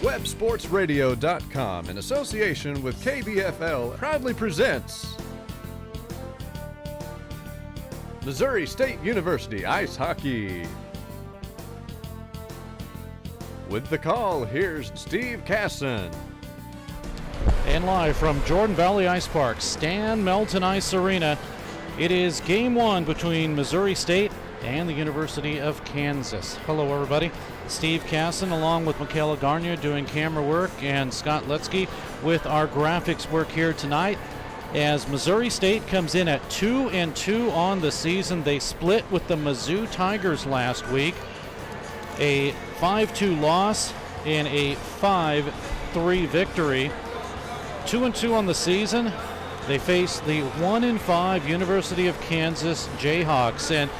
WebSportsRadio.com, in association with KBFL, proudly presents Missouri State University Ice Hockey. With the call, here's Steve Casson. And live from Jordan Valley Ice Park, Stan Melton Ice Arena, it is Game 1 between Missouri State and the University of Kansas. Hello, everybody. Steve Casson along with Michaela Garnier doing camera work, and Scott Lutzke with our graphics work here tonight. As Missouri State comes in at 2-2 on the season, they split with the Mizzou Tigers last week. A 5-2 loss in a 5-3 victory. 2-2 on the season. They face the 1-5 University of Kansas Jayhawks, and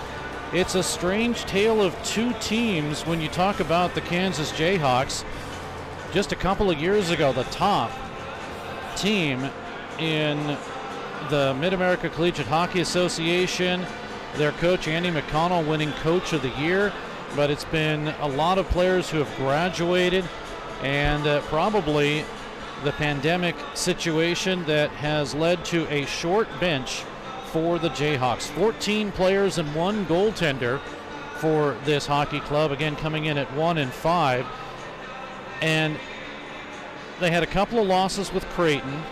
it's a strange tale of two teams when you talk about the Kansas Jayhawks. Just a couple of years ago, the top team in the Mid-America Collegiate Hockey Association, their coach Andy McConnell winning Coach of the Year, but it's been a lot of players who have graduated, and probably the pandemic situation that has led to a short bench for the Jayhawks. 14 players and one goaltender for this hockey club, again coming in at 1-5. And they had a couple of losses with Creighton,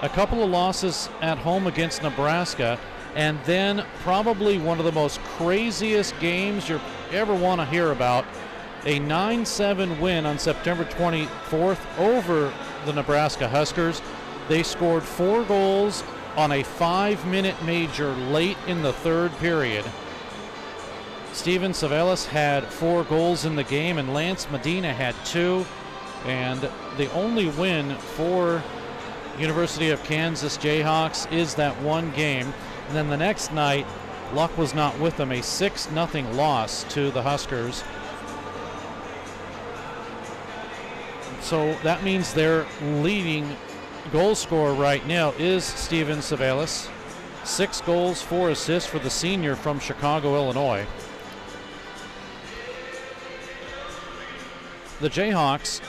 a couple of losses at home against Nebraska, and then probably one of the most craziest games you ever want to hear about, a 9-7 win on September 24th over the Nebraska Huskers. They scored 4 goals on a 5-minute major late in the third period. Steven Savelis had 4 goals in the game, and Lance Medina had 2. And the only win for University of Kansas Jayhawks is that one game. And then the next night, luck was not with them, a 6-0 loss to the Huskers. So that means their leading goal scorer right now is Steven Savelis. 6 goals, 4 assists for the senior from Chicago, Illinois. The Jayhawks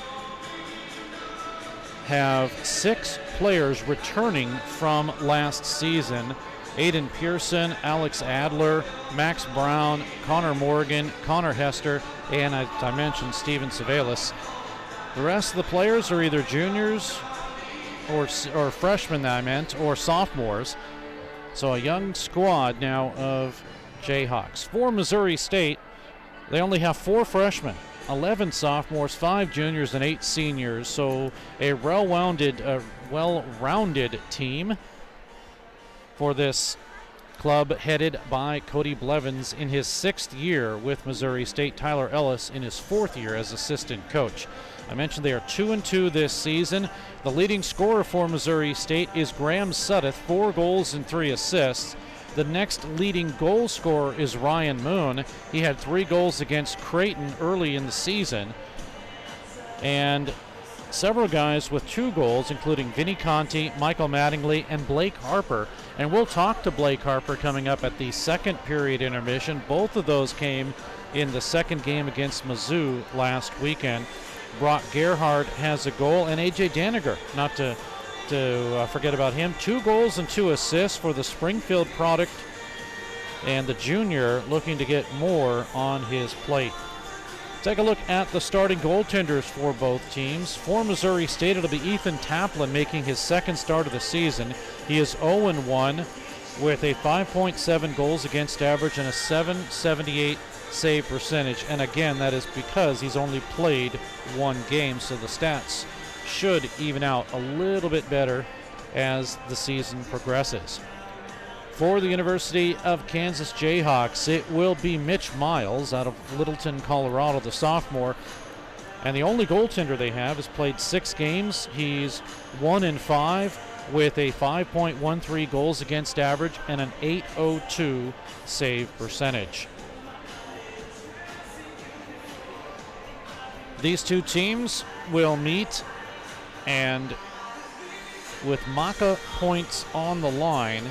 have 6 players returning from last season. Aiden Pearson, Alex Adler, Max Brown, Connor Morgan, Connor Hester, and as I mentioned, Steven Savelis. The rest of the players are either juniors or freshmen, or sophomores. So a young squad now of Jayhawks. For Missouri State, they only have 4 freshmen, 11 sophomores, 5 juniors, and 8 seniors. So a well-rounded team for this club headed by Cody Blevins in his 6th year with Missouri State. Tyler Ellis in his 4th year as assistant coach. I mentioned they are 2-2 this season. The leading scorer for Missouri State is Graham Sudduth, 4 goals and 3 assists. The next leading goal scorer is Ryan Moon. He had 3 goals against Creighton early in the season. And several guys with 2 goals, including Vinny Conti, Michael Mattingly, and Blake Harper. And we'll talk to Blake Harper coming up at the second period intermission. Both of those came in the second game against Mizzou last weekend. Brock Gerhardt has a goal, and A.J. Daniger, not to forget about him. 2 goals and 2 assists for the Springfield product, and the junior looking to get more on his plate. Take a look at the starting goaltenders for both teams. For Missouri State, it'll be Ethan Taplin making his 2nd start of the season. He is 0-1 with a 5.7 goals against average and a .778 save percentage, and again, that is because he's only played 1 game, so the stats should even out a little bit better as the season progresses. For the University of Kansas Jayhawks, it will be Mitch Miles out of Littleton, Colorado, the sophomore, and the only goaltender they have has played 6 games. He's 1-5 with a 5.13 goals against average and an .802 save percentage. These two teams will meet, and with MACA points on the line,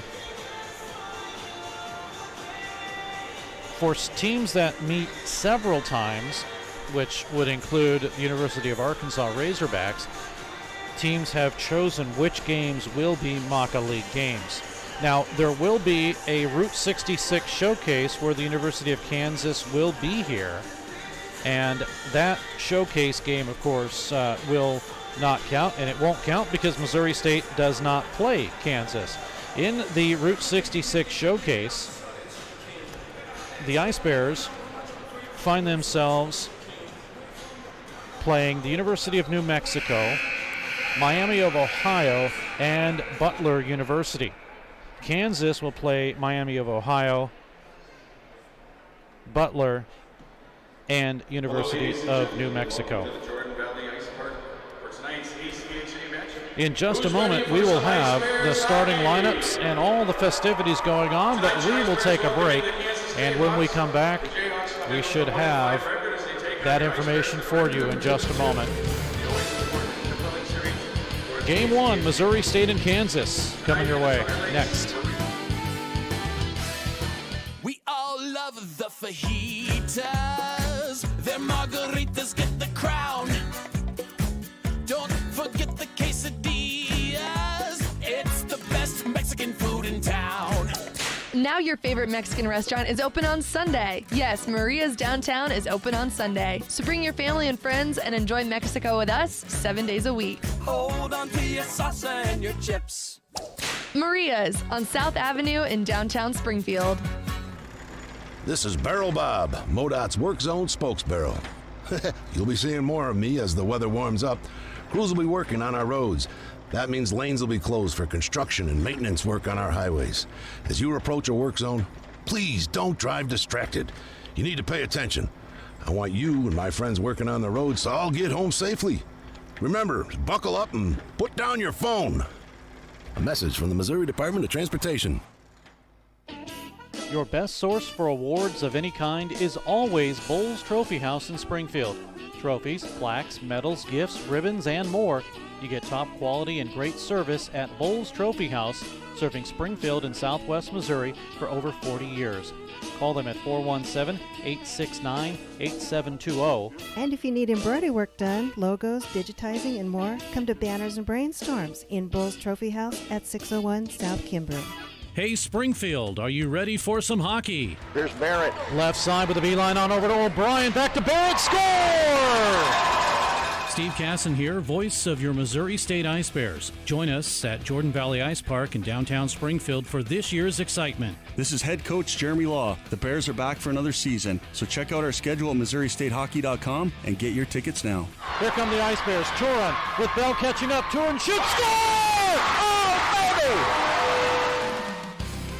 for teams that meet several times, which would include the University of Arkansas Razorbacks, teams have chosen which games will be MACA League games. Now, there will be a Route 66 showcase where the University of Kansas will be here, and that showcase game, of course, will not count, and it won't count because Missouri State does not play Kansas. In the Route 66 showcase, the Ice Bears find themselves playing the University of New Mexico, Miami of Ohio, and Butler University. Kansas will play Miami of Ohio, Butler, and University of New Mexico. In just a moment, we will have the starting lineups and all the festivities going on, but we will take a break, and when we come back, we should have that information for you in just a moment. Game 1, Missouri State and Kansas, coming your way next. We all love the fajitas. Their margaritas get the crown. Don't forget the quesadillas. It's the best Mexican food in town. Now your favorite Mexican restaurant is open on Sunday. Yes, Maria's Downtown is open on Sunday. So bring your family and friends and enjoy Mexico with us 7 days a week. Hold on to your salsa and your chips. Maria's on South Avenue in downtown Springfield. This is Barrel Bob, MoDOT's Work Zone spokesbarrel. You'll be seeing more of me as the weather warms up. Crews will be working on our roads. That means lanes will be closed for construction and maintenance work on our highways. As you approach a work zone, please don't drive distracted. You need to pay attention. I want you and my friends working on the roads to all get home safely. Remember, buckle up and put down your phone. A message from the Missouri Department of Transportation. Your best source for awards of any kind is always Bowles Trophy House in Springfield. Trophies, plaques, medals, gifts, ribbons, and more. You get top quality and great service at Bowles Trophy House, serving Springfield and Southwest Missouri for over 40 years. Call them at 417-869-8720. And if you need embroidery work done, logos, digitizing, and more, come to Banners and Brainstorms in Bowles Trophy House at 601 South Kimbrough. Hey, Springfield, are you ready for some hockey? Here's Barrett. Left side with the beeline on over to O'Brien. Back to Barrett. Score! Steve Casson here, voice of your Missouri State Ice Bears. Join us at Jordan Valley Ice Park in downtown Springfield for this year's excitement. This is head coach Jeremy Law. The Bears are back for another season, so check out our schedule at MissouriStateHockey.com and get your tickets now. Here come the Ice Bears. Turin with Bell catching up. Turin shoots. Score! Oh, baby!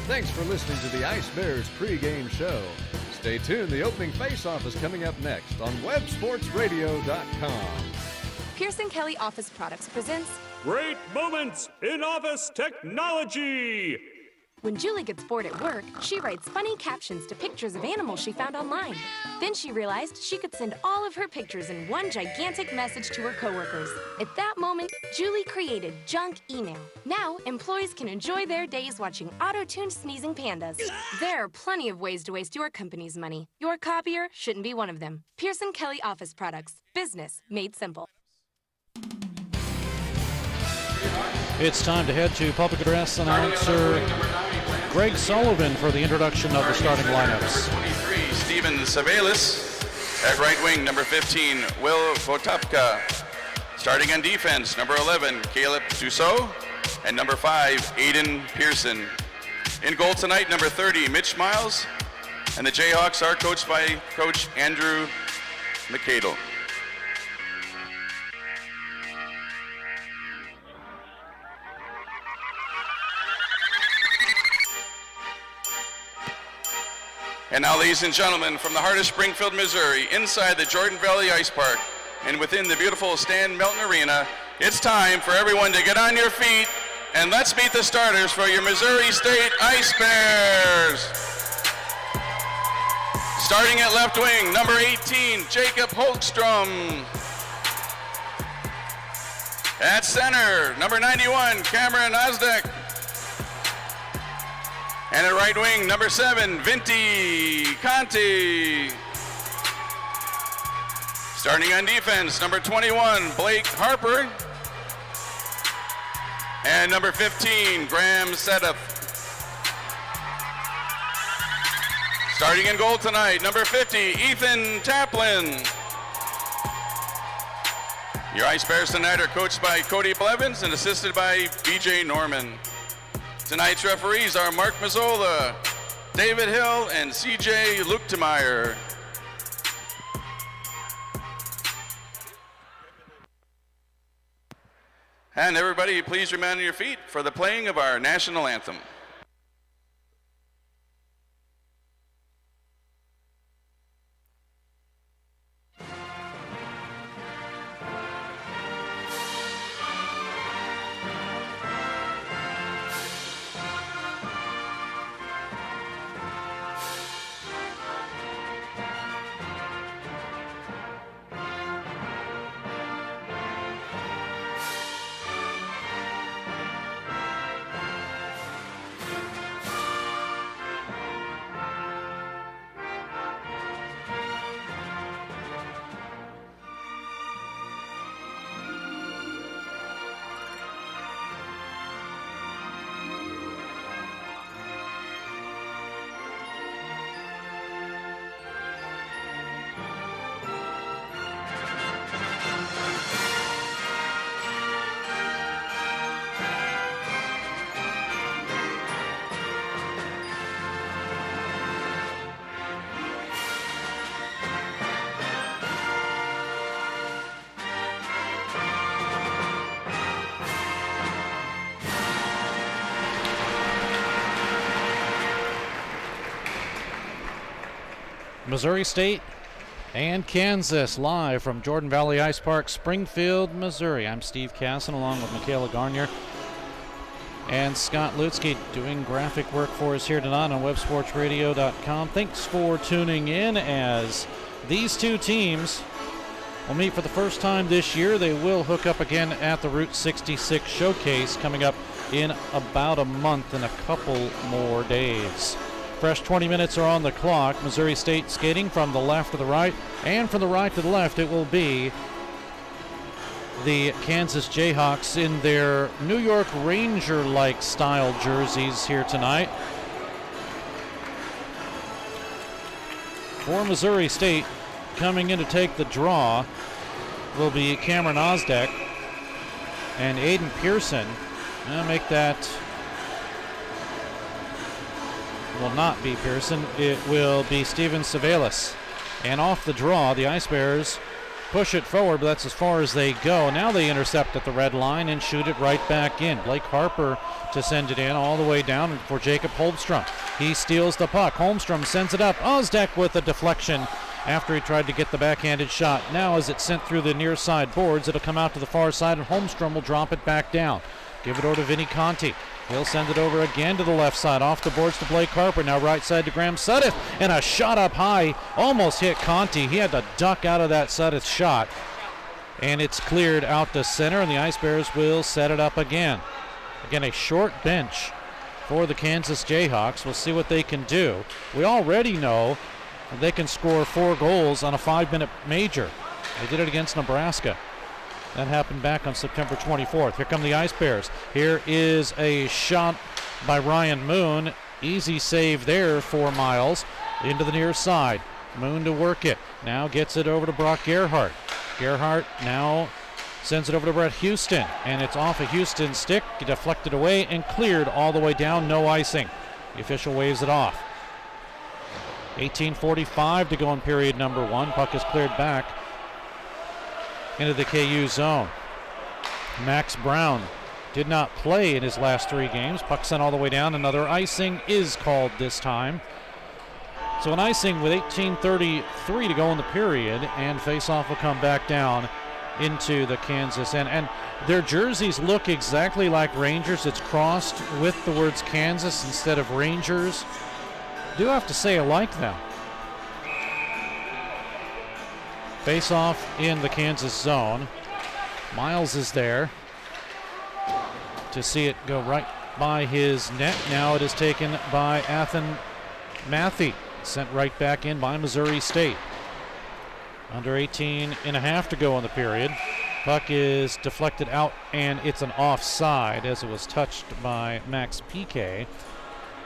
Thanks for listening to the Ice Bears pregame show. Stay tuned. The opening face-off is coming up next on websportsradio.com. Pearson Kelly Office Products presents Great Moments in Office Technology. When Julie gets bored at work, she writes funny captions to pictures of animals she found online. Then she realized she could send all of her pictures in one gigantic message to her coworkers. At that moment, Julie created Junk Email. Now, employees can enjoy their days watching auto-tuned sneezing pandas. There are plenty of ways to waste your company's money. Your copier shouldn't be one of them. Pearson Kelly Office Products. Business made simple. It's time to head to public address announcer Greg Sullivan for the introduction of the starting lineups. 23, Steven Savelis. At right wing, number 15, Will Votapka. Starting on defense, number 11, Caleb Tussaud. And number 5, Aiden Pearson. In goal tonight, number 30, Mitch Miles. And the Jayhawks are coached by Coach Andrew McCadle. And now, ladies and gentlemen, from the heart of Springfield, Missouri, inside the Jordan Valley Ice Park and within the beautiful Stan Melton Arena, it's time for everyone to get on your feet and let's meet the starters for your Missouri State Ice Bears. Starting at left wing, number 18, Jacob Holkstrom. At center, number 91, Cameron Osdek. And at right wing, number 7, Vinti Conti. Starting on defense, number 21, Blake Harper. And number 15, Graham Sedef. Starting in goal tonight, number 50, Ethan Taplin. Your Ice Bears tonight are coached by Cody Blevins and assisted by BJ Norman. Tonight's referees are Mark Mazzola, David Hill, and CJ Luchtemeier. And everybody, please remain on your feet for the playing of our national anthem. Missouri State and Kansas live from Jordan Valley Ice Park, Springfield, Missouri. I'm Steve Casson along with Michaela Garnier and Scott Lutzke doing graphic work for us here tonight on websportsradio.com. Thanks for tuning in as these two teams will meet for the first time this year. They will hook up again at the Route 66 Showcase coming up in about a month and a couple more days. Fresh 20 minutes are on the clock. Missouri State skating from the left to the right, and from the right to the left it will be the Kansas Jayhawks in their New York Ranger-like style jerseys here tonight. For Missouri State, coming in to take the draw will be Cameron Osdek and Aiden Pearson. I'll make that... will not be Pearson. It will be Steven Savalas. And off the draw, the Ice Bears push it forward, but that's as far as they go. Now they intercept at the red line and shoot it right back in. Blake Harper to send it in all the way down for Jacob Holmstrom. He steals the puck. Holmstrom sends it up. Osdek with a deflection after he tried to get the backhanded shot. Now as it's sent through the near side boards, it'll come out to the far side, and Holmstrom will drop it back down. Give it over to Vinny Conti. He'll send it over again to the left side, off the boards to Blake Harper. Now right side to Graham Sudeth, and a shot up high almost hit Conti. He had to duck out of that Sudeth shot, and it's cleared out to center, and the Ice Bears will set it up again. Again, a short bench for the Kansas Jayhawks. We'll see what they can do. We already know they can score 4 goals on a 5-minute major. They did it against Nebraska. That happened back on September 24th. Here come the Ice Bears. Here is a shot by Ryan Moon. Easy save there for Miles. Into the near side. Moon to work it. Now gets it over to Brock Gerhardt. Gerhardt now sends it over to Brett Houston. And it's off of Houston's stick. Deflected away and cleared all the way down. No icing. The official waves it off. 18:45 to go in period number 1. Puck is cleared back into the KU zone. Max Brown did not play in his last 3 games. Puck sent all the way down. Another icing is called this time. So an icing with 18:33 to go in the period, and faceoff will come back down into the Kansas end. And their jerseys look exactly like Rangers. It's crossed with the words Kansas instead of Rangers. Do have to say I like them. Face off in the Kansas zone. Miles is there to see it go right by his net. Now it is taken by Athen Matthey. Sent right back in by Missouri State. Under 18 and a half to go in the period. Puck is deflected out, and it's an offside as it was touched by Max Piquet.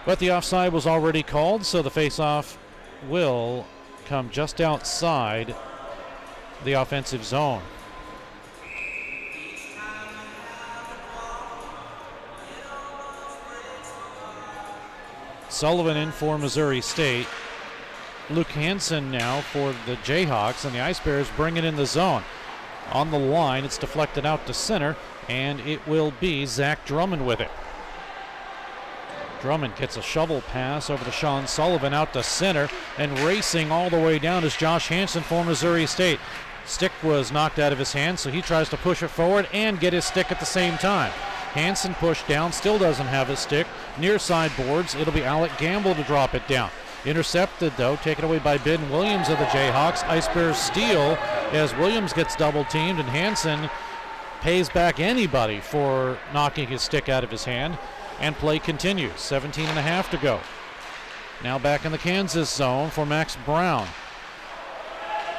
But the offside was already called, so the faceoff will come just outside the offensive zone. Sullivan in for Missouri State. Luke Hansen now for the Jayhawks, and the Ice Bears bring it in the zone. On the line, it's deflected out to center, and it will be Zach Drummond with it. Drummond gets a shovel pass over to Sean Sullivan out to center, and racing all the way down is Josh Hansen for Missouri State. Stick was knocked out of his hand, so he tries to push it forward and get his stick at the same time. Hansen pushed down, still doesn't have his stick. Near side boards, it'll be Alec Gamble to drop it down. Intercepted, though, taken away by Ben Williams of the Jayhawks. Ice Bears steal as Williams gets double teamed, and Hansen pays back anybody for knocking his stick out of his hand. And play continues. 17 and a half to go. Now back in the Kansas zone for Max Brown.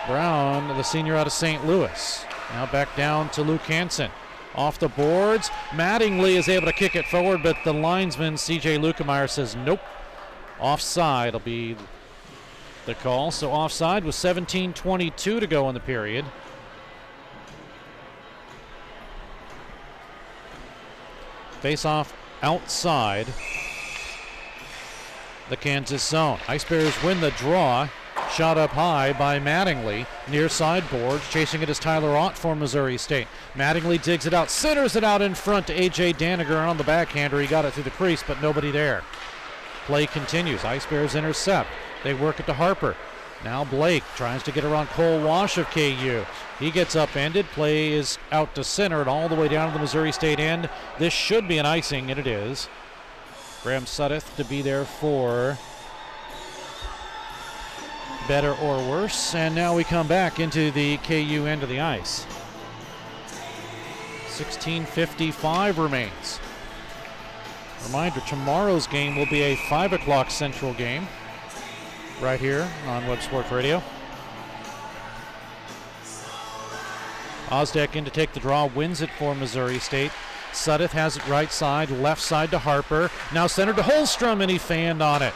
Brown, the senior out of St. Louis. Now back down to Luke Hansen. Off the boards. Mattingly is able to kick it forward, but the linesman, C.J. Lukemeyer, says nope. Offside will be the call. So offside with 17:22 to go in the period. Face off outside the Kansas zone. Ice Bears win the draw. Shot up high by Mattingly. Near side boards. Chasing it is Tyler Ott for Missouri State. Mattingly digs it out. Centers it out in front to A.J. Daniger on the backhander. He got it through the crease, but nobody there. Play continues. Ice Bears intercept. They work it to Harper. Now Blake tries to get around Cole Wash of KU. He gets upended. Play is out to center and all the way down to the Missouri State end. This should be an icing, and it is. Graham Suddeth to be there for better or worse. And now we come back into the KU end of the ice. 16:55 remains. Reminder, tomorrow's game will be a 5 o'clock Central game right here on Web Sports Radio. Osdeck in to take the draw, wins it for Missouri State. Suddeth has it right side, left side to Harper. Now centered to Holmstrom, and he fanned on it.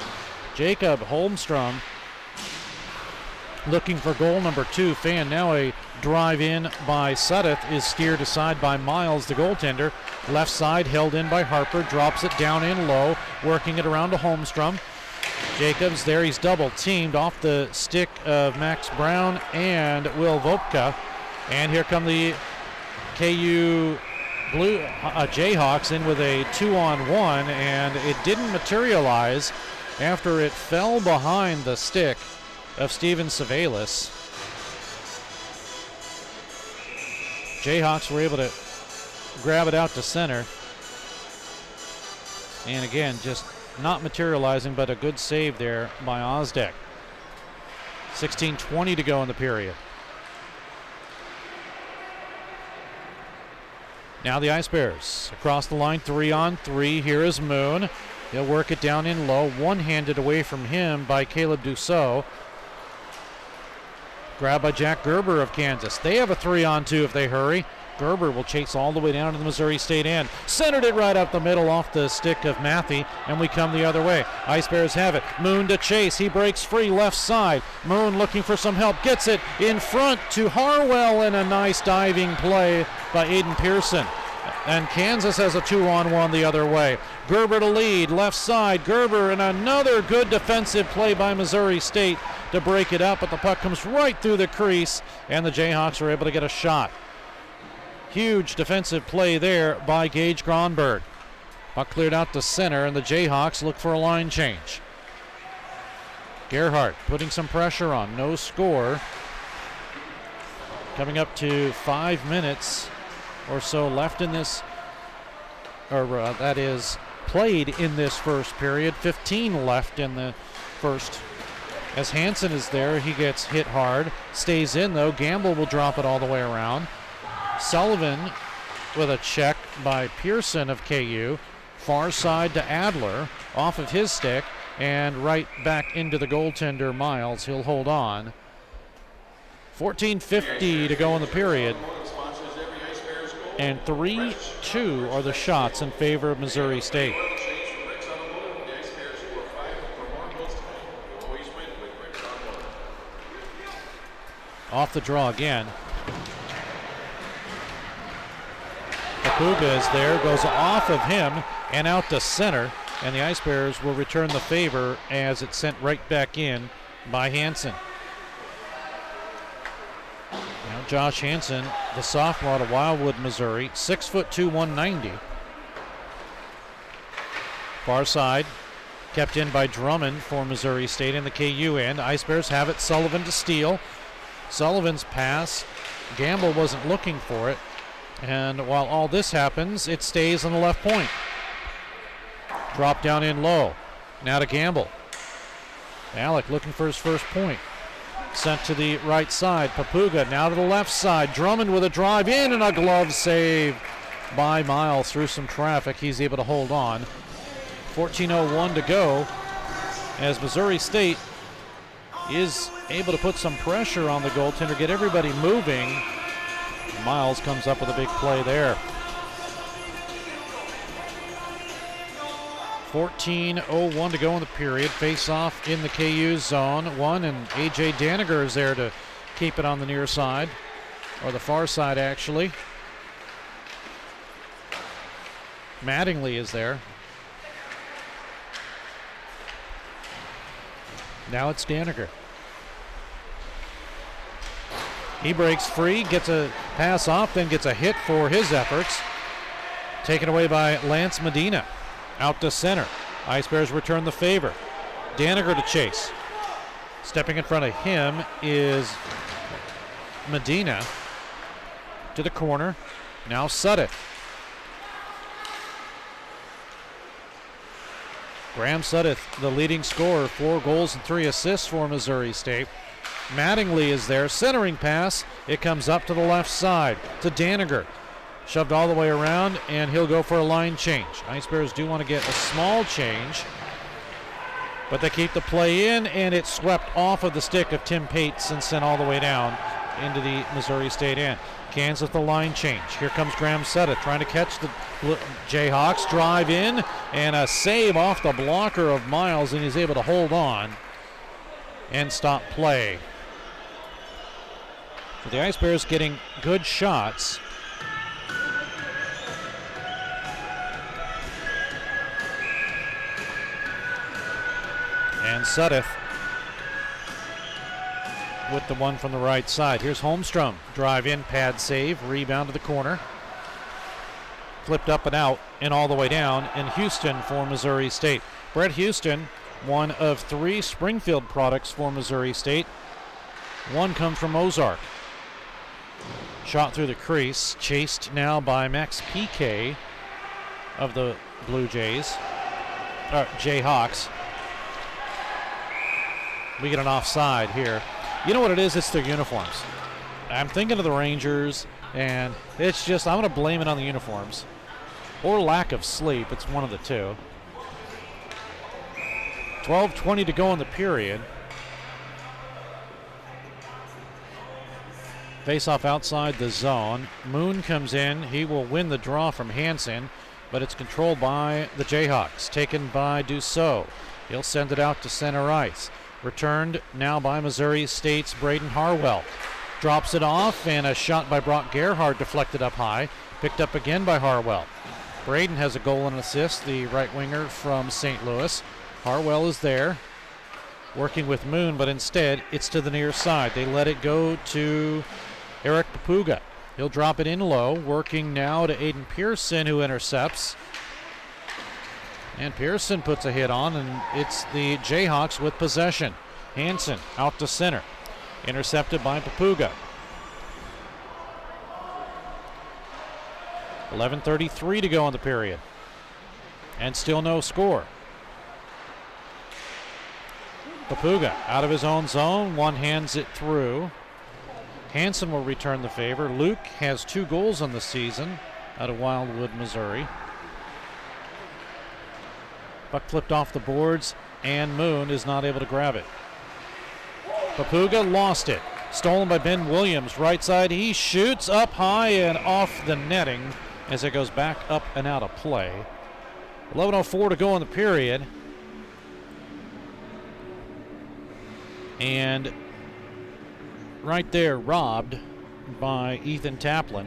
Jacob Holmstrom looking for goal number 2. Fan now a drive in by Suddeth is steered aside by Miles, the goaltender. Left side held in by Harper, drops it down in low, working it around to Holmstrom. Jacobs there, he's double teamed off the stick of Max Brown and Will Vopka. And here come the KU Jayhawks in with a 2-on-1, and it didn't materialize after it fell behind the stick of Steven Savalis. Jayhawks were able to grab it out to center. And again, just not materializing, but a good save there by Osdeck. 16:20 to go in the period. Now the Ice Bears across the line, 3-on-3. Here is Moon. He'll work it down in low, one-handed away from him by Caleb Dussault. Grabbed by Jack Gerber of Kansas. They have a 3-on-2 if they hurry. Gerber will chase all the way down to the Missouri State end. Centered it right up the middle off the stick of Matthew, and we come the other way. Ice Bears have it. Moon to chase. He breaks free left side. Moon looking for some help. Gets it in front to Harwell, and a nice diving play by Aiden Pearson. And Kansas has a 2-on-1 the other way. Gerber to lead. Left side. Gerber, and another good defensive play by Missouri State to break it up, but the puck comes right through the crease, and the Jayhawks are able to get a shot. Huge defensive play there by Gage Gronberg. Puck cleared out to center, and the Jayhawks look for a line change. Gerhardt putting some pressure on. No score. Coming up to 5 minutes or so left in this, or that is played in this first period. 15 left in the first. As Hansen is there, he gets hit hard. Stays in, though. Gamble will drop it all the way around. Sullivan with a check by Pearson of KU. Far side to Adler off of his stick and right back into the goaltender Miles. He'll hold on. 14:50 to go in the period. And 3-2 are the shots in favor of Missouri State. Off the draw again. Papuga is there, goes off of him and out to center, and the Ice Bears will return the favor as it's sent right back in by Hansen. Now Josh Hansen, the sophomore out of Wildwood, Missouri, 6'2", 190. Far side, kept in by Drummond for Missouri State in the KU end. Ice Bears have it, Sullivan to steal. Sullivan's pass, Gamble wasn't looking for it, and while all this happens, it stays on the left point. Drop down in low, now to Gamble. Alec looking for his first point. Sent to the right side, Papuga now to the left side. Drummond with a drive in and a glove save by Miles through some traffic. He's able to hold on. 14:01 to go as Missouri State is able to put some pressure on the goaltender, get everybody moving. Miles comes up with a big play there. 14:01 to go in the period. Face off in the KU zone. One, and A.J. Daniger is there to keep it on the near side, or the far side actually. Mattingly is there. Now it's Daniger. He breaks free, gets a pass off, then gets a hit for his efforts. Taken away by Lance Medina. Out to center. Ice Bears return the favor. Daniger to chase. Stepping in front of him is Medina. To the corner. Now Sudduth. Graham Sudduth, the leading scorer, 4 goals and 3 assists for Missouri State. Mattingly is there, centering pass. It comes up to the left side to Daniger. Shoved all the way around, and he'll go for a line change. Ice Bears do want to get a small change, but they keep the play in, and it's swept off of the stick of Tim Pates and sent all the way down into the Missouri State end. Kansas with the line change. Here comes Graham Sudduth trying to catch the Jayhawks. Drive in, and a save off the blocker of Miles, and he's able to hold on and stop play. So the Ice Bears getting good shots. And Sudduth with the one from the right side. Here's Holmstrom. Drive in, pad save, rebound to the corner. Flipped up and out and all the way down. And Houston for Missouri State. Brett Houston, one of 3 Springfield products for Missouri State. One comes from Ozark. Shot through the crease. Chased now by Max Piquet of the Blue Jays. Jayhawks. We get an offside here. You know what it is? It's their uniforms. I'm thinking of the Rangers, and it's just, I'm going to blame it on the uniforms. Or lack of sleep. It's one of the two. 12:20 to go in the period. Face-off outside the zone. Moon comes in. He will win the draw from Hansen, but it's controlled by the Jayhawks. Taken by Dussault. He'll send it out to center ice. Returned now by Missouri State's Braden Harwell. Drops it off, and a shot by Brock Gerhard deflected up high. Picked up again by Harwell. Braden has a goal and assist, the right winger from St. Louis. Harwell is there, working with Moon, but instead it's to the near side. They let it go to Eric Papuga. He'll drop it in low, working now to Aiden Pearson, who intercepts. And Pearson puts a hit on, and it's the Jayhawks with possession. Hansen out to center. Intercepted by Papuga. 11:33 to go in the period. And still no score. Papuga out of his own zone. One hands it through. Hansen will return the favor. Luke has 2 goals on the season out of Wildwood, Missouri. Puck flipped off the boards, and Moon is not able to grab it. Papuga lost it. Stolen by Ben Williams, right side. He shoots up high and off the netting as it goes back up and out of play. 11:04 to go in the period. And right there, robbed by Ethan Taplin.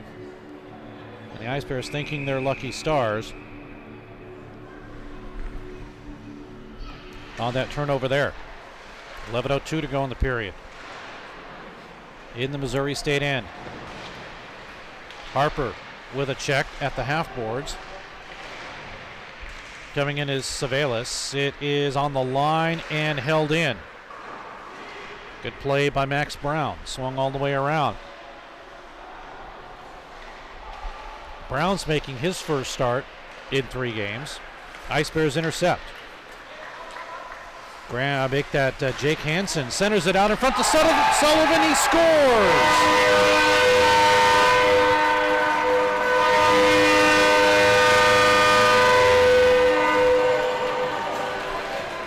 And the Ice Bears thinking they're lucky stars on that turnover there. 11:02 to go in the period. In the Missouri State end. Harper with a check at the half boards. Coming in is Savalas. It is on the line and held in. Good play by Max Brown. Swung all the way around. Brown's making his first start in 3 games. Ice Bears intercept. Make that Jake Hansen centers it out in front to Sullivan. He scores!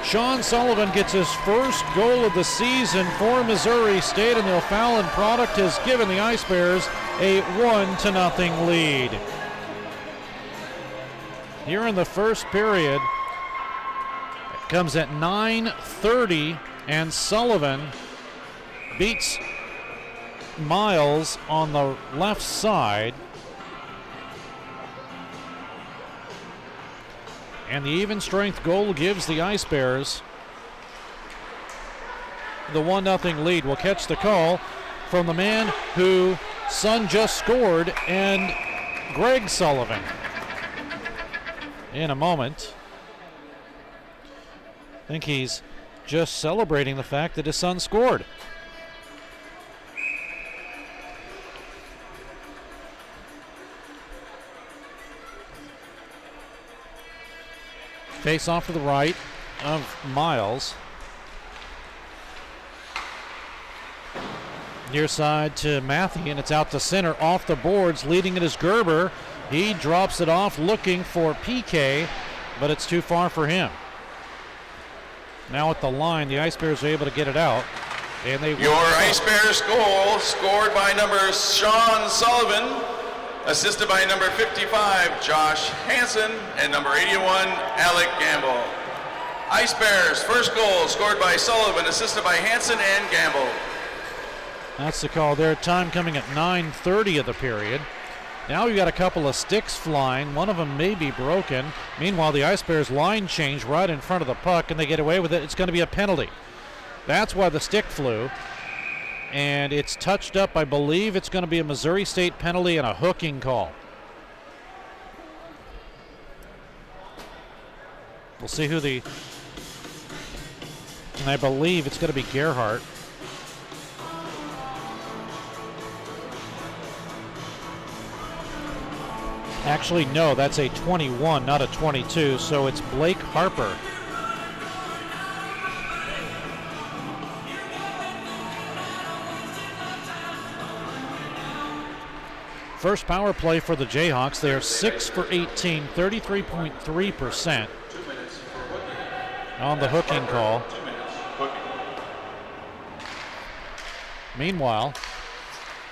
Sean Sullivan gets his first goal of the season for Missouri State, and the O'Fallon product has given the Ice Bears a 1-0 lead. Here in the first period, it comes at 9:30, and Sullivan beats Miles on the left side. And the even strength goal gives the Ice Bears the 1-0 lead. We'll catch the call from the man whose son just scored, and Greg Sullivan, in a moment. I think he's just celebrating the fact that his son scored. Face off to the right of Miles. Near side to Matthew, and it's out to center off the boards. Leading it is Gerber. He drops it off looking for PK, but it's too far for him. Now at the line, the Ice Bears are able to get it out. And they Your Ice Bears goal scored by number Sean Sullivan, assisted by number 55, Josh Hansen, and number 81, Alec Gamble. Ice Bears, first goal scored by Sullivan, assisted by Hansen and Gamble. That's the call there. Time coming at 9:30 of the period. Now we've got a couple of sticks flying. One of them may be broken. Meanwhile, the Ice Bears line change right in front of the puck, and they get away with it. It's going to be a penalty. That's why the stick flew. And it's touched up. I believe it's going to be a Missouri State penalty and a hooking call. We'll see who and I believe it's going to be Gerhardt. Actually, no, that's a 21, not a 22, so it's Blake Harper. First power play for the Jayhawks. They are 6 for 18, 33.3% on the hooking call. Meanwhile,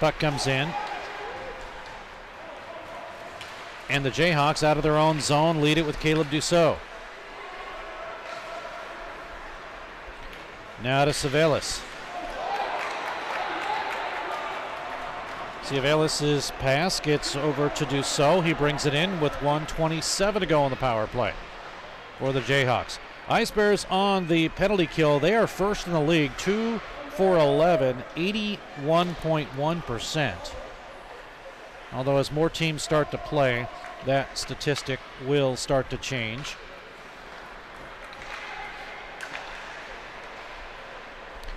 puck comes in, and the Jayhawks out of their own zone lead it with Caleb Dussault. Now to Savalas. Savalas' pass gets over to Dussault. He brings it in with 1:27 to go on the power play for the Jayhawks. Ice Bears on the penalty kill. They are first in the league, 2 for 11, 81.1%. Although as more teams start to play, that statistic will start to change.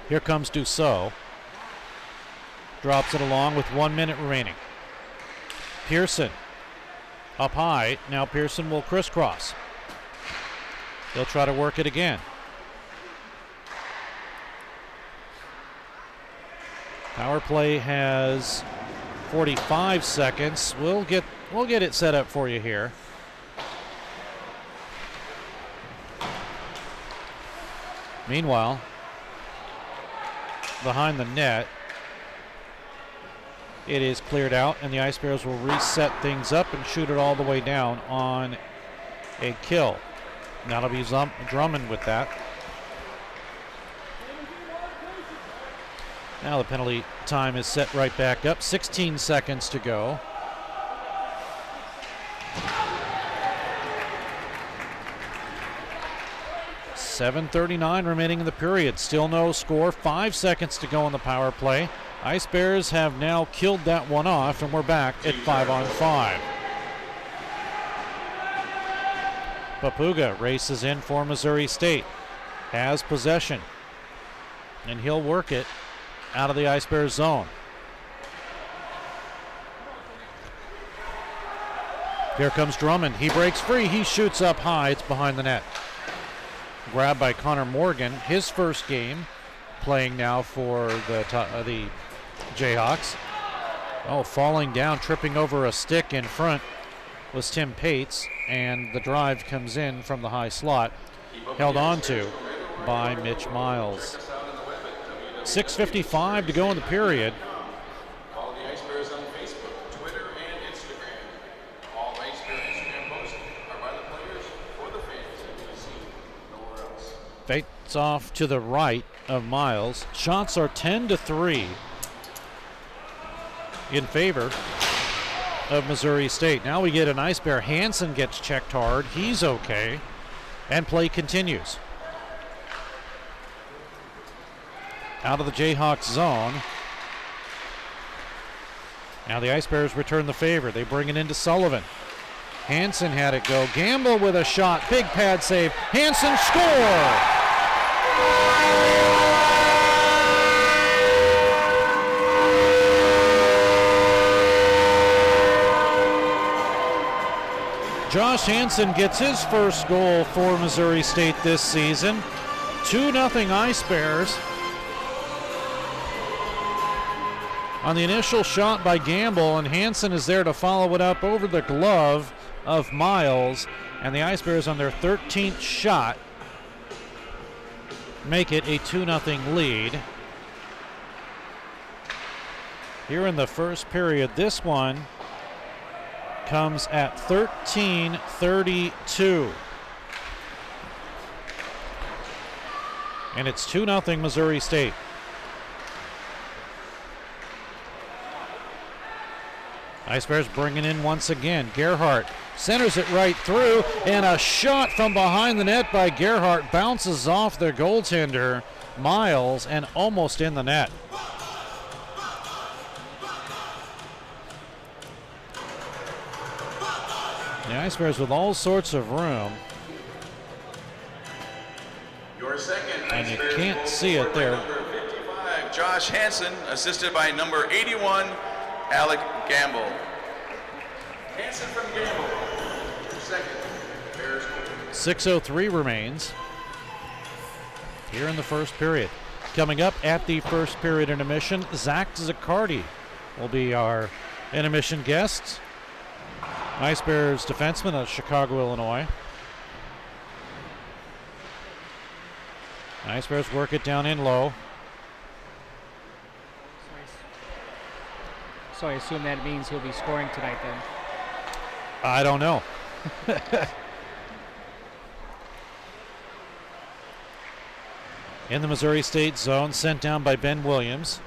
Here comes Dussault. Drops it along with 1 minute remaining. Pearson up high. Now Pearson will crisscross. They'll try to work it again. Power play has 45 seconds. We'll get it set up for you here. Meanwhile, behind the net, It is cleared out, and the Ice Bears will reset things up and shoot it all the way down on a kill. That'll be Drummond with that. Now the penalty time is set right back up. 16 seconds to go. .7:39 remaining in the period. Still no score. 5 seconds to go on the power play. Ice Bears have now killed that one off, and we're back at 5-on-5. Papuga races in for Missouri State. Has possession. And he'll work it out of the Ice Bears zone. Here comes Drummond. He breaks free. He shoots up high. It's behind the net. Grabbed by Connor Morgan. His first game playing now for the Jayhawks. Oh, falling down, tripping over a stick in front was Tim Pates, and the drive comes in from the high slot. Held on to by Mitch Miles. 6:55 to go in the period. Follow the Ice Bears on Facebook, Twitter, and Instagram. All Ice Bear Instagram posts are by the players or the fans that you see nowhere else. Fates off to the right of Miles. Shots are 10-3 in favor of Missouri State. Now we get an Ice Bear. Hansen gets checked hard. He's okay. And play continues. Out of the Jayhawks zone. Now the Ice Bears return the favor. They bring it into Sullivan. Hansen had it go. Gamble with a shot. Big pad save. Hansen score! Josh Hansen gets his first goal for Missouri State this season. 2-0 Ice Bears. On the initial shot by Gamble, and Hansen is there to follow it up over the glove of Miles, and the Ice Bears on their 13th shot make it a 2-0 lead. Here in the first period, this one comes at 13:32. And it's 2-0 Missouri State. Ice Bears bringing in once again. Gerhardt centers it right through, and a shot from behind the net by Gerhardt bounces off the goaltender, Miles, and almost in the net. The Ice Bears with all sorts of room. Your second And Ice you Bears can't goal see it scored by there. number 55, Josh Hansen, assisted by number 81, Alec Gamble. Hansen from Gamble. Your second Bears goal. 6:03 remains here in the first period. Coming up at the first period intermission, Zach Zaccardi will be our intermission guest. Ice Bears defenseman of Chicago, Illinois. Ice Bears work it down in low. So I assume that means he'll be scoring tonight then. I don't know. In the Missouri State zone, sent down by Ben Williams.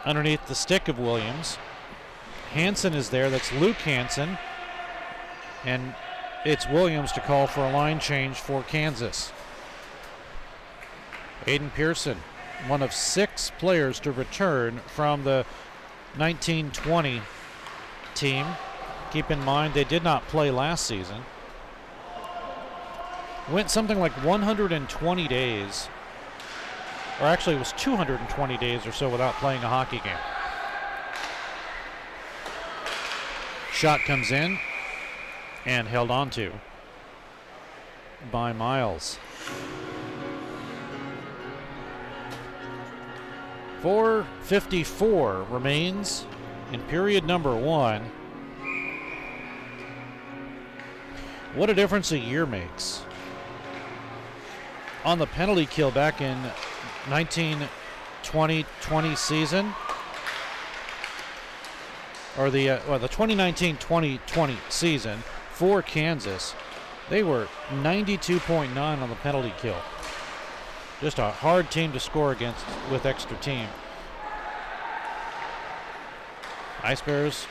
Underneath the stick of Williams. Hansen is there. That's Luke Hansen. And it's Williams to call for a line change for Kansas. Aiden Pearson, one of 6 players to return from the 1920 team. Keep in mind they did not play last season. Went something like 120 days, or actually it was 220 days or so without playing a hockey game. Shot comes in and held on to by Miles. 4:54 remains in period number 1. What a difference a year makes. On the penalty kill back in 1920-20 season, or the 2019-2020 season for Kansas, they were 92.9 on the penalty kill. Just a hard team to score against with extra team. Ice Bears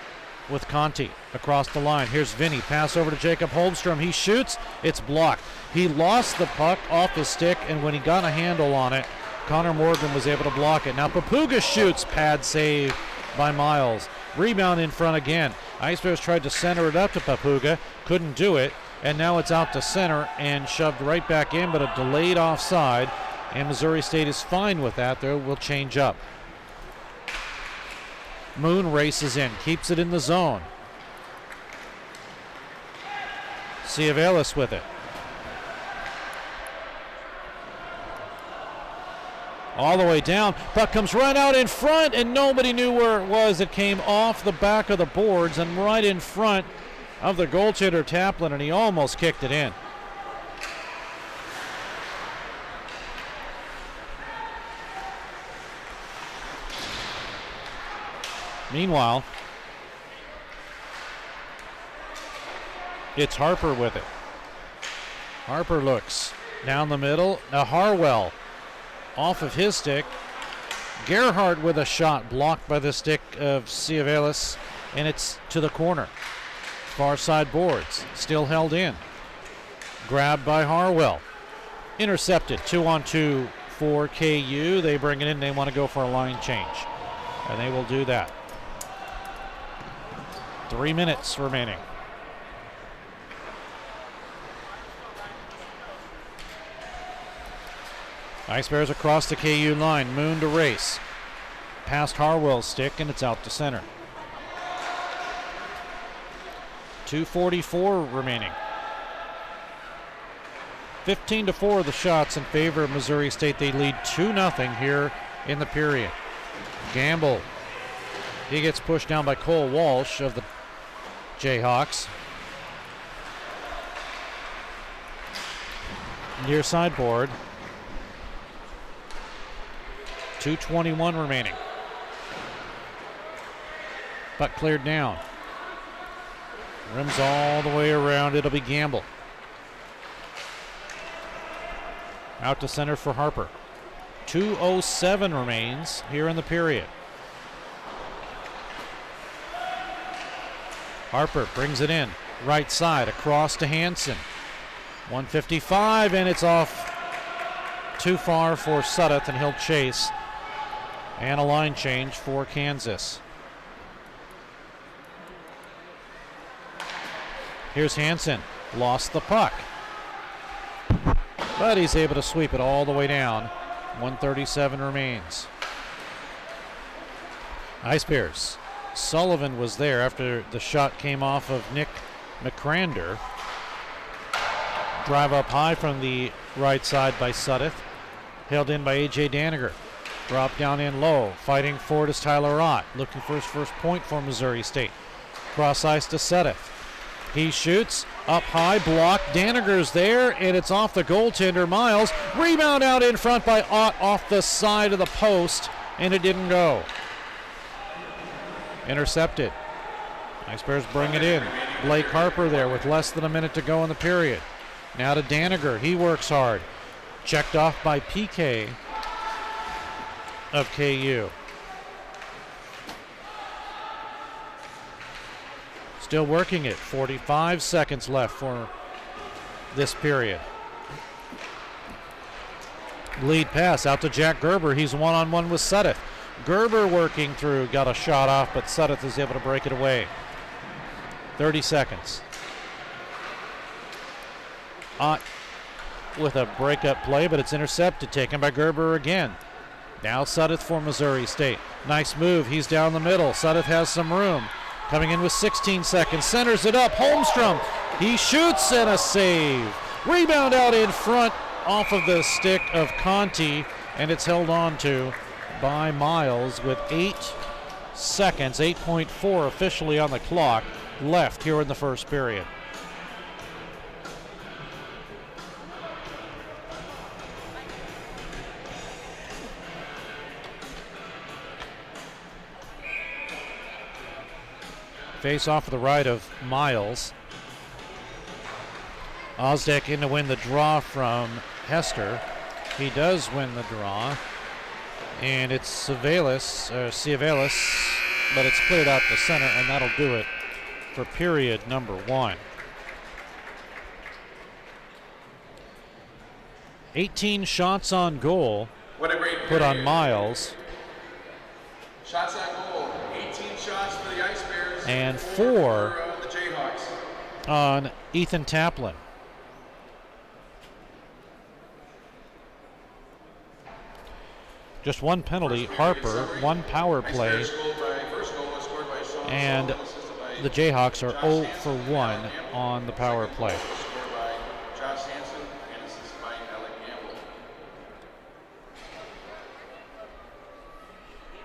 with Conti across the line. Here's Vinny. Pass over to Jacob Holmstrom. He shoots. It's blocked. He lost the puck off his stick, and when he got a handle on it, Connor Morgan was able to block it. Now Papuga shoots. Pad save by Miles. Rebound in front again. Ice Bears tried to center it up to Papuga. Couldn't do it. And now it's out to center and shoved right back in, but a delayed offside. And Missouri State is fine with that. They will change up. Moon races in, keeps it in the zone. Ciavelis with it. All the way down. Puck comes right out in front, and nobody knew where it was. It came off the back of the boards and right in front of the goaltender Taplin, and he almost kicked it in. Meanwhile, it's Harper with it. Harper looks down the middle. Now Harwell off of his stick. Gerhardt with a shot blocked by the stick of Ciavelis, and it's to the corner. Far side boards, still held in. Grabbed by Harwell. Intercepted, 2-on-2 for KU. They bring it in, they want to go for a line change, and they will do that. 3 minutes remaining. Ice Bears across the KU line. Moon to race. Past Harwell's stick, and it's out to center. 2:44 remaining. 15-4 the shots in favor of Missouri State. They lead 2-0 here in the period. Gamble. He gets pushed down by Cole Walsh of the Jayhawks. Near sideboard. 2:21 remaining. Puck cleared down. Rims all the way around. It'll be Gamble. Out to center for Harper. 2:07 remains here in the period. Harper brings it in. Right side across to Hansen. 1:55, and it's off too far for Sudduth, and he'll chase. And a line change for Kansas. Here's Hansen. Lost the puck. But he's able to sweep it all the way down. 1:37 remains. Ice Bears. Sullivan was there after the shot came off of Nick McCrander. Drive up high from the right side by Sudduth. Held in by A.J. Daniger. Drop down in low. Fighting for it is Tyler Ott. Looking for his first point for Missouri State. Cross ice to Sudduth. He shoots up high, blocked. Daniger's there, and it's off the goaltender, Miles. Rebound out in front by Ott off the side of the post, and it didn't go. Intercepted. Ice Bears bring it in. Blake Harper there with less than a minute to go in the period. Now to Daniger. He works hard. Checked off by PK of KU. Still working it. 45 seconds left for this period. Lead pass out to Jack Gerber. He's one-on-one with Sudduth. Gerber working through. Got a shot off, but Sudduth is able to break it away. 30 seconds. Ott with a breakup play, but it's intercepted. Taken by Gerber again. Now Sudduth for Missouri State. Nice move. He's down the middle. Sudduth has some room. Coming in with 16 seconds. Centers it up. Holmstrom. He shoots and a save. Rebound out in front off of the stick of Conti, and it's held on to by Miles with 8 seconds, 8.4 officially on the clock left here in the first period. Face off to the right of Miles. Osdek in to win the draw from Hester. He does win the draw. And it's Ciavalis, but it's cleared out the center, and that'll do it for period number 1. 18 shots on goal put on Miles. Shots on goal, 18 shots for the Ice Bears. And 4 for the Jayhawks. on Ethan Taplin. Just 1 penalty, Harper, 1 power play, and the Jayhawks are 0 for 1 on the power play.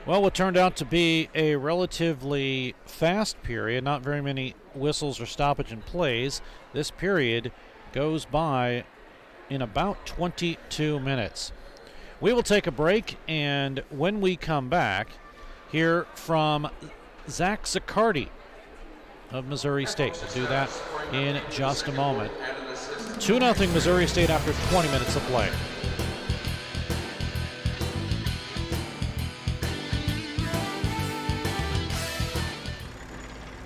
Well, what turned out to be a relatively fast period, not very many whistles or stoppage in plays. This period goes by in about 22 minutes. We will take a break, and when we come back, hear from Zach Zaccardi of Missouri State. We'll do that in just a moment. 2-0 Missouri State after 20 minutes of play.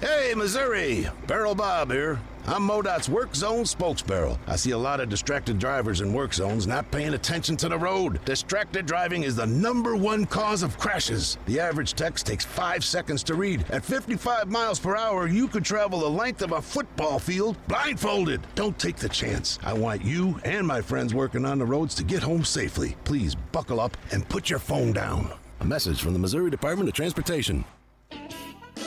Hey, Missouri! Barrel Bob here. I'm MoDOT's Work Zone spokesbarrel. I see a lot of distracted drivers in work zones not paying attention to the road. Distracted driving is the #1 cause of crashes. The average text takes 5 seconds to read. At 55 miles per hour, you could travel the length of a football field blindfolded. Don't take the chance. I want you and my friends working on the roads to get home safely. Please buckle up and put your phone down. A message from the Missouri Department of Transportation.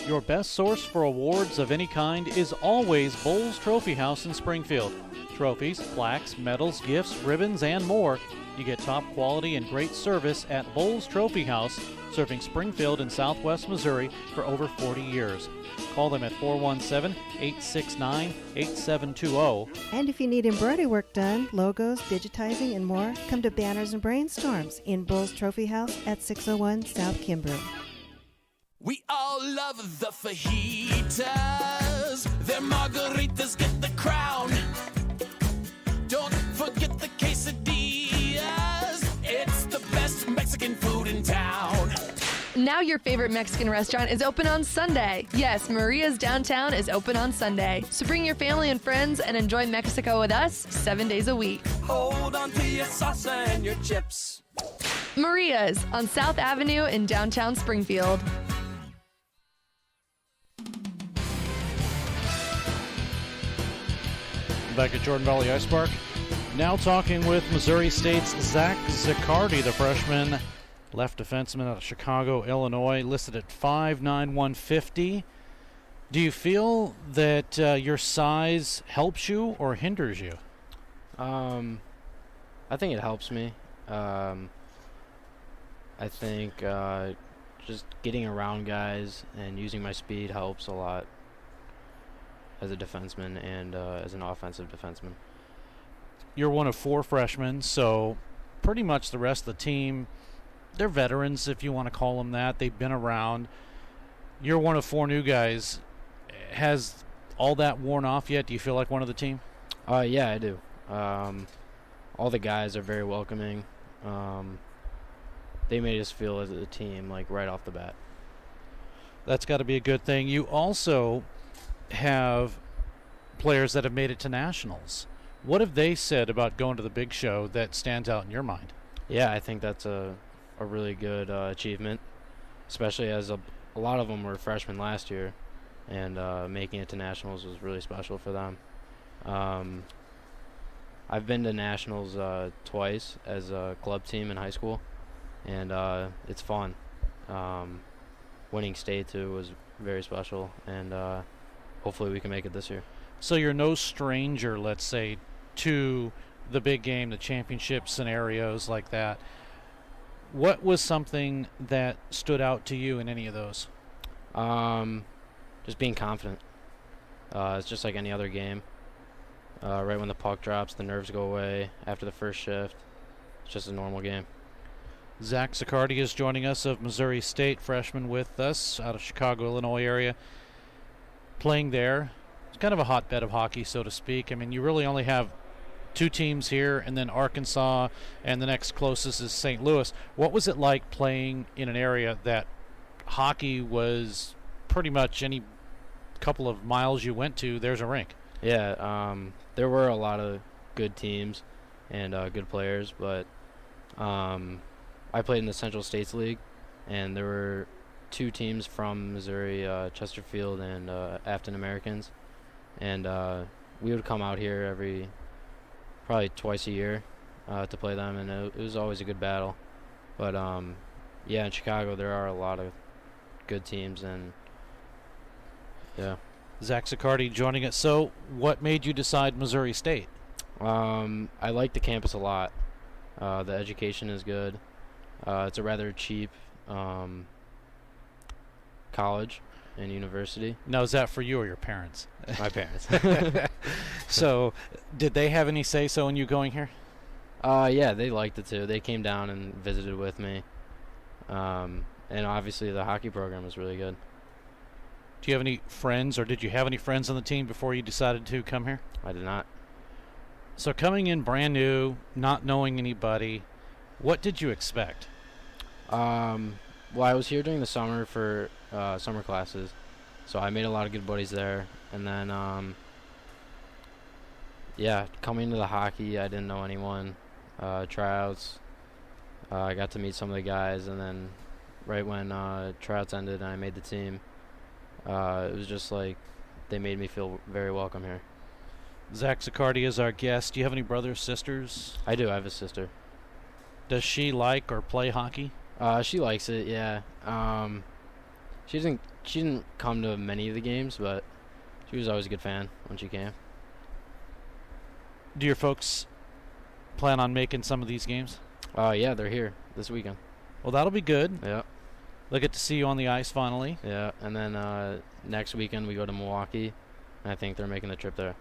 Your best source for awards of any kind is always Bowles Trophy House in Springfield. Trophies, plaques, medals, gifts, ribbons, and more. You get top quality and great service at Bowles Trophy House, serving Springfield and Southwest Missouri for over 40 years. Call them at 417-869-8720. And if you need embroidery work done, logos, digitizing, and more, come to Banners and Brainstorms in Bowles Trophy House at 601 South Kimbrough. We all love the fajitas. Their margaritas get the crown. Don't forget the quesadillas. It's the best Mexican food in town. Now your favorite Mexican restaurant is open on Sunday. Yes, Maria's Downtown is open on Sunday. So bring your family and friends and enjoy Mexico with us 7 days a week. Hold on to your salsa and your chips. Maria's on South Avenue in downtown Springfield. Back at Jordan Valley Ice Park. Now talking with Missouri State's Zach Zaccardi, the freshman left defenseman out of Chicago, Illinois, listed at 5'9", 150. Do you feel that your size helps you or hinders you? I think it helps me. I think just getting around guys and using my speed helps a lot as a defenseman and as an offensive defenseman. You're one of 4 freshmen, so pretty much the rest of the team, they're veterans, if you want to call them that. They've been around. You're one of 4 new guys. Has all that worn off yet? Do you feel like one of the team? Yeah, I do. All the guys are very welcoming. They made us feel as a team, like, right off the bat. That's got to be a good thing. You also have players that have made it to nationals. What have they said about going to the big show that stands out in your mind? Yeah, I think that's a really good achievement, especially as a lot of them were freshmen last year, and making it to nationals was really special for them. I've been to nationals twice as a club team in high school, and it's fun. Winning state too was very special, and hopefully we can make it this year. So you're no stranger, let's say, to the big game, the championship scenarios like that. What was something that stood out to you in any of those? Just being confident. It's just like any other game. Right when the puck drops, the nerves go away after the first shift. It's just a normal game. Zach Zaccardi is joining us of Missouri State, freshman with us out of Chicago, Illinois area. playing there. It's kind of a hotbed of hockey, so to speak. I mean, you really only have 2 teams here, and then Arkansas, and the next closest is St. Louis. What was it like playing in an area that hockey was pretty much any couple of miles you went to, there's a rink? Yeah, there were a lot of good teams and good players, but I played in the Central States League, and there were 2 teams from Missouri, Chesterfield and Afton Americans, and we would come out here probably twice a year to play them, and it was always a good battle. But yeah, in Chicago there are a lot of good teams, and yeah. Zach Siccardi joining us. So what made you decide Missouri State? I like the campus a lot. The education is good. It's a rather cheap college and university. Now, is that for you or your parents? My parents. So did they have any say-so in you going here? Yeah, they liked it too. They came down and visited with me. And obviously the hockey program was really good. Do you have any friends, or did you have any friends on the team before you decided to come here? I did not. So coming in brand new, not knowing anybody, what did you expect? Well, I was here during the summer for summer classes, so I made a lot of good buddies there. And then, yeah, coming to the hockey, I didn't know anyone. Tryouts, I got to meet some of the guys, and then right when tryouts ended and I made the team, it was just like they made me feel very welcome here. Zach Siccardi is our guest. Do you have any brothers, sisters? I do. I have a sister. Does she like or play hockey? She likes it, yeah. She didn't come to many of the games, but she was always a good fan when she came. Do your folks plan on making some of these games? Yeah, they're here this weekend. Well, that'll be good. Yeah. They'll get to see you on the ice finally. Yeah, and then next weekend we go to Milwaukee, and I think they're making the trip there.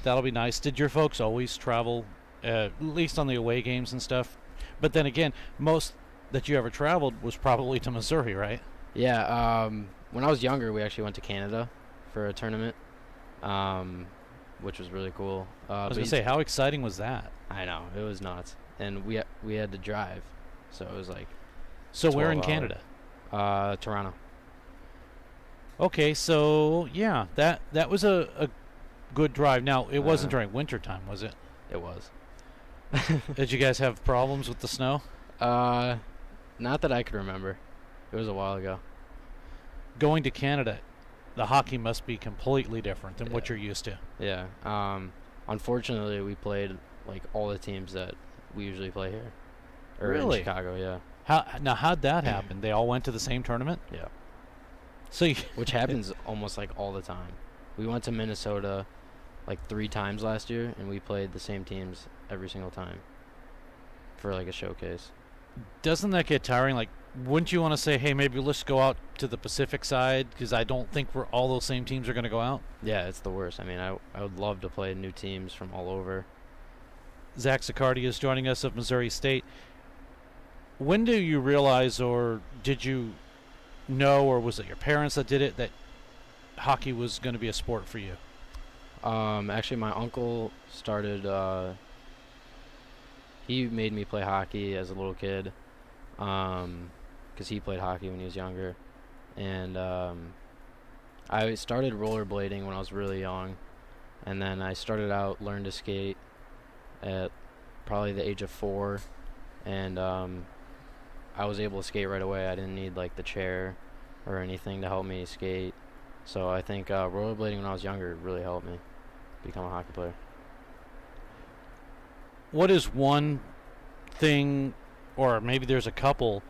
That'll be nice. Did your folks always travel, at least on the away games and stuff? But then again, most that you ever traveled was probably to Missouri, right? Yeah, when I was younger, we actually went to Canada for a tournament, which was really cool. I was going to say, how exciting was that? I know, it was nuts. And we had to drive, so it was like... So where in Canada? Toronto. Okay, so yeah, that was a good drive. Now, it wasn't during winter time, was it? It was. Did you guys have problems with the snow? Not that I could remember. It was a while ago. Going to Canada, the hockey must be completely different than what you're used to. Yeah. Unfortunately, we played like all the teams that we usually play here. Or in Chicago, yeah. How'd that happen? They all went to the same tournament? Yeah. So which happens almost like all the time. We went to Minnesota like 3 times last year, and we played the same teams every single time for like a showcase. Doesn't that get tiring? Like, wouldn't you want to say, hey, maybe let's go out to the Pacific side, because I don't think all those same teams are going to go out? Yeah, it's the worst. I mean, I would love to play new teams from all over. Zach Siccardi is joining us of Missouri State. When do you realize, or did you know, or was it your parents that did it, that hockey was going to be a sport for you? Actually, my uncle started... he made me play hockey as a little kid, because he played hockey when he was younger. And I started rollerblading when I was really young, and then I started out learning to skate at probably the age of 4, and I was able to skate right away. I didn't need like the chair or anything to help me skate. So I think rollerblading when I was younger really helped me become a hockey player. What is one thing, or maybe there's a couple,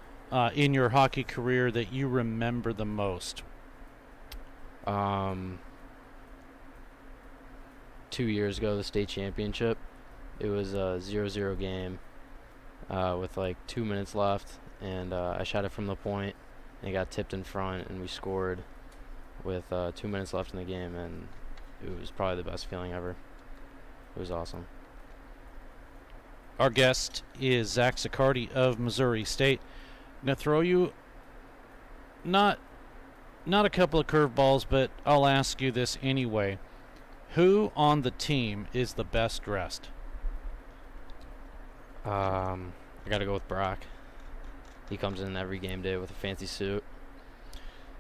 in your hockey career that you remember the most? 2 years ago, the state championship. It was a 0-0 game with like 2 minutes left, and I shot it from the point, and it got tipped in front, and we scored with 2 minutes left in the game, and it was probably the best feeling ever. It was awesome. Our guest is Zach Siccardi of Missouri State. I'm going to throw you not not a couple of curveballs, but I'll ask you this anyway. Who on the team is the best dressed? I got to go with Brock. He comes in every game day with a fancy suit.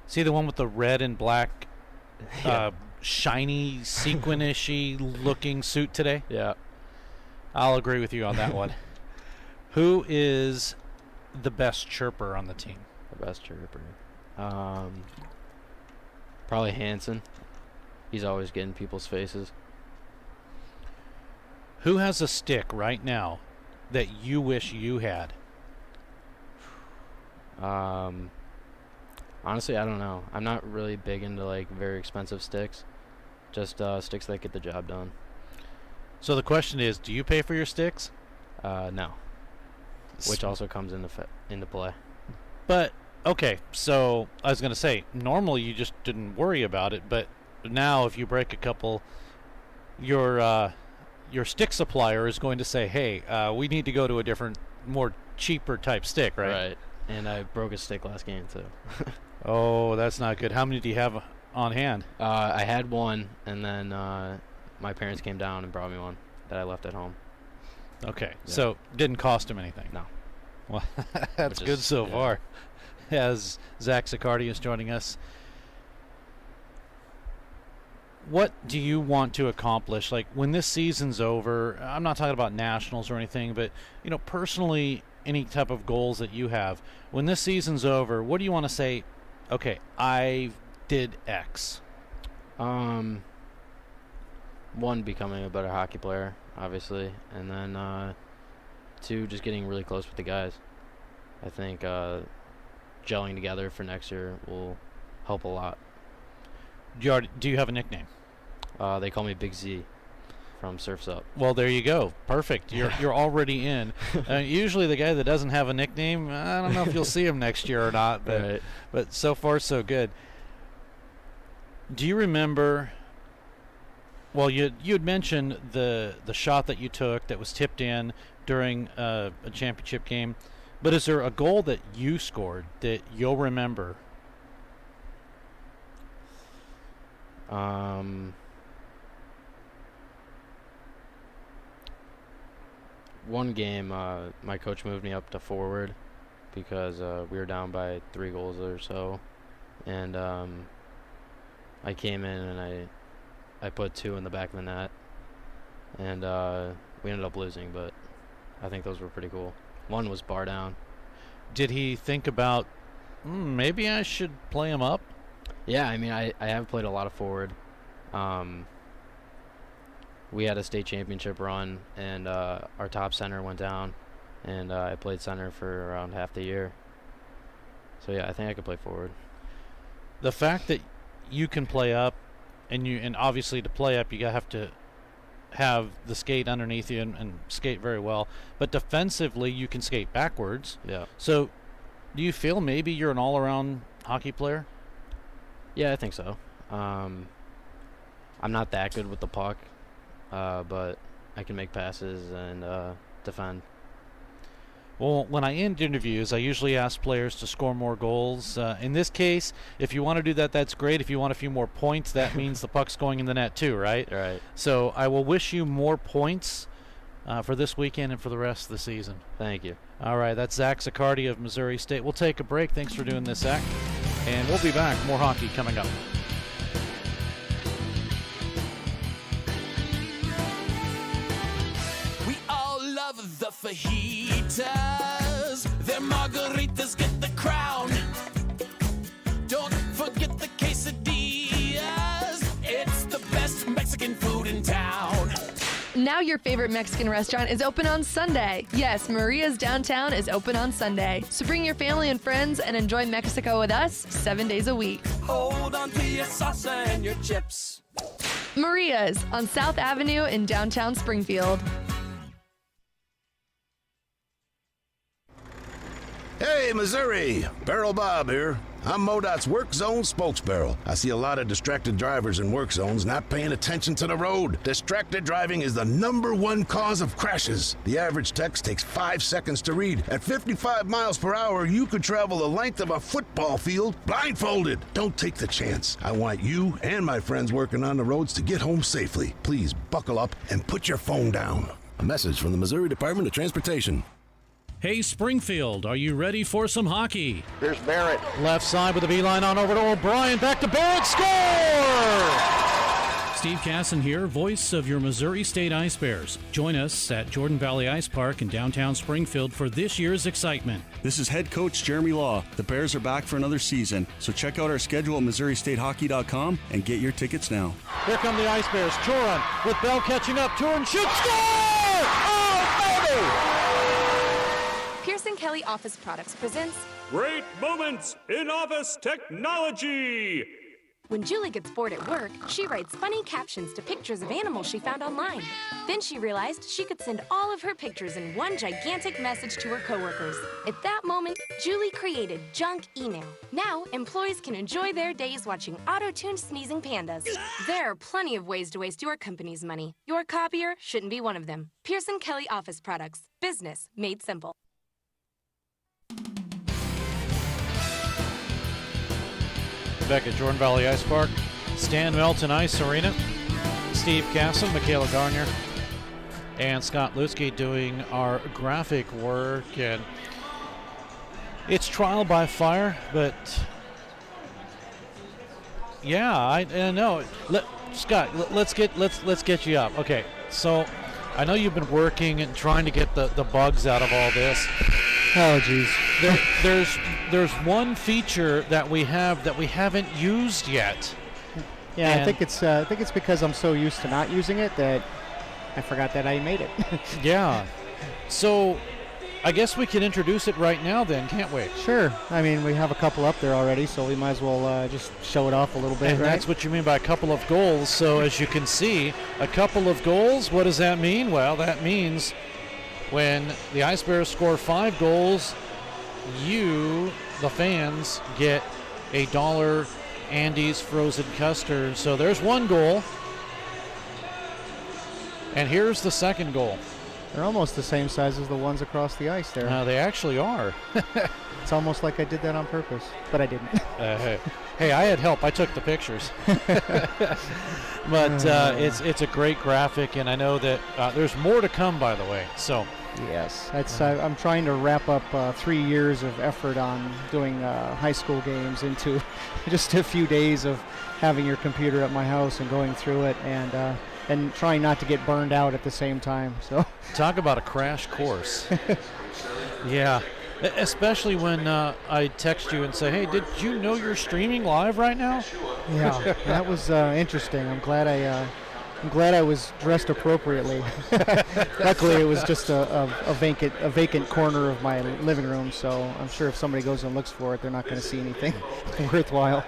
See the one with the red and black, shiny, sequin-ishy looking suit today? Yeah. I'll agree with you on that one. Who is the best chirper on the team? The best chirper. Probably Hanson. He's always getting people's faces. Who has a stick right now that you wish you had? Honestly, I don't know. I'm not really big into like very expensive sticks. Just sticks that get the job done. So the question is, do you pay for your sticks? No. Which also comes into play. But okay, so I was going to say, normally you just didn't worry about it, but now if you break a couple, your stick supplier is going to say, hey, we need to go to a different, more cheaper type stick, right? Right. And I broke a stick last game too. Oh, that's not good. How many do you have on hand? I had one, and then my parents came down and brought me one that I left at home. Okay, yeah. So didn't cost him anything? No. Well, that's good so far. As Zach Zaccardi is joining us. What do you want to accomplish? Like, when this season's over, I'm not talking about nationals or anything, but, you know, personally, any type of goals that you have. When this season's over, what do you want to say, okay, I did X? One, becoming a better hockey player, obviously, and then two, just getting really close with the guys. I think gelling together for next year will help a lot. Do you have a nickname? They call me Big Z from Surf's Up. Well, there you go. Perfect. You're already in. Usually the guy that doesn't have a nickname, I don't know if you'll see him next year or not, but Right. But so far so good. Do you remember? Well, you had mentioned the shot that you took that was tipped in during a championship game, but is there a goal that you scored that you'll remember? One game, my coach moved me up to forward because we were down by 3 goals or so, and I came in and I put 2 in the back of the net, and we ended up losing, but I think those were pretty cool. One was bar down. Did he think about, maybe I should play him up? Yeah, I mean, I have played a lot of forward. We had a state championship run, and our top center went down, and I played center for around half the year. So yeah, I think I could play forward. The fact that you can play up, and obviously to play up you have to have the skate underneath you and skate very well, but defensively you can skate backwards. Yeah. So do you feel maybe you're an all-around hockey player? Yeah, I think so. I'm not that good with the puck, but I can make passes and defend. Well, when I end interviews, I usually ask players to score more goals. In this case, if you want to do that, that's great. If you want a few more points, that means the puck's going in the net too, right? Right. So I will wish you more points for this weekend and for the rest of the season. Thank you. All right, that's Zach Zaccardi of Missouri State. We'll take a break. Thanks for doing this, Zach. And we'll be back. More hockey coming up. We all love the fajitas. Their margaritas get the crown. Don't forget the quesadillas. It's the best Mexican food in town. Now your favorite Mexican restaurant is open on Sunday. Yes, Maria's Downtown is open on Sunday. So bring your family and friends and enjoy Mexico with us 7 days a week. Hold on to your salsa and your chips. Maria's on South Avenue in downtown Springfield. Hey, Missouri! Barrel Bob here. I'm MoDOT's Work Zone spokesbarrel. I see a lot of distracted drivers in work zones not paying attention to the road. Distracted driving is the #1 cause of crashes. The average text takes 5 seconds to read. At 55 miles per hour, you could travel the length of a football field blindfolded. Don't take the chance. I want you and my friends working on the roads to get home safely. Please buckle up and put your phone down. A message from the Missouri Department of Transportation. Hey, Springfield, are you ready for some hockey? Here's Barrett. Left side with the V-line on over to O'Brien. Back to Barrett. Score! Steve Casson here, voice of your Missouri State Ice Bears. Join us at Jordan Valley Ice Park in downtown Springfield for this year's excitement. This is head coach Jeremy Law. The Bears are back for another season, so check out our schedule at MissouriStateHockey.com and get your tickets now. Here come the Ice Bears. Turin with Bell catching up. Turin shoots. Score! Oh, baby! Pearson Kelly Office Products presents Great Moments in Office Technology. When Julie gets bored at work, she writes funny captions to pictures of animals she found online. Then she realized she could send all of her pictures in one gigantic message to her coworkers. At that moment, Julie created junk email. Now, employees can enjoy their days watching auto-tuned sneezing pandas. There are plenty of ways to waste your company's money. Your copier shouldn't be one of them. Pearson Kelly Office Products. Business made simple. Back at Jordan Valley Ice Park, Stan Melton Ice Arena. Steve Casson, Michaela Garnier, and Scott Lutzke doing our graphic work. And it's trial by fire, but yeah, I know. Scott, let's get you up. Okay, so I know you've been working and trying to get the bugs out of all this. Oh, geez. There's one feature that we have that we haven't used yet. Yeah, I think it's because I'm so used to not using it that I forgot that I made it. Yeah. So I guess we can introduce it right now then, can't we? Sure. I mean, we have a couple up there already, so we might as well just show it off a little bit, and right? That's what you mean by a couple of goals. So as you can see, a couple of goals, what does that mean? Well, that means when the Ice Bears score 5 goals, you, the fans, get $1 Andy's frozen custard. So there's one goal. And here's the second goal. They're almost the same size as the ones across the ice there. They actually are. It's almost like I did that on purpose, but I didn't. Hey, I had help. I took the pictures. But it's a great graphic, and I know that there's more to come, by the way. So yes, I'm trying to wrap up 3 years of effort on doing high school games into just a few days of having your computer at my house and going through it and trying not to get burned out at the same time. So talk about a crash course. Yeah. Especially when I text you and say, hey, did you know you're streaming live right now? Yeah, that was interesting. I'm glad I was dressed appropriately. Luckily, it was just a vacant corner of my living room, so I'm sure if somebody goes and looks for it, they're not going to see anything worthwhile.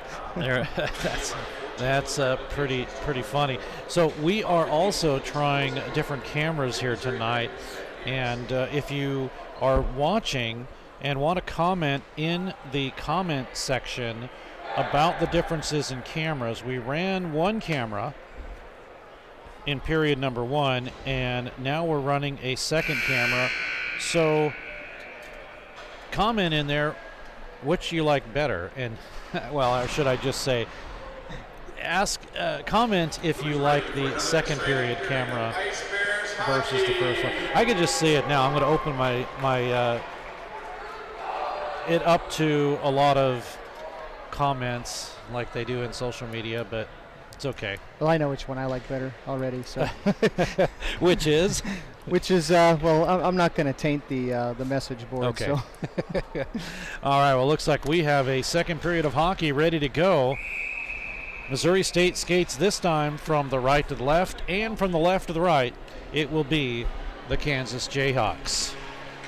That's pretty funny. So we are also trying different cameras here tonight, and if you are watching and want to comment in the comment section about the differences in cameras, we ran one camera in period number 1, and now we're running a second camera. So comment in there which you like better, and well, or should I just say, comment if you like the second period camera versus the first one. I can just see it now. I'm going to open my it up to a lot of comments like they do in social media, but it's okay. Well, I know which one I like better already. So, which is, well, I'm not going to taint the message board. Okay. So. All right. Well, looks like we have a second period of hockey ready to go. Missouri State skates this time from the right to the left, and from the left to the right, it will be the Kansas Jayhawks.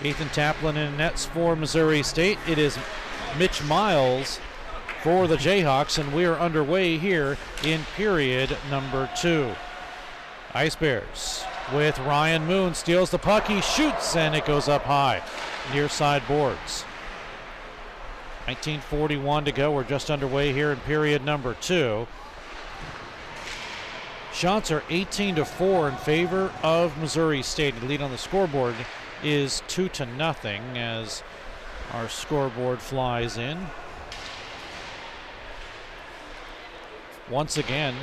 Ethan Taplin in nets for Missouri State. It is Mitch Miles for the Jayhawks, and we are underway here in period number 2. Ice Bears with Ryan Moon steals the puck. He shoots, and it goes up high. Near side boards. 19:41 to go. We're just underway here in period number 2. Shots are 18-4 in favor of Missouri State. The lead on the scoreboard is 2-0 as our scoreboard flies in. Once again,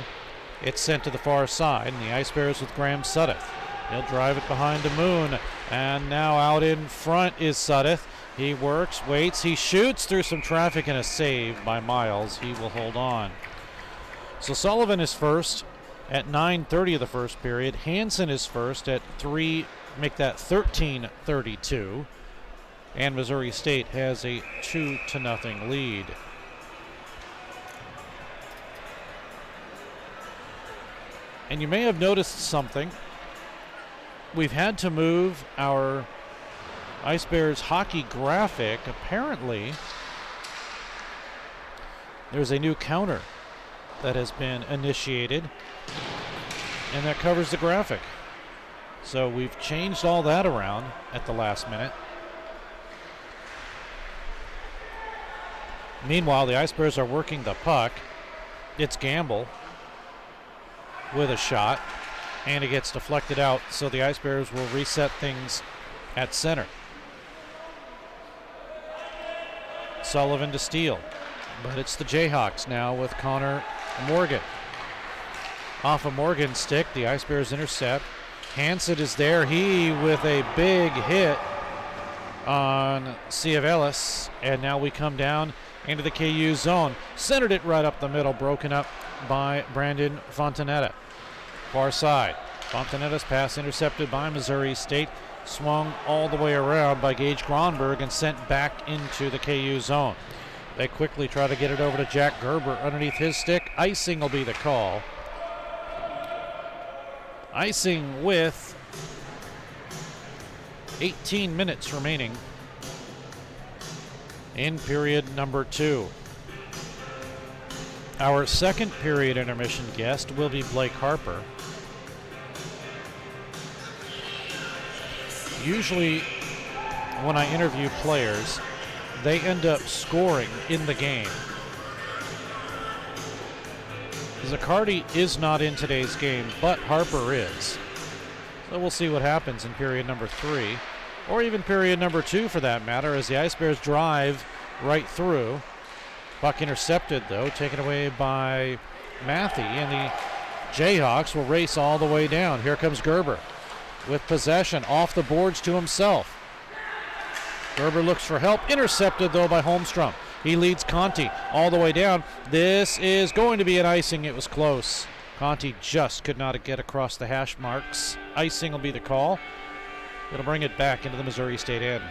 it's sent to the far side, and the Ice Bears with Graham Suddeth. He'll drive it behind the Moon, and now out in front is Suddeth. He works, waits, he shoots through some traffic, and a save by Miles. He will hold on. So Sullivan is first at 9:30 of the first period. Hansen is first at 3, make that 13:32. And Missouri State has a 2-0 lead. And you may have noticed something. We've had to move our Ice Bears hockey graphic. Apparently, there's a new counter that has been initiated, and that covers the graphic. So we've changed all that around at the last minute. Meanwhile, the Ice Bears are working the puck. It's Gamble with a shot, and it gets deflected out, so the Ice Bears will reset things at center. Sullivan to steal, but it's the Jayhawks now with Connor Morgan. Off of Morgan's stick, the Ice Bears intercept. Hansen is there, he with a big hit on Ciavelis, and now we come down into the KU zone. Centered it right up the middle, broken up by Brandon Fontanetta. Far side. Fontanetta's pass intercepted by Missouri State, swung all the way around by Gage Gronberg and sent back into the KU zone. They quickly try to get it over to Jack Gerber underneath his stick. Icing will be the call. Icing with 18 minutes remaining in period number 2. Our second period intermission guest will be Blake Harper. Usually when I interview players, they end up scoring in the game. Zaccardi is not in today's game, but Harper is. So we'll see what happens in period number 3, or even period number 2 for that matter, as the Ice Bears drive right through. Puck intercepted, though, taken away by Matthey, and the Jayhawks will race all the way down. Here comes Gerber with possession, off the boards to himself. Gerber looks for help, intercepted, though, by Holmstrom. He leads Conti all the way down. This is going to be an icing. It was close. Conti just could not get across the hash marks. Icing will be the call. It'll bring it back into the Missouri State end.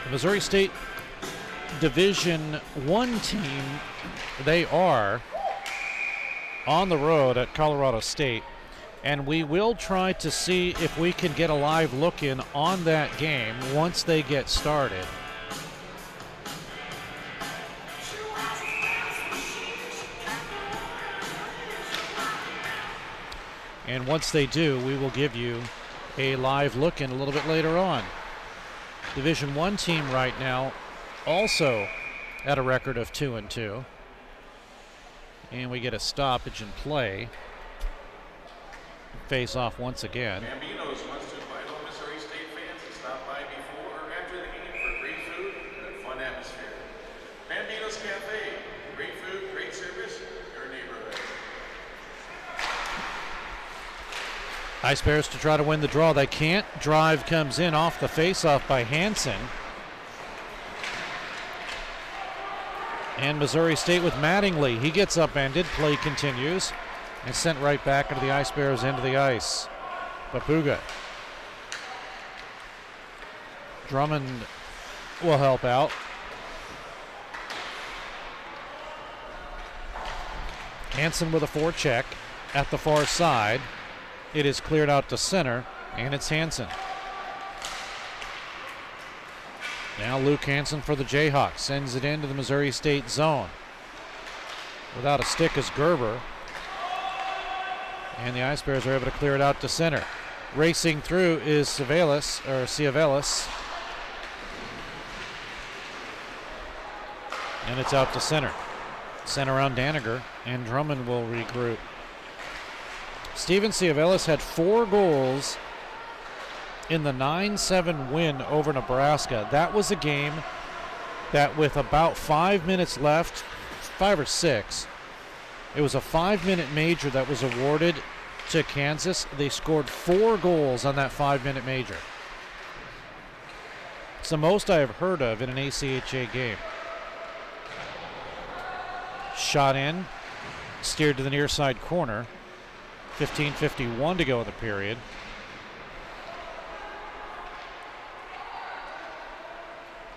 The Missouri State Division I team, they are on the road at Colorado State, and we will try to see if we can get a live look in on that game once they get started. And once they do, we will give you a live look in a little bit later on. Division I team right now also at a record of 2-2. And we get a stoppage in play. Face off once again. Bambino's wants to invite all Missouri State fans to stop by before or after the game for great food and a fun atmosphere. Bambino's Cafe, great food, great service, your neighborhood. Ice Bears to try to win the draw. They can't. Drive comes in off the face-off by Hansen. And Missouri State with Mattingly. He gets upended. Play continues. And sent right back into the Ice Bears into the ice. Papuga. Drummond will help out. Hansen with a forecheck at the far side. It is cleared out to center, and it's Hansen. Now Luke Hansen for the Jayhawks sends it into the Missouri State zone. Without a stick is Gerber. And the Ice Bears are able to clear it out to center. Racing through is Ciavelis. And it's out to center. Sent around Daniger, and Drummond will regroup. Steven Ciavelis had 4 goals in the 9-7 win over Nebraska. That was a game that with about 5 minutes left, 5 or 6, it was a 5-minute major that was awarded to Kansas. They scored 4 goals on that 5-minute major. It's the most I have heard of in an ACHA game. Shot in, steered to the near side corner. 15:51 to go in the period.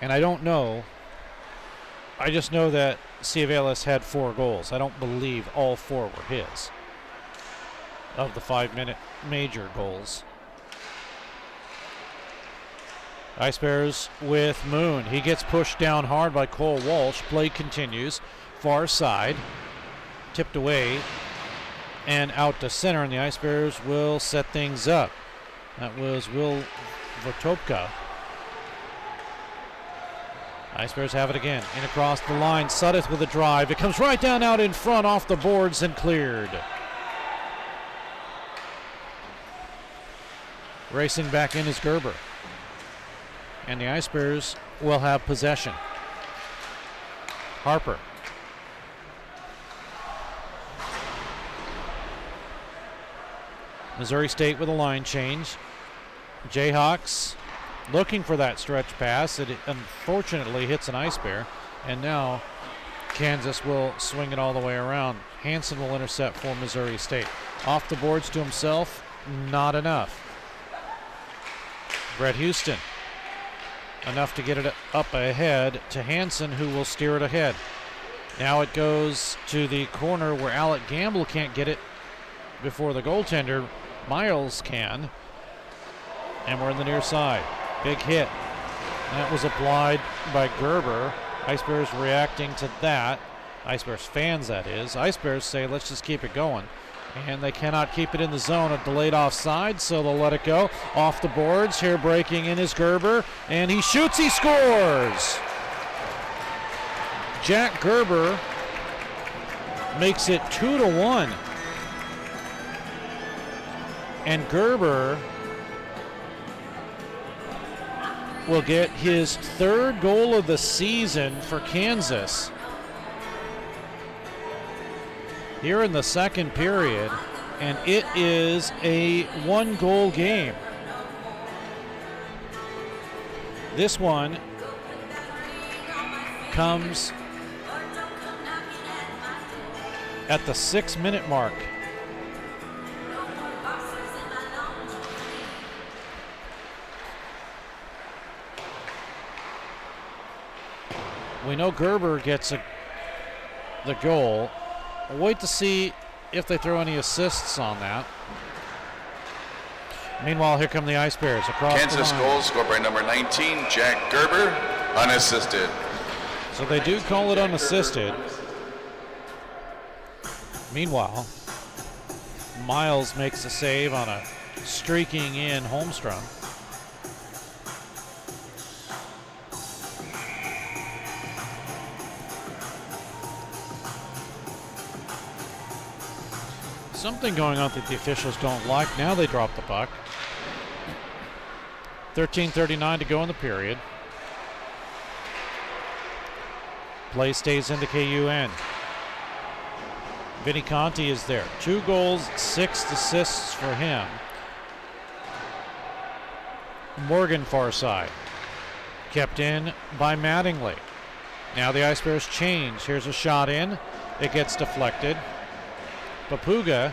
And I don't know. I just know that Ciavelis had 4 goals. I don't believe all 4 were his of the 5-minute major goals. Ice Bears with Moon. He gets pushed down hard by Cole Walsh. Play continues. Far side. Tipped away and out to center, and the Ice Bears will set things up. That was Will Vortopka. Ice Bears have it again. In across the line. Suddeth with a drive. It comes right down out in front off the boards and cleared. Racing back in is Gerber. And the Ice Bears will have possession. Harper. Missouri State with a line change. Jayhawks looking for that stretch pass. It unfortunately hits an Ice Bear. And now Kansas will swing it all the way around. Hansen will intercept for Missouri State. Off the boards to himself, not enough. Brett Houston, enough to get it up ahead to Hansen, who will steer it ahead. Now it goes to the corner where Alec Gamble can't get it before the goaltender. Miles can. And we're in the near side. Big hit. That was applied by Gerber. Ice Bears reacting to that. Ice Bears fans, that is. Ice Bears say, let's just keep it going. And they cannot keep it in the zone. A delayed offside, so they'll let it go. Off the boards. Here breaking in is Gerber. And he shoots, he scores! Jack Gerber makes it 2-1. And Gerber will get his 3rd goal of the season for Kansas here in the 2nd period, and it is a 1-goal game. This one comes at the 6-minute mark. We know Gerber gets the goal. We'll wait to see if they throw any assists on that. Meanwhile, here come the Ice Bears across Kansas the line. goal scored by number 19, Jack Gerber, unassisted. So they do call it unassisted. Meanwhile, Miles makes a save on a streaking in Holmstrom. Something going on that the officials don't like. Now they drop the puck. 13:39 to go in the period. Play stays in the KUN. Vinny Conti is there. 2 goals, 6 assists for him. Morgan far side. Kept in by Mattingly. Now the Ice Bears change. Here's a shot in. It gets deflected. Papuga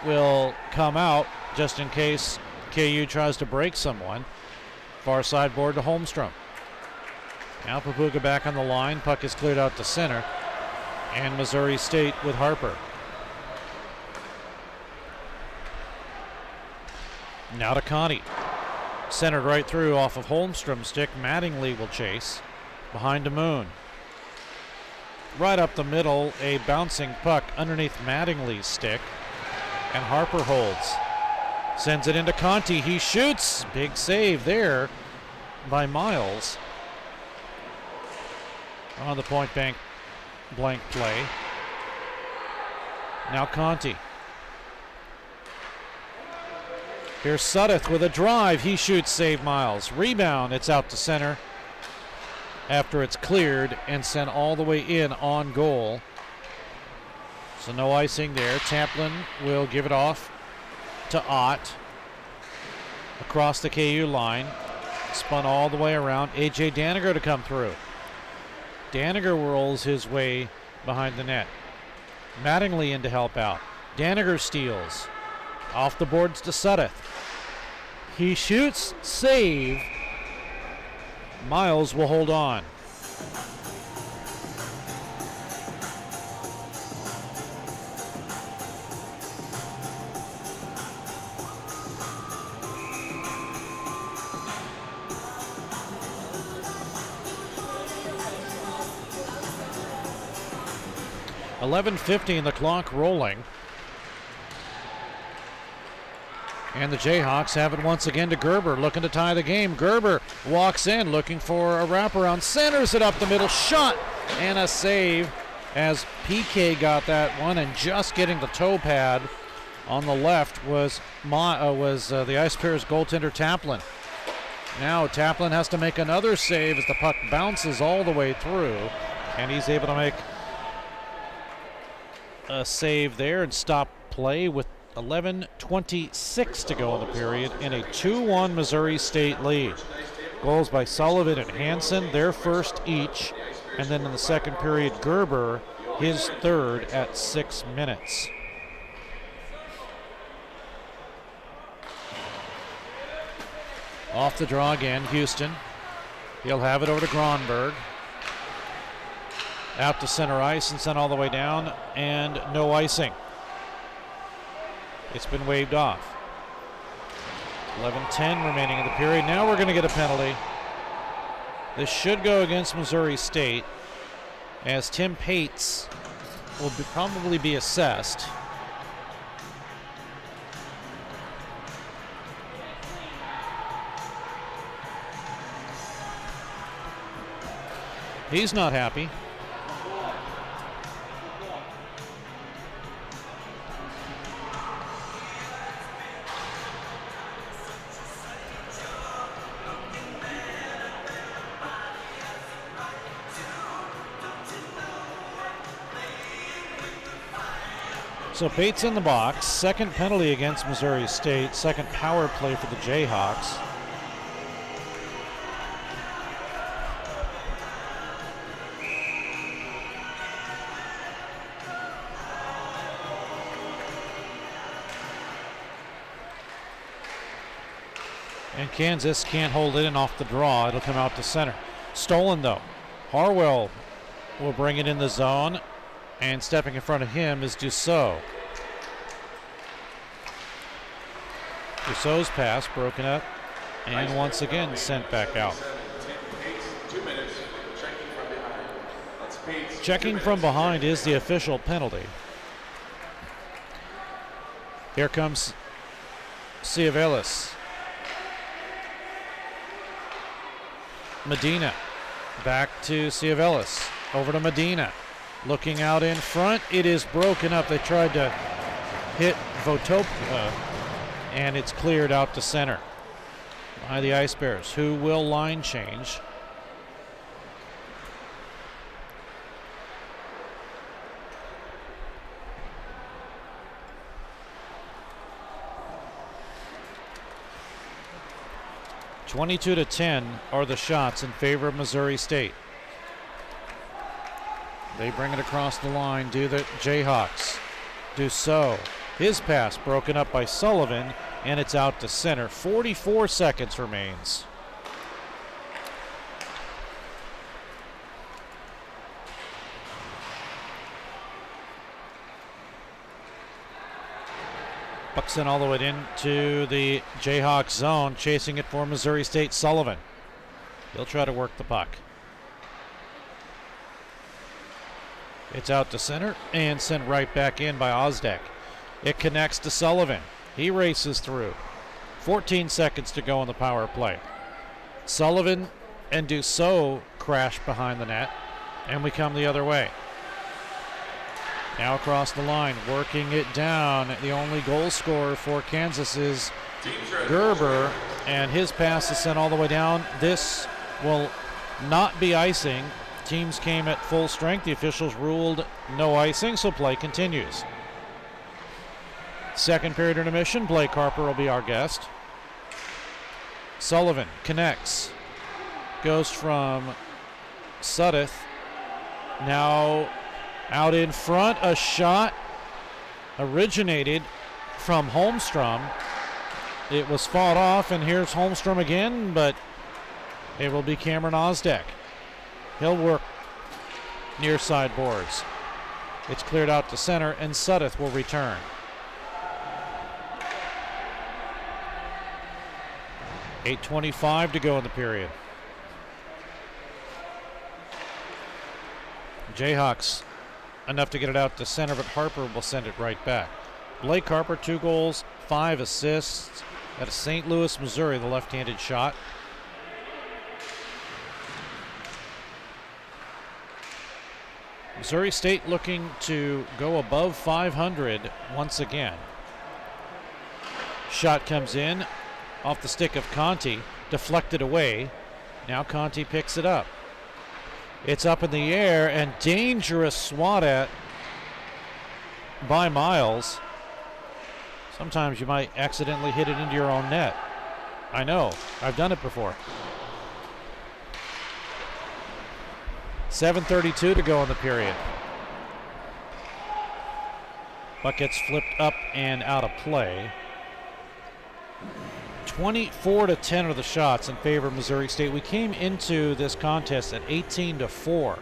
will come out just in case KU tries to break someone. Far sideboard to Holmstrom. Now Papuga back on the line. Puck is cleared out to center. And Missouri State with Harper. Now to Conti. Centered right through off of Holmstrom's stick. Mattingly will chase. Behind to Moon. right up the middle, a bouncing puck underneath Mattingly's stick, and Harper holds. Sends it into Conti. He shoots. Big save there by Miles on the point blank play. Now Conti. Here's Suddeth with a drive. He shoots, save Miles. Rebound, it's out to center after it's cleared and sent all the way in on goal. So no icing there. Tamplin will give it off to Ott across the KU line. Spun all the way around. A.J. Daniger to come through. Daniger rolls his way behind the net. Mattingly in to help out. Daniger steals. Off the boards to Suddeth. He shoots, save. Miles will hold on. .11:50 the clock rolling. And the Jayhawks have it once again to Gerber, looking to tie the game. Gerber walks in, looking for a wraparound, centers it up the middle, shot, and a save as PK got that one, and just getting the toe pad on the left was the Ice Bears goaltender Taplin. Now Taplin has to make another save as the puck bounces all the way through, and he's able to make a save there and stop play with 11:26 to go in the period in a 2-1 Missouri State lead. Goals by Sullivan and Hansen, their first each, and then in the second period Gerber, his third at 6 minutes. Off the draw again, Houston. He'll have it over to Gronberg. Out to center ice and sent all the way down, and no icing. It's been waved off. 11:10 remaining in the period. Now we're going to get a penalty. This should go against Missouri State, as Tim Pates will probably be assessed. He's not happy. So Pates in the box, second penalty against Missouri State, second power play for the Jayhawks. And Kansas can't hold it in off the draw. It'll come out to center. Stolen though. Harwell will bring it in the zone. And stepping in front of him is Dussault. Dussault's pass broken up and once again sent back out. Checking from behind is the official penalty. Here comes Ciavelis. Medina back to Ciavelis. Over to Medina. Looking out in front, it is broken up. They tried to hit Votopka, and it's cleared out to center by the Ice Bears, who will line change. (22-10) are the shots in favor of Missouri State. They bring it across the line, do the Jayhawks. Dussault, his pass broken up by Sullivan, and it's out to center. 44 seconds remains. Puck's in all the way into the Jayhawks zone, chasing it for Missouri State. Sullivan. He'll try to work the puck. It's out to center and sent right back in by Ozdek. It connects to Sullivan. He races through. 14 seconds to go on the power play. Sullivan and Dussault crash behind the net, and we come the other way. Now across the line, working it down. The only goal scorer for Kansas is Gerber, and his pass is sent all the way down. This will not be icing. Teams came at full strength. The officials ruled no icing, so play continues. Second period intermission. Blake Harper will be our guest. Sullivan connects. Goes from Suddeth. Now out in front. A shot originated from Holmstrom. It was fought off, and here's Holmstrom again, but it will be Cameron Ozdek. He'll work near side boards. It's cleared out to center, and Suddeth will return. .8:25 to go in the period. Jayhawks enough to get it out to center, but Harper will send it right back. Blake Harper, 2 goals, 5 assists at St. Louis, Missouri, the left-handed shot. Missouri State looking to go above 500 once again. Shot comes in off the stick of Conti, deflected away. Now Conti picks it up. It's up in the air, and dangerous swat at by Miles. Sometimes you might accidentally hit it into your own net. I know, I've done it before. 7:32 to go in the period. Puck gets flipped up and out of play. 24-10 are the shots in favor of Missouri State. We came into this contest at 18-4.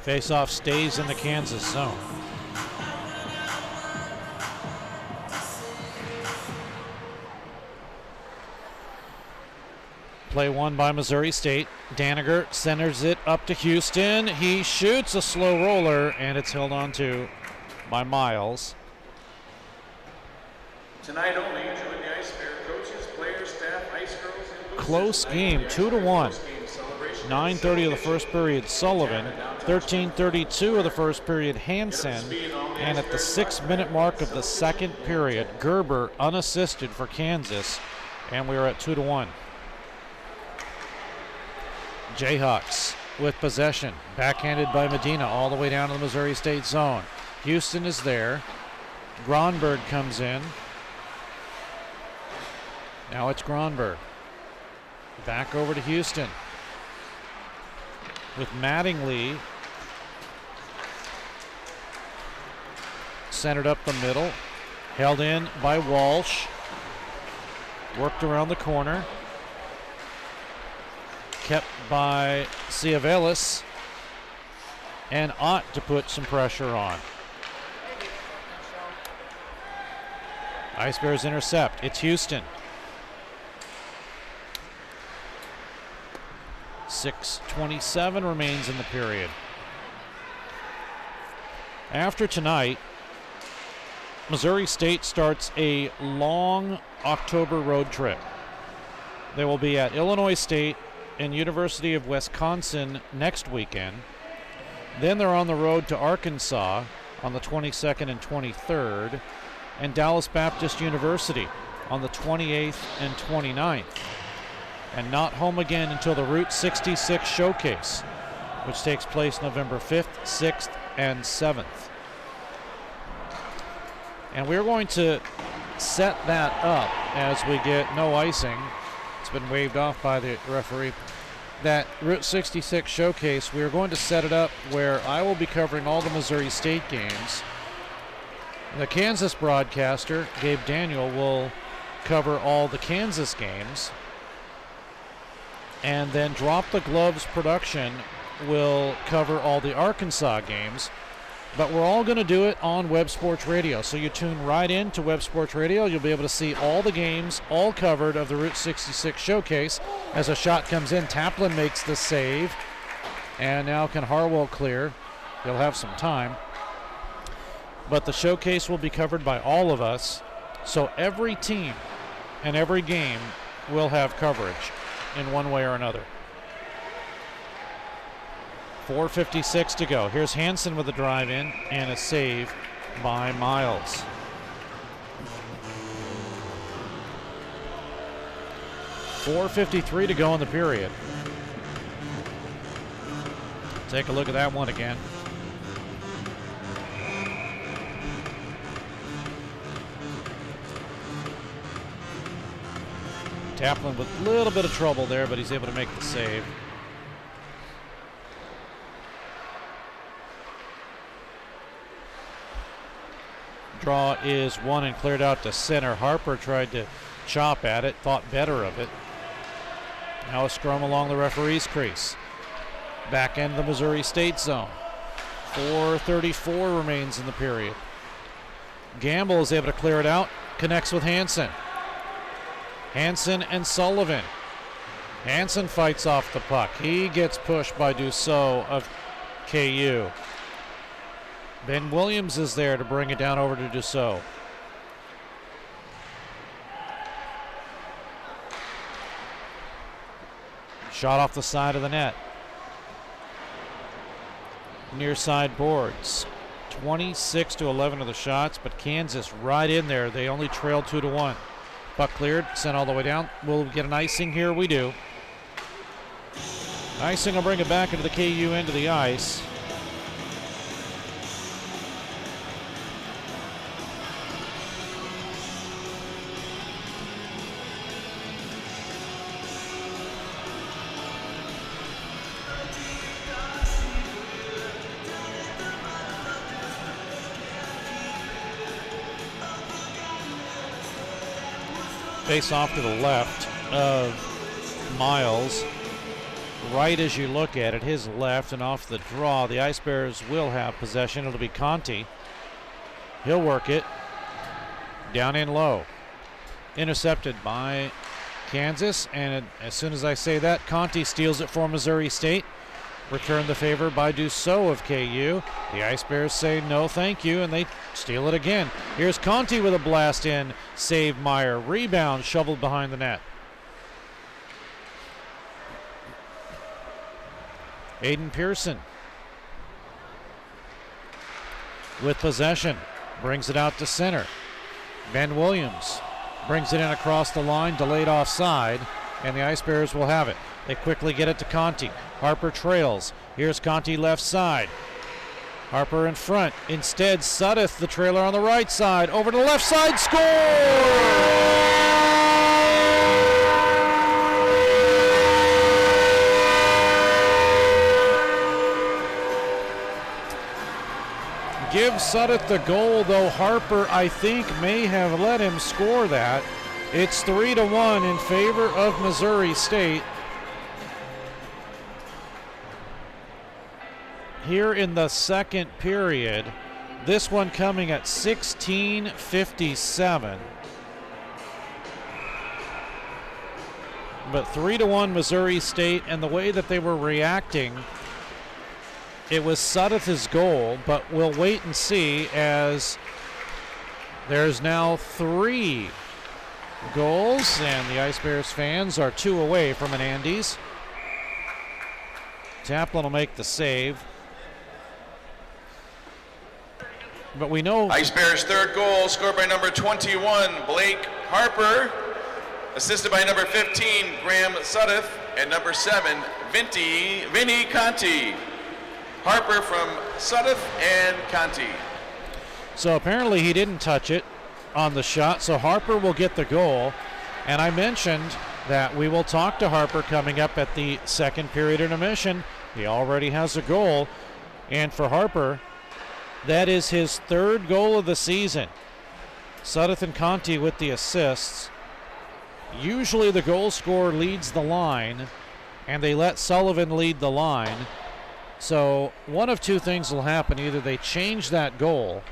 Faceoff stays in the Kansas zone. Play won by Missouri State. Daniger centers it up to Houston. He shoots a slow roller, and it's held on to by Miles. Tonight only, join the Ice Bear coaches, players, staff, ice girls, and Close game, 2-1. 9:30 of the first period, Sullivan. 13:32 of the first period, Hansen. And at the 6-minute mark of the second period, Gerber unassisted for Kansas, and we are at 2-1. Jayhawks with possession, backhanded by Medina all the way down to the Missouri State zone. Houston is there. Gronberg comes in. Now it's Gronberg. Back over to Houston with Mattingly. Centered up the middle. Held in by Walsh. Worked around the corner. Kept by Ciavelis, and ought to put some pressure on. Ice Bears intercept. It's Houston. 6:27 remains in the period. After tonight, Missouri State starts a long October road trip. They will be at Illinois State and University of Wisconsin next weekend. Then they're on the road to Arkansas on the 22nd and 23rd, and Dallas Baptist University on the 28th and 29th. And not home again until the Route 66 Showcase, which takes place November 5th, 6th, and 7th. And we're going to set that up as we get no icing. It's been waved off by the referee. That Route 66 Showcase, we are going to set it up where I will be covering all the Missouri State games. The Kansas broadcaster, Gabe Daniel, will cover all the Kansas games. And then Drop the Gloves production will cover all the Arkansas games. But we're all going to do it on Web Sports Radio. So you tune right in to Web Sports Radio. You'll be able to see all the games, all covered of the Route 66 showcase. As a shot comes in, Taplin makes the save. And now can Harwell clear? He'll have some time. But the showcase will be covered by all of us. So every team and every game will have coverage in one way or another. 4:56 to go. Here's Hansen with a drive in and a save by Miles. .453 to go in the period. Take a look at that one again. Taplin with a little bit of trouble there, but he's able to make the save. Draw is one and cleared out to center. Harper tried to chop at it, thought better of it. Now a scrum along the referee's crease. Back end of the Missouri State zone. 4:34 remains in the period. Gamble is able to clear it out, connects with Hansen. Hansen and Sullivan. Hansen fights off the puck. He gets pushed by Dussault of KU. Ben Williams is there to bring it down over to Dussault. Shot off the side of the net. Near side boards. 26-11 of the shots, but Kansas right in there. They only trail 2-1. Puck cleared, sent all the way down. We'll get an icing here. We do. Icing will bring it back into the KU end of the ice. Face off to the left of Miles. Right as you look at it, his left, and off the draw, the Ice Bears will have possession. It'll be Conti. He'll work it. Down in low. Intercepted by Kansas, and as soon as I say that, Conti steals it for Missouri State. Return the favor by Dussault of KU. The Ice Bears say no thank you, and they steal it again. Here's Conti with a blast in. Save Meyer. Rebound shoveled behind the net. Aiden Pearson with possession. Brings it out to center. Ben Williams brings it in across the line. Delayed offside, and the Ice Bears will have it. They quickly get it to Conti. Harper trails. Here's Conti left side. Harper in front. Instead, Suddeth, the trailer on the right side. Over to the left side. Score! Give Suddeth the goal, though Harper, I think, may have let him score that. It's 3-1 in favor of Missouri State. Here in the second period, this one coming at 16:57. But 3-1 Missouri State, and the way that they were reacting, it was Suddeth's goal, but we'll wait and see as there's now 3 goals, and the Ice Bears fans are 2 away from an Andes. Taplin will make the save. But we know Ice Bears' third goal scored by number 21, Blake Harper, assisted by number 15, Graham Suddeth, and number 7, Vinny Conti. Harper from Suddeth and Conti. So apparently he didn't touch it on the shot, so Harper will get the goal. And I mentioned that we will talk to Harper coming up at the second period intermission. He already has a goal, and for Harper, that is his third goal of the season. Suddeth and Conti with the assists. Usually the goal scorer leads the line, and they let Sullivan lead the line. So one of two things will happen. Either they change that goal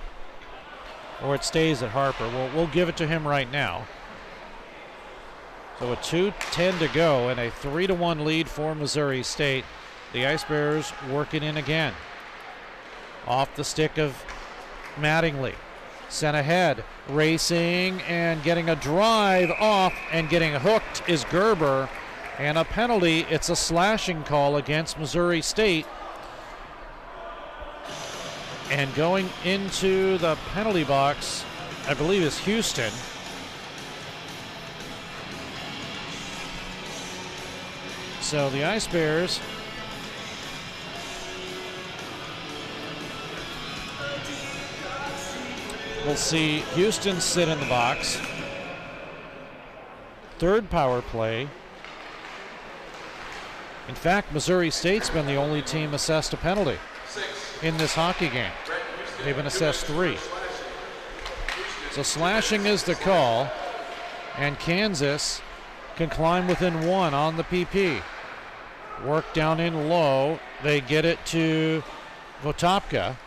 or it stays at Harper. We'll give it to him right now. So with 2:10 to go and a 3-1 lead for Missouri State, the Ice Bears working in again. Off the stick of Mattingly. Sent ahead, racing and getting a drive off and getting hooked is Gerber. And a penalty. It's a slashing call against Missouri State. And going into the penalty box, I believe, is Houston. So the Ice Bears will see Houston sit in the box. Third power play. In fact, Missouri State's been the only team assessed a penalty in this hockey game. They've been assessed 3. So slashing is the call, and Kansas can climb within 1 on the PP. Work down in low. They get it to Votopka.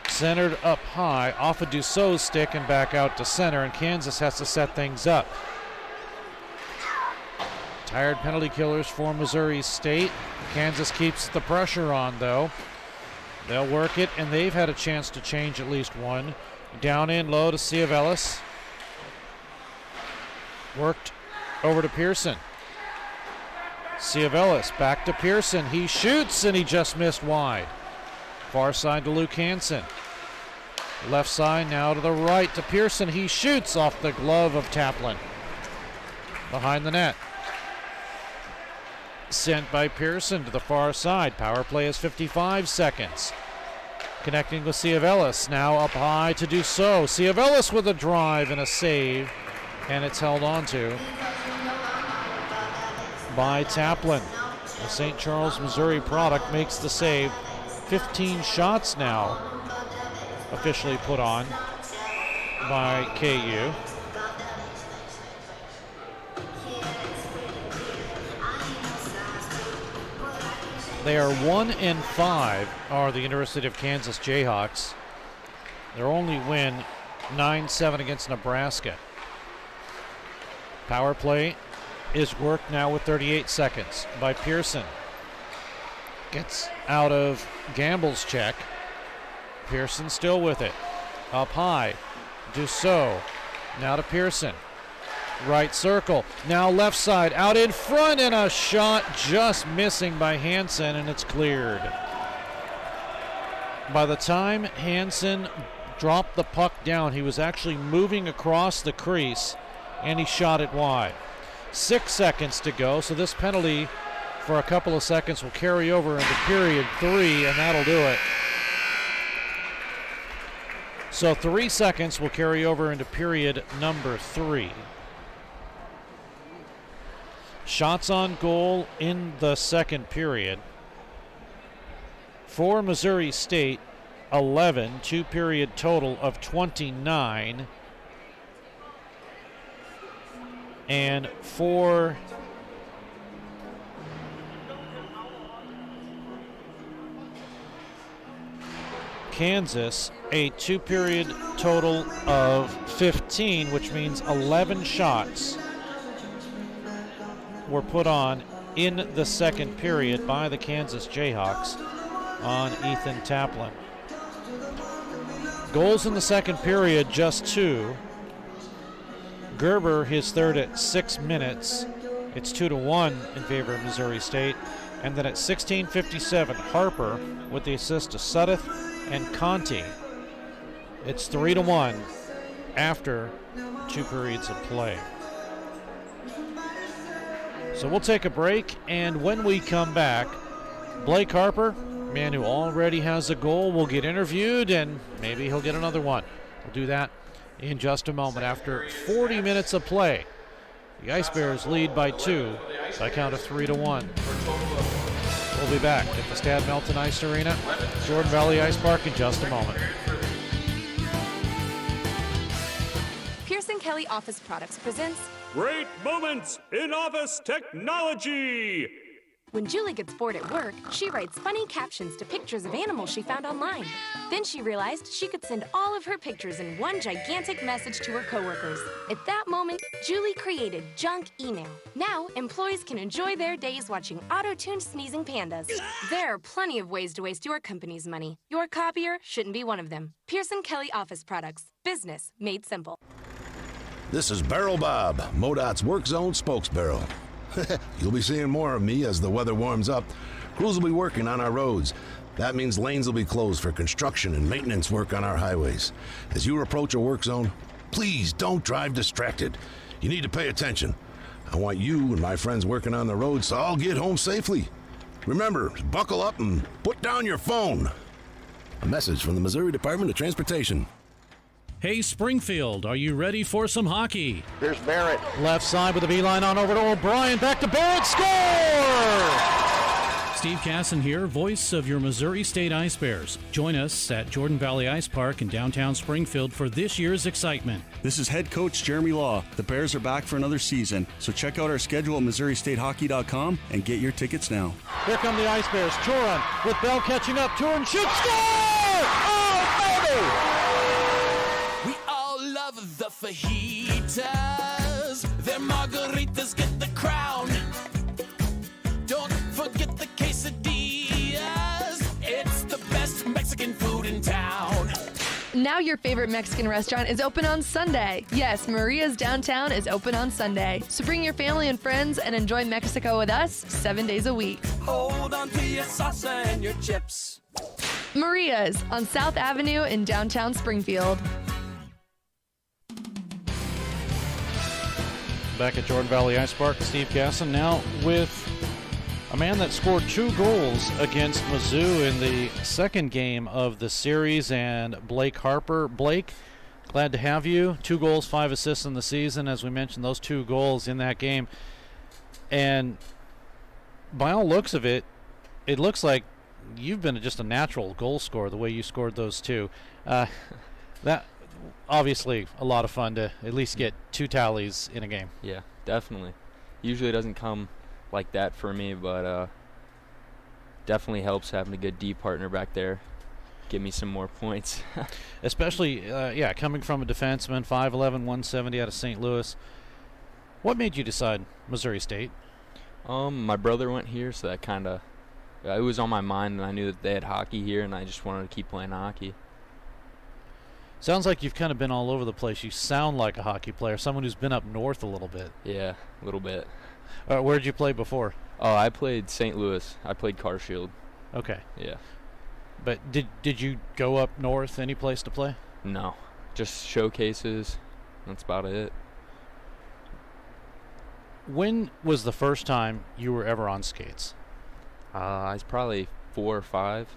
Centered up high, off of Dussault's stick and back out to center, and Kansas has to set things up. Tired penalty killers for Missouri State. Kansas keeps the pressure on, though. They'll work it, and they've had a chance to change at least one. Down in low to Ciavelis. Worked over to Pearson. Ciavelis back to Pearson. He shoots, and he just missed wide. Far side to Luke Hansen. Left side now to the right to Pearson. He shoots off the glove of Taplin. Behind the net. Sent by Pearson to the far side. Power play is 55 seconds. Connecting with Ciavelis. Now up high to Dussault. Ciavelis with a drive and a save. And it's held on to by Taplin. The St. Charles, Missouri product makes the save. 15 shots now officially put on by KU. They are 1-5, are the University of Kansas Jayhawks. Their only win, 9-7 against Nebraska. Power play is worked now with 38 seconds by Pearson. Gets out of Gamble's check. Pearson still with it. Up high. Dussault. Now to Pearson. Right circle. Now left side. Out in front, and a shot just missing by Hansen, and it's cleared. By the time Hansen dropped the puck down, he was actually moving across the crease, and he shot it wide. 6 seconds to go, so this penalty for a couple of seconds will carry over into period 3, and that'll do it. So 3 seconds will carry over into period number 3. Shots on goal in the second period. For Missouri State, 11, two-period total of 29. And for Kansas, a two-period total of 15, which means 11 shots were put on in the second period by the Kansas Jayhawks on Ethan Taplin. Goals in the second period, just 2. Gerber, his third at 6 minutes. It's 2-1 in favor of Missouri State. And then at 16:57, Harper with the assist to Sudduth and Conti. It's 3-1 after 2 periods of play. So we'll take a break, and when we come back, Blake Harper, man who already has a goal, will get interviewed, and maybe he'll get another one. We'll do that in just a moment. After 40 minutes of play, the Ice Bears lead by 2 by a count of 3-1. We'll be back at the Stad Melton Ice Arena, Jordan Valley Ice Park, in just a moment. Pearson Kelly Office Products presents Great Moments in Office Technology. When Julie gets bored at work, she writes funny captions to pictures of animals she found online. Then she realized she could send all of her pictures in one gigantic message to her coworkers. At that moment, Julie created junk email. Now, employees can enjoy their days watching auto-tuned sneezing pandas. There are plenty of ways to waste your company's money. Your copier shouldn't be one of them. Pearson Kelly Office Products. Business made simple. This is Barrel Bob, MoDOT's Work Zone spokesbarrel. You'll be seeing more of me as the weather warms up. Crews will be working on our roads. That means lanes will be closed for construction and maintenance work on our highways. As you approach a work zone, please don't drive distracted. You need to pay attention. I want you and my friends working on the roads to all get home safely. Remember, buckle up and put down your phone. A message from the Missouri Department of Transportation. Hey, Springfield, are you ready for some hockey? Here's Barrett. Left side with the beeline on over to O'Brien. Back to Barrett. Score! Steve Casson here, voice of your Missouri State Ice Bears. Join us at Jordan Valley Ice Park in downtown Springfield for this year's excitement. This is head coach Jeremy Law. The Bears are back for another season, so check out our schedule at MissouriStateHockey.com and get your tickets now. Here come the Ice Bears. Turin with Bell catching up. Turin shoots. Score! Oh, baby! We all love the fajitas. Their margaritas get the crown. Don't forget the quesadillas. It's the best Mexican food in town. Now your favorite Mexican restaurant is open on Sunday. Yes, Maria's Downtown is open on Sunday. So bring your family and friends and enjoy Mexico with us 7 days a week. Hold on to your salsa and your chips. Maria's on South Avenue in downtown Springfield. Back at Jordan Valley Ice Park, Steve Gasson now with a man that scored 2 goals against Mizzou in the second game of the series, and Blake Harper. Blake, glad to have you. 2 goals, 5 assists in the season. As we mentioned, those 2 goals in that game. And by all looks of it, it looks like you've been just a natural goal scorer the way you scored those 2. That obviously a lot of fun to at least get 2 tallies in a game. Yeah, definitely. Usually it doesn't come like that for me, but definitely helps having a good D partner back there. Give me some more points. Especially, coming from a defenseman, 5'11", 170 out of St. Louis. What made you decide Missouri State? My brother went here, so that kind of, it was on my mind, and I knew that they had hockey here, and I just wanted to keep playing hockey. Sounds like you've kind of been all over the place. You sound like a hockey player, someone who's been up north a little bit. Yeah, a little bit. Where did you play before? Oh, I played St. Louis. I played Carshield. Okay. Yeah. But did you go up north any place to play? No, just showcases. That's about it. When was the first time you were ever on skates? I was probably 4 or 5.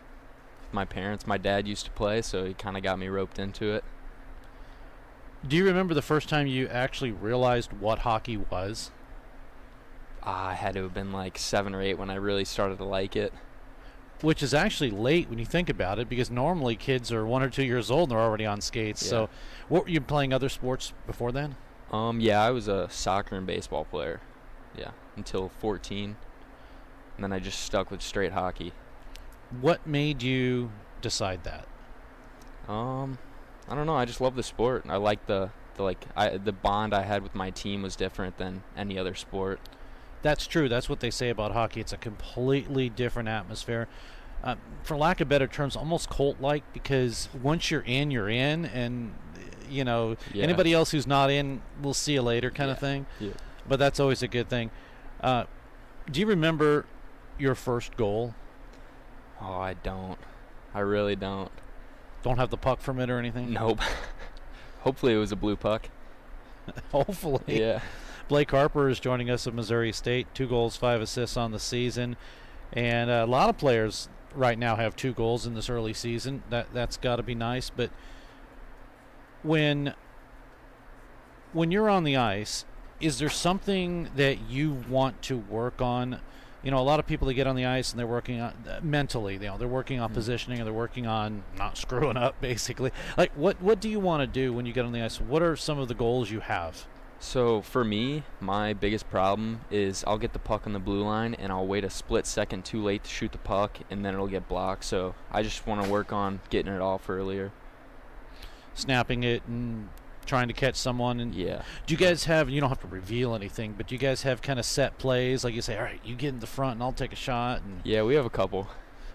My parents, my dad used to play, so he kind of got me roped into it. Do you remember the first time you actually realized what hockey was? I had to have been like 7 or 8 when I really started to like it. Which is actually late when you think about it, because normally kids are 1 or 2 years old and they're already on skates. Yeah. So what were you playing other sports before then? Yeah, I was a soccer and baseball player. Yeah, until 14. And then I just stuck with straight hockey. What made you decide that? I don't know. I just love the sport. I like the bond I had with my team was different than any other sport. That's true. That's what they say about hockey. It's a completely different atmosphere. For lack of better terms, almost cult-like, because once you're in, and anybody else who's not in, we'll see you later kind of thing. Yeah. But that's always a good thing. Do you remember your first goal? Oh, I don't. I really don't. Don't have the puck from it or anything? Nope. Hopefully it was a blue puck. Hopefully. Yeah. Blake Harper is joining us at Missouri State. 2 goals, 5 assists on the season. And a lot of players right now have 2 goals in this early season. That's got to be nice. But when you're on the ice, is there something that you want to work on? You know, a lot of people that get on the ice and they're working on mentally, they're working on positioning, and they're working on not screwing up, basically. Like, what do you want to do when you get on the ice? What are some of the goals you have? So for me, my biggest problem is I'll get the puck on the blue line and I'll wait a split second too late to shoot the puck, and then it'll get blocked. So I just want to work on getting it off earlier. Snapping it and trying to catch someone. And yeah. Do you guys have, you don't have to reveal anything, but do you guys have kind of set plays? Like you say, all right, you get in the front and I'll take a shot. And yeah, we have a couple.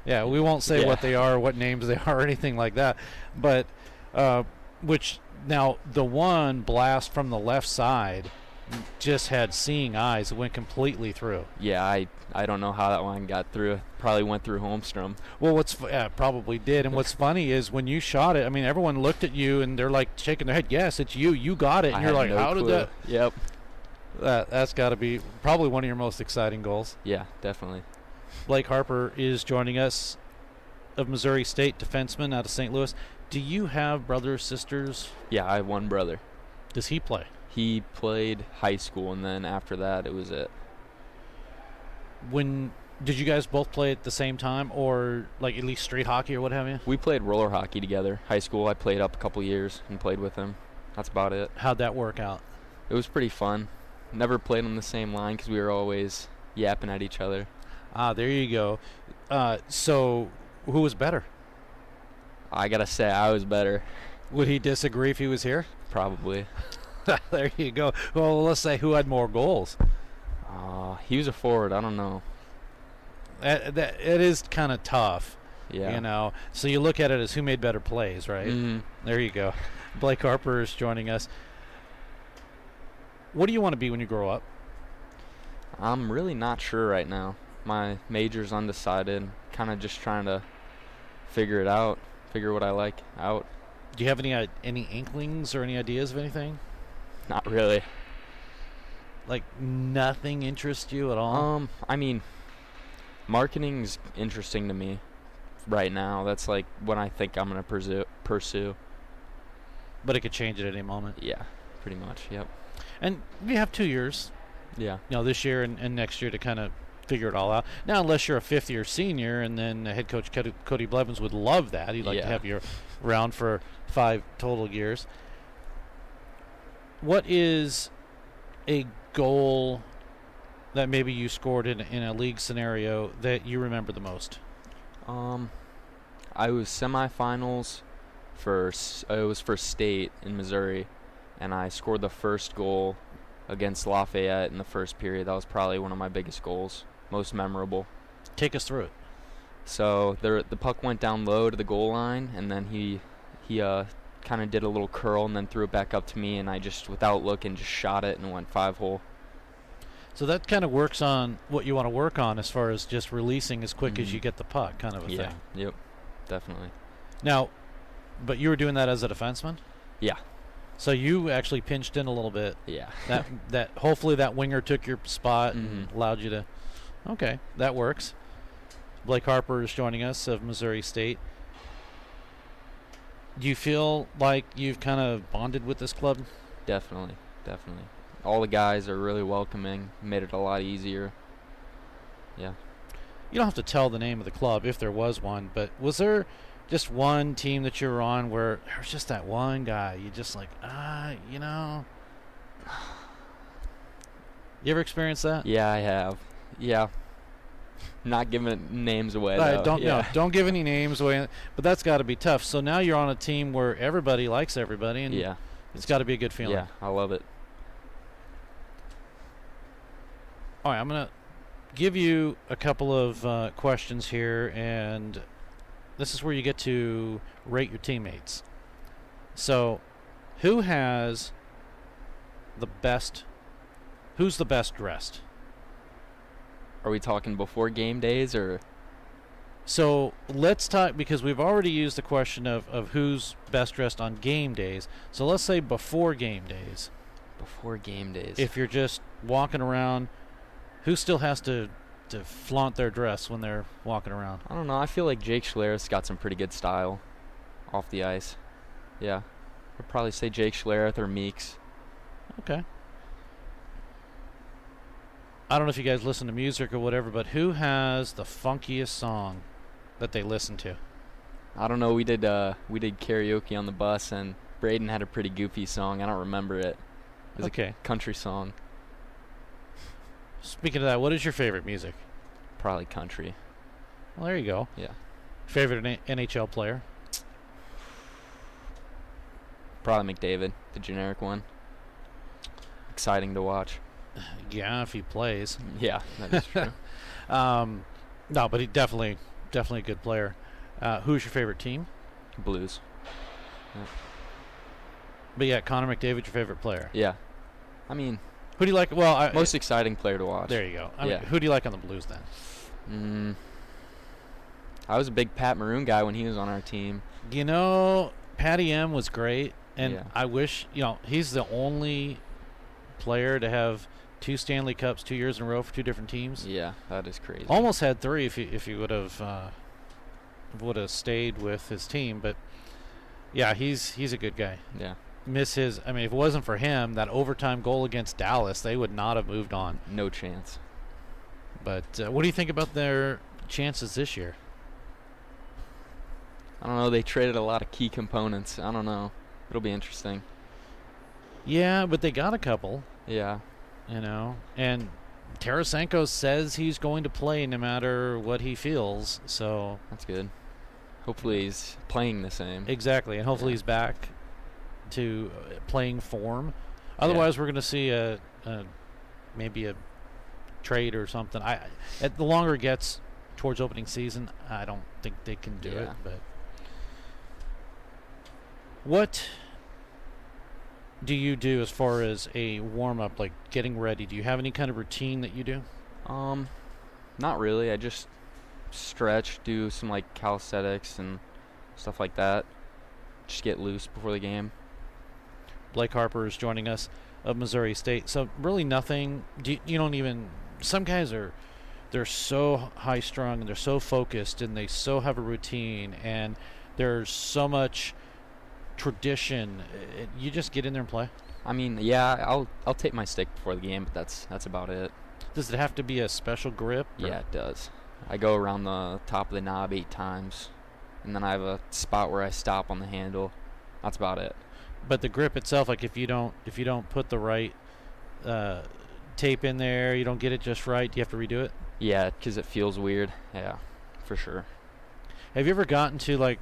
Yeah, we won't say what they are, what names they are, or anything like that. But which now the one blast from the left side just had seeing eyes. It went completely through. Yeah, I don't know how that one got through. Probably went through Holmstrom. Well, probably did. And what's funny is when you shot it, I mean, everyone looked at you and they're like shaking their head. Yes, it's you. You got it. And you're like, how did that? Yep. That's got to be probably one of your most exciting goals. Yeah, definitely. Blake Harper is joining us, of Missouri State, defenseman out of St. Louis. Do you have brothers, sisters? Yeah, I have one brother. Does he play? He played high school, and then after that, it was it. Did you guys both play at the same time, or like at least street hockey or what have you? We played roller hockey together. High school, I played up a couple years and played with him. That's about it. How'd that work out? It was pretty fun. Never played on the same line because we were always yapping at each other. Ah, there you go. So who was better? I gotta say, I was better. Would he disagree if he was here? Probably. There you go. Well, let's say who had more goals. He was a forward. I don't know. It is kind of tough. Yeah. You know. So you look at it as who made better plays, right? Mm-hmm. There you go. Blake Harper is joining us. What do you want to be when you grow up? I'm really not sure right now. My major's undecided. Kind of just trying to figure it out. Figure what I like out. Do you have any inklings or any ideas of anything? Not really. Like nothing interests you at all? I mean, marketing's interesting to me right now. That's like what I think I'm going to pursue. But it could change at any moment. Yeah, pretty much, yep. And we have 2 years. Yeah. You know, this year and next year to kind of figure it all out. Now, unless you're a fifth-year senior, and then head coach Cody Blevins would love that. He'd like to have you around for 5 total years. What is a goal that maybe you scored in a league scenario that you remember the most? I was semifinals it was for state in Missouri, and I scored the first goal against Lafayette in the first period. That was probably one of my biggest goals, most memorable. Take us through it. So the puck went down low to the goal line, and then he kind of did a little curl and then threw it back up to me, and I just, without looking, just shot it and went 5-hole. So that kind of works on what you want to work on as far as just releasing as quick as you get the puck, kind of a thing. Yep, definitely. Now, but you were doing that as a defenseman? Yeah. So you actually pinched in a little bit. Yeah. that hopefully that winger took your spot and allowed you to. Okay, that works. Blake Harper is joining us of Missouri State. Do you feel like you've kind of bonded with this club? Definitely. All the guys are really welcoming. Made it a lot easier. Yeah. You don't have to tell the name of the club if there was one, but was there just one team that you were on where there was just that one guy you just like, you know? You ever experienced that? Yeah, I have. Yeah. Not giving names away, though. Don't give any names away, but that's got to be tough. So now you're on a team where everybody likes everybody, and it's got to be a good feeling. Yeah, I love it. All right, I'm going to give you a couple of questions here, and this is where you get to rate your teammates. So, who's the best dressed? Are we talking before game days or? So let's talk, because we've already used the question of who's best dressed on game days. So let's say before game days. Before game days. If you're just walking around, who still has to flaunt their dress when they're walking around? I don't know. I feel like Jake Schlereth's got some pretty good style off the ice. Yeah. I'd probably say Jake Schlereth or Meeks. Okay. I don't know if you guys listen to music or whatever, but who has the funkiest song that they listen to? I don't know. We did karaoke on the bus, and Braden had a pretty goofy song. I don't remember it. It's Okay. a country song. Speaking of that, what is your favorite music? Probably country. Well, there you go. Yeah. Favorite NHL player? Probably McDavid, the generic one. Exciting to watch. Yeah, if he plays. Yeah, that is true. No, but he definitely a good player. Who's your favorite team? Blues. Yeah. But yeah, Connor McDavid, your favorite player. Yeah. I mean, who do you like? Well, most exciting player to watch. There you go. I mean, who do you like on the Blues then? I was a big Pat Maroon guy when he was on our team. You know, Patty M was great, and Yeah. I wish, he's the only player to have 2 Stanley Cups 2 years in a row for 2 different teams. Yeah, that is crazy. Almost had 3 if he would have stayed with his team, but yeah, he's a good guy. Yeah. If it wasn't for him, that overtime goal against Dallas, they would not have moved on. No chance. But what do you think about their chances this year? I don't know. They traded a lot of key components. I don't know. It'll be interesting. Yeah, but they got a couple. Yeah. And Tarasenko says he's going to play no matter what he feels, so that's good. Hopefully he's playing the same. Exactly, and hopefully he's back to playing form. Otherwise, we're going to see maybe a trade or something. The longer it gets towards opening season, I don't think they can do it. But what do you do as far as a warm-up, like getting ready? Do you have any kind of routine that you do? Not really. I just stretch, do some like calisthenics and stuff like that. Just get loose before the game. Blake Harper is joining us of Missouri State. So really nothing. You don't even. Some guys they're so high-strung and they're so focused and they so have a routine and there's so much tradition. You just get in there and play. I mean, yeah, I'll take my stick before the game, but that's about it. Does it have to be a special grip? Yeah, it does. I go around the top of the knob 8 times, and then I have a spot where I stop on the handle. That's about it. But the grip itself, like if you don't put the right tape in there, you don't get it just right, do you have to redo it? Yeah, because it feels weird. Yeah, for sure. Have you ever gotten to like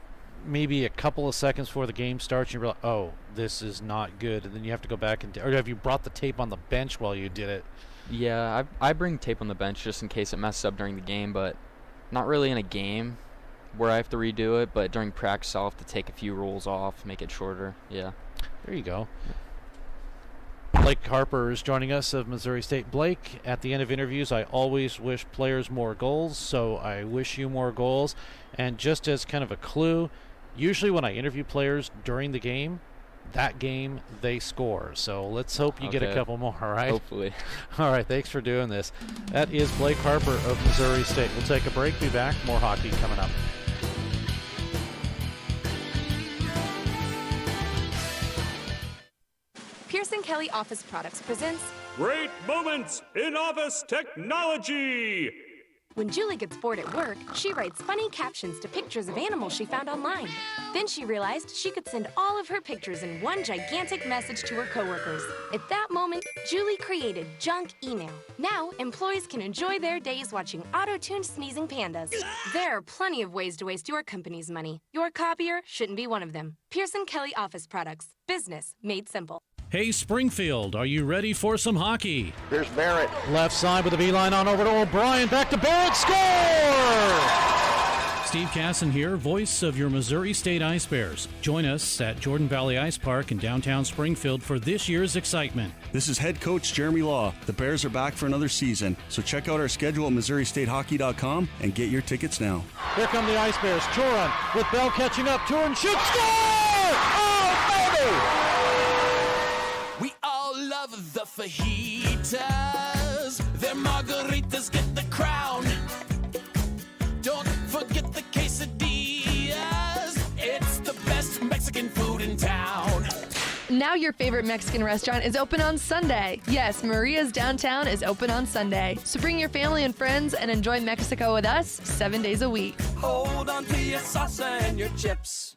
maybe a couple of seconds before the game starts, and you're like, oh, this is not good, and then you have to go back or have you brought the tape on the bench while you did it? Yeah, I bring tape on the bench just in case it messes up during the game, but not really in a game where I have to redo it, but during practice I'll have to take a few rolls off, make it shorter. Yeah. There you go. Blake Harper is joining us of Missouri State. Blake, at the end of interviews, I always wish players more goals, so I wish you more goals. And just as kind of a clue, usually when I interview players during the game, that game they score. So let's hope you get a couple more, all right? Hopefully. All right, thanks for doing this. That is Blake Harper of Missouri State. We'll take a break, be back. More hockey coming up. Pearson Kelly Office Products presents Great Moments in Office Technology. When Julie gets bored at work, she writes funny captions to pictures of animals she found online. Then she realized she could send all of her pictures in one gigantic message to her coworkers. At that moment, Julie created junk email. Now, employees can enjoy their days watching auto-tuned sneezing pandas. There are plenty of ways to waste your company's money. Your copier shouldn't be one of them. Pearson Kelly Office Products. Business made simple. Hey, Springfield, are you ready for some hockey? Here's Barrett. Left side with the beeline on over to O'Brien. Back to Barrett. Score! Steve Casson here, voice of your Missouri State Ice Bears. Join us at Jordan Valley Ice Park in downtown Springfield for this year's excitement. This is head coach Jeremy Law. The Bears are back for another season, so check out our schedule at MissouriStateHockey.com and get your tickets now. Here come the Ice Bears. Turin with Bell catching up. Turin shoots. Score! Oh, baby! We all love the fajitas. Their margaritas get the crown. Don't forget the quesadillas. It's the best Mexican food in town. Now your favorite Mexican restaurant is open on Sunday. Yes, Maria's Downtown is open on Sunday. So bring your family and friends and enjoy Mexico with us 7 days a week. Hold on to your salsa and your chips.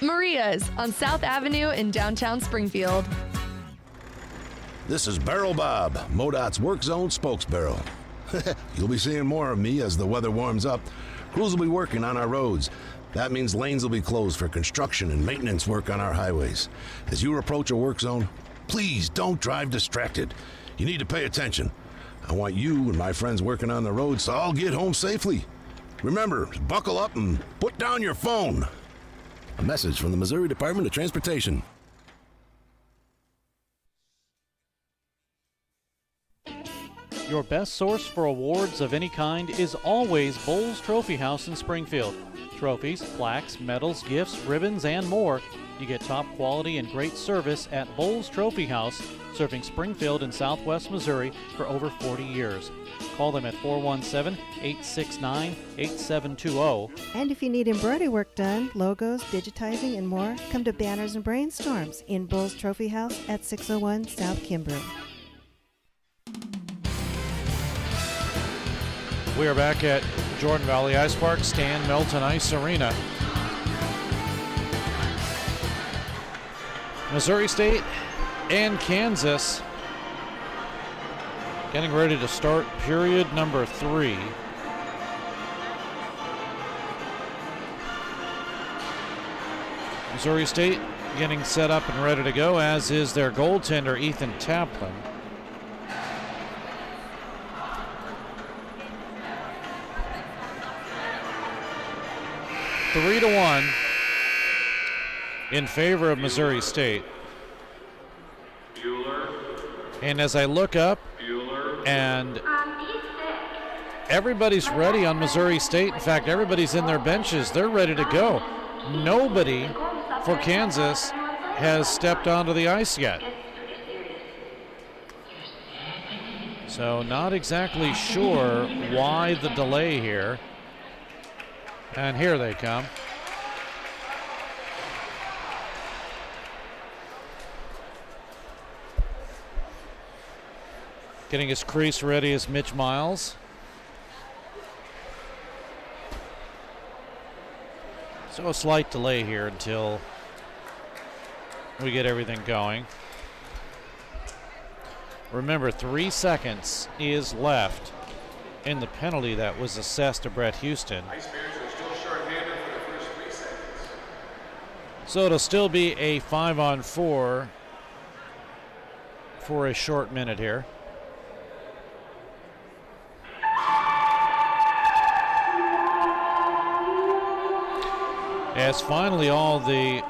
Maria's on South Avenue in downtown Springfield. This is Barrel Bob, MoDOT's Work Zone spokesbarrel. You'll be seeing more of me as the weather warms up. Crews will be working on our roads. That means lanes will be closed for construction and maintenance work on our highways. As you approach a work zone, please don't drive distracted. You need to pay attention. I want you and my friends working on the roads to all get home safely. Remember, buckle up and put down your phone. A message from the Missouri Department of Transportation. Your best source for awards of any kind is always Bowles Trophy House in Springfield. Trophies, plaques, medals, gifts, ribbons, and more. You get top quality and great service at Bowles Trophy House, serving Springfield and Southwest Missouri for over 40 years. Call them at 417-869-8720. And if you need embroidery work done, logos, digitizing, and more, come to Banners and Brainstorms in Bowles Trophy House at 601 South Kimbrough. We are back at Jordan Valley Ice Park, Stan Melton Ice Arena. Missouri State and Kansas getting ready to start period number 3. Missouri State getting set up and ready to go, as is their goaltender, Ethan Taplin. Three to 1 in favor of Missouri State. And as I look up, and everybody's ready on Missouri State. In fact, everybody's in their benches. They're ready to go. Nobody for Kansas has stepped onto the ice yet. So not exactly sure why the delay here. And here they come. Getting his crease ready is Mitch Miles. So a slight delay here until we get everything going. Remember, 3 seconds is left in the penalty that was assessed to Brett Houston. So it'll still be a 5-on-4 for a short minute here. As finally all the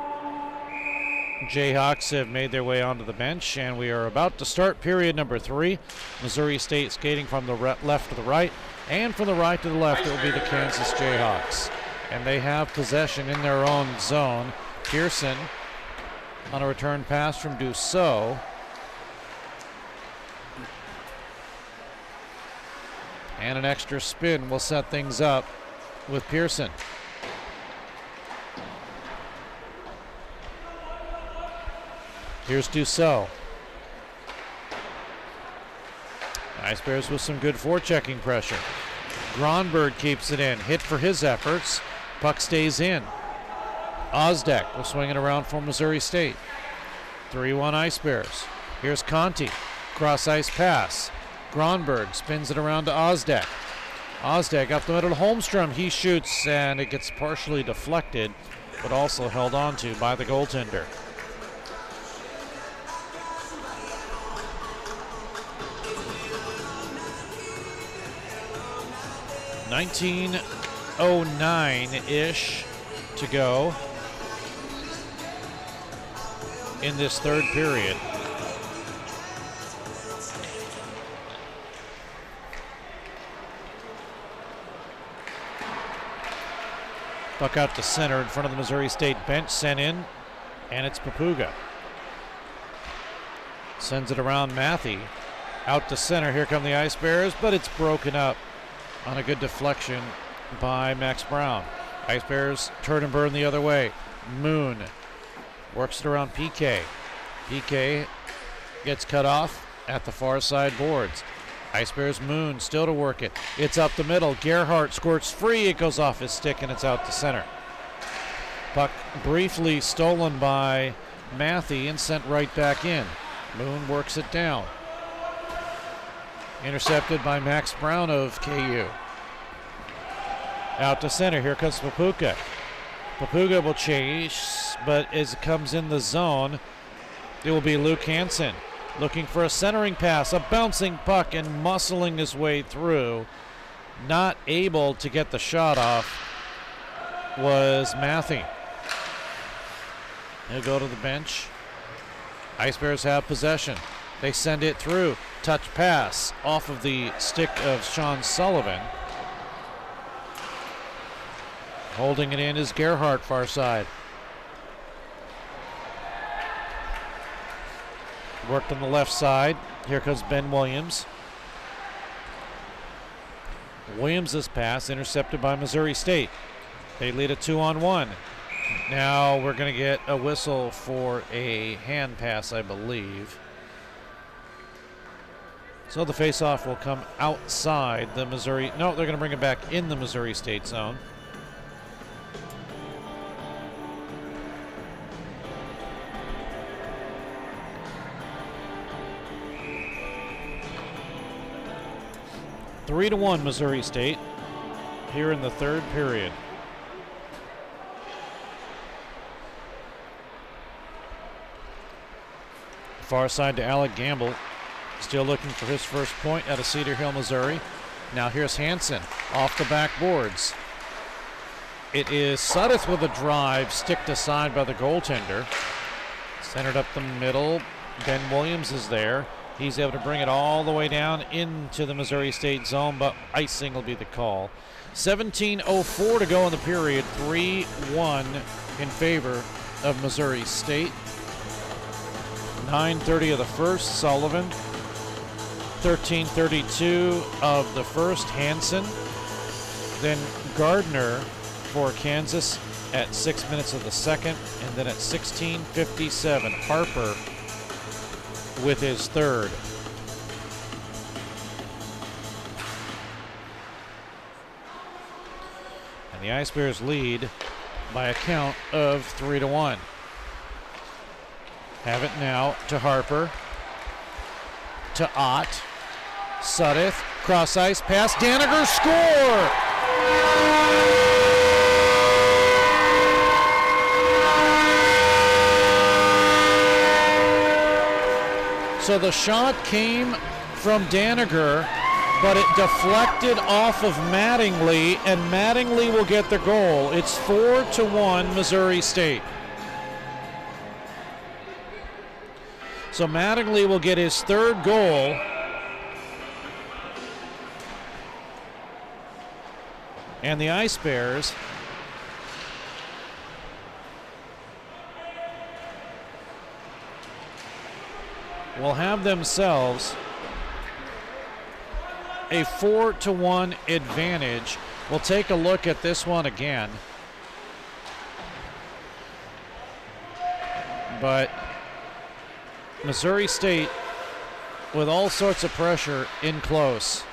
Jayhawks have made their way onto the bench, and we are about to start period number 3. Missouri State skating from the left to the right, and from the right to the left it will be the Kansas Jayhawks. And they have possession in their own zone. Pearson on a return pass from Dussault. And an extra spin will set things up with Pearson. Here's Dussault. Ice Bears with some good forechecking pressure. Gronberg keeps it in. Hit for his efforts. Puck stays in. Osdek will swing it around for Missouri State. 3-1 Ice Bears. Here's Conti. Cross ice pass. Gronberg spins it around to Osdek. Osdek up the middle to Holmstrom. He shoots, and it gets partially deflected, but also held on to by the goaltender. .09-ish to go in this third period. Puck out to center in front of the Missouri State bench, sent in, and it's Papuga. Sends it around Matthew. Out to center, here come the Ice Bears, but it's broken up on a good deflection by Max Brown. Ice Bears turn and burn the other way. Moon works it around PK. PK gets cut off at the far side boards. Ice Bears Moon still to work it. It's up the middle. Gerhardt squirts free. It goes off his stick and it's out to center. Puck briefly stolen by Matthew and sent right back in. Moon works it down. Intercepted by Max Brown of KU. Out to center. Here comes Papuka. Papuka will chase, but as it comes in the zone, it will be Luke Hansen looking for a centering pass, a bouncing puck, and muscling his way through. Not able to get the shot off was Matthew. He'll go to the bench. Ice Bears have possession. They send it through. Touch pass off of the stick of Sean Sullivan. Holding it in is Gerhardt, far side. Worked on the left side. Here comes Ben Williams. Williams' pass intercepted by Missouri State. They lead a 2-on-1. Now we're going to get a whistle for a hand pass, I believe. So the faceoff will come outside the Missouri. No, they're going to bring it back in the Missouri State zone. Three to 1 Missouri State here in the third period. Far side to Alec Gamble. Still looking for his first point out of Cedar Hill, Missouri. Now here's Hansen off the backboards. It is Suddeth with a drive, sticked aside by the goaltender. Centered up the middle. Ben Williams is there. He's able to bring it all the way down into the Missouri State zone, but icing will be the call. 17:04 to go in the period. 3-1 in favor of Missouri State. 9:30 of the first, Sullivan. 13:32 of the first, Hansen. Then Gardner for Kansas at 6 minutes of the second. And then at 16:57, Harper with his third. And the Ice Bears lead by a count of 3-1. Have it now to Harper. To Ott. Suddeth. Cross ice pass. Daniger score! So the shot came from Daniger, but it deflected off of Mattingly, and Mattingly will get the goal. It's 4-1 Missouri State. So Mattingly will get his third goal. And the Ice Bears will have themselves a 4-1 advantage. We'll take a look at this one again. But Missouri State with all sorts of pressure in close.